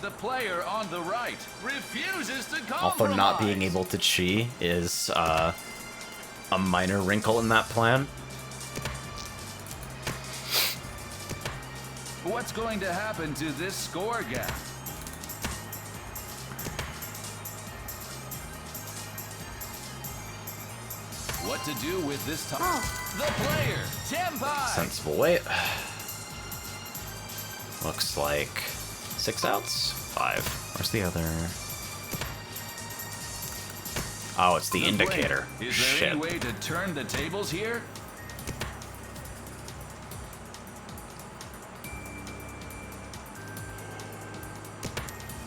The player on the right refuses to compromise. Also, not being able to chi is a minor wrinkle in that plan. What's going to happen to this score gap? What to do with this tile? The player, Tenpai. Sensible weight. Looks like 6 outs? 5. Where's the other? Oh, it's the The indicator. player. Is there Shit. any way to turn the tables here?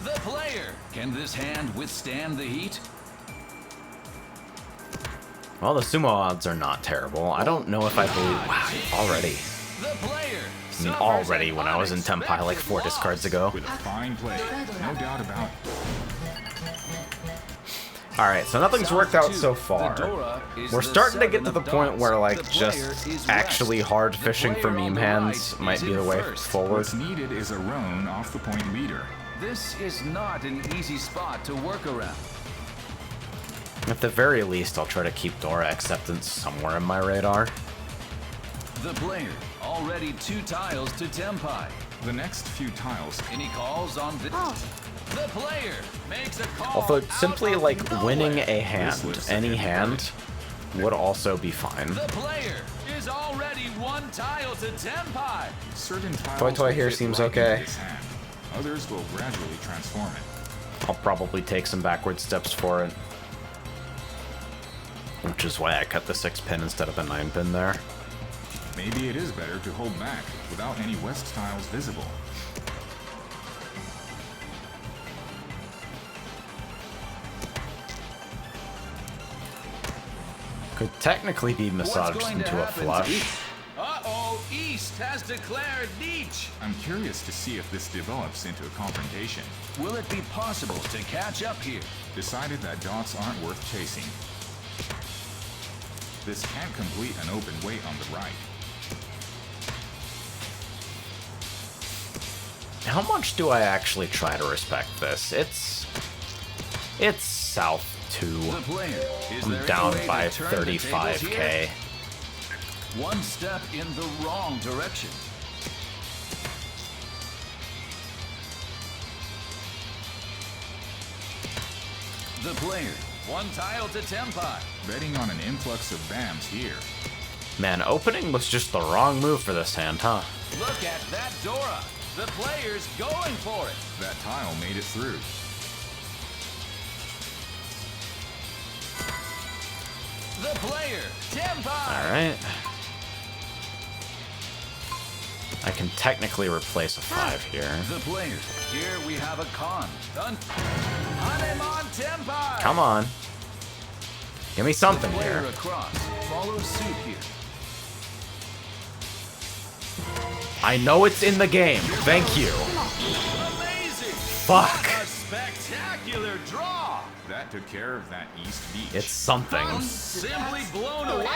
The player. Can this hand withstand the heat? Well, the sumo odds are not terrible. I don't know if I believe. Wow, already. The player. I mean, already when I was in Tenpai like 4 discards ago. With a fine play, no doubt about it. Alright, so nothing's worked out so far. We're starting to get to the point where, like, just actually hard fishing for meme hands might be the way forward. What's needed is a roan off the point leader. This is not an easy spot to work around. At the very least, I'll try to keep Dora acceptance somewhere in my radar. The player, already 2 tiles to Tenpai. The next few tiles. Any calls on the... The player makes a call. Although, out simply, of like, nowhere. winning a hand, any hand, would also be fine. The player is already 1 tile to Tenpai. Certain tiles Toy Toy will here fit seems right okay. into this hand. Others will gradually transform it. I'll probably take some backward steps for it. Which is why I cut the 6-pin instead of a 9-pin there. Maybe it is better to hold back without any west tiles visible. Could technically be massaged What's going to into a happen flush. Uh-oh, East has declared Nietzsche. I'm curious to see if this develops into a confrontation. Will it be possible to catch up here? Decided that dots aren't worth chasing. This can't complete an open weight on the right. How much do I actually try to respect this? It's South 2. The player, is I'm there any down way to by turn the tables 35k. here? 1 step in the wrong direction. The player, 1 tile to Tenpai. Betting on an influx of BAMs here. Man, opening was just the wrong move for this hand, huh? Look at that Dora. The player's going for it. That tile made it through. The player, Tenpai. Alright. I can technically replace a 5 here. The player. Here we have a con. Hanemon Tenpai. Come on. Give me something The player here. across. Follow suit here. I know it's in the game. Thank you. Amazing. Fuck. What a spectacular draw. That took care of that East Beach. It's something. I'm simply blown away.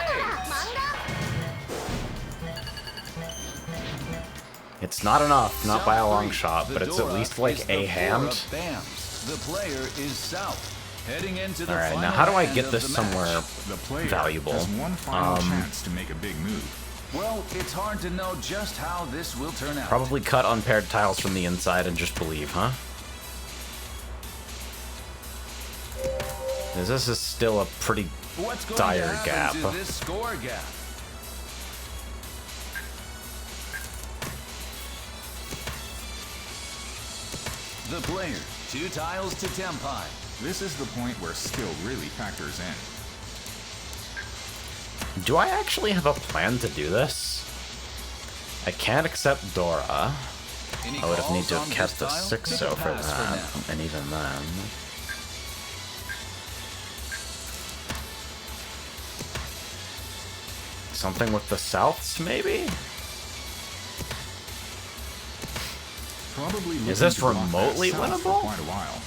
It's not enough, not by a long South shot, three. but The it's at Dora least like is the a hand. four of Bams. The player is South. Heading into the Alright, now final how do I hand get of this the somewhere match. The player valuable? has one final chance to make a big move. Well, it's hard to know just how this will turn out. Probably cut unpaired tiles from the inside and just believe, huh? This is still a pretty What's going dire to happen gap. to this score gap? The player, 2 tiles to Tenpai. This is the point where skill really factors in. Do I actually have a plan to do this? I can't accept Dora. Any I would have need calls to on have kept the this tile? 6 Pick so a for pass that, now. and even then. Something with the Souths, maybe? Probably Is this looking to block that remotely south for winnable? quite a while.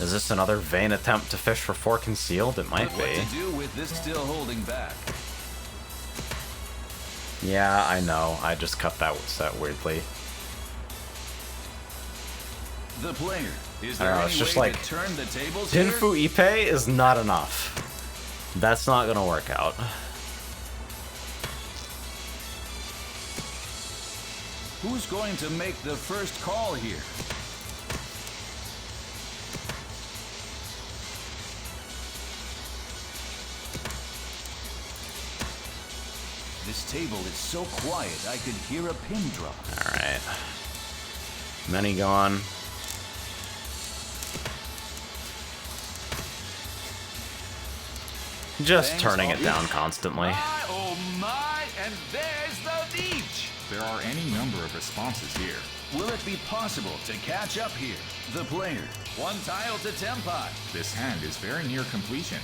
Is this another vain attempt to fish for 4 concealed? It might But what be. to do with this still holding back? Yeah, I know. I just cut that set weirdly. The player. Is I there don't know, any it's just way like, to turn the tables here? Jinfu Ippei is not enough. That's not gonna work out. Who's going to make the first call here? This table is so quiet I could hear a pin drop. Alright. Many gone. Just Thanks, turning it Ollie. down constantly. My, oh my, and there's the beach! There are any number of responses here. Will it be possible to catch up here? The player. 1 tile to Tenpai. This hand is very near completion.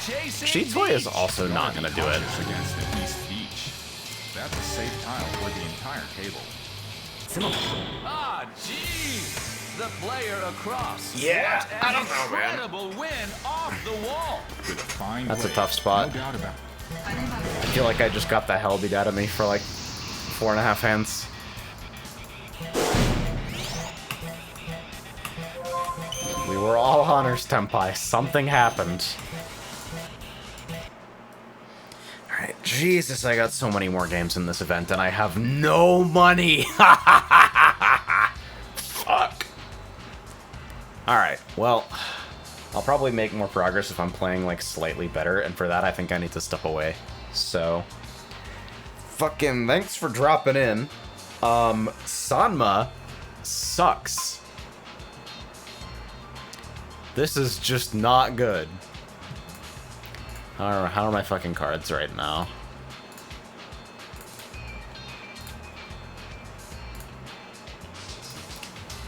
Chasing Shitoi is beach. also not gonna do it. Cautious against the East Beach. That's a safe tile for the entire table. Ah, jeez! The player across. Yeah, What I an don't know, man. incredible win off the wall. With a fine That's a blade, tough spot. No doubt about it. I feel like I just got the hell beat out of me for like 4.5 hands. We were all honors, Tenpai. Something happened. Alright, Jesus, I got so many more games in this event, and I have no money! Fuck! Alright, well, I'll probably make more progress if I'm playing, like, slightly better, and for that I think I need to step away. So, fucking thanks for dropping in. Sanma sucks. This is just not good. How are my fucking cards right now?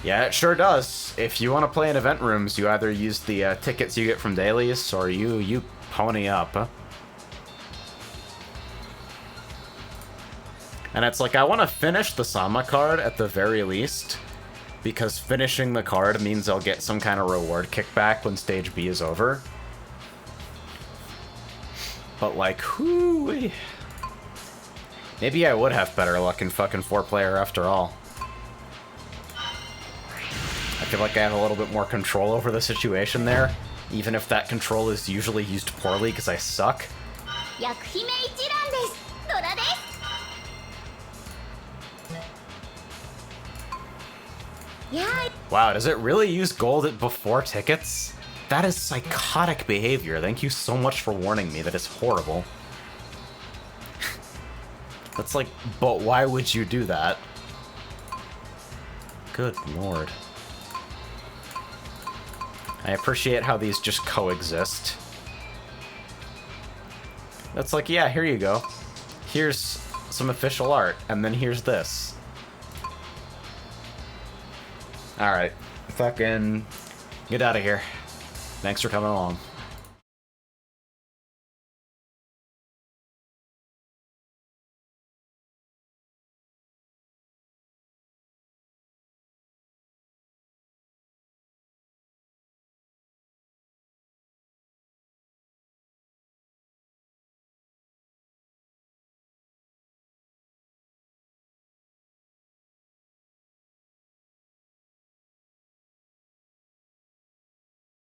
Yeah, it sure does. If you want to play in event rooms, you either use the tickets you get from dailies, or you pony up. And it's like, I want to finish the Sama card at the very least, because finishing the card means I'll get some kind of reward kickback when stage B is over. But like, whoo, maybe I would have better luck in fucking 4-player after all. I feel like I have a little bit more control over the situation there, even if that control is usually used poorly because I suck. Yaku Man 一覧です。ドラです。Yeah. Wow, does it really use gold before tickets? That is psychotic behavior. Thank you so much for warning me. That is horrible. That's like, but why would you do that? Good lord. I appreciate how these just coexist. That's like, yeah, here you go. Here's some official art, and then here's this. Alright. Fucking get out of here. Thanks for coming along.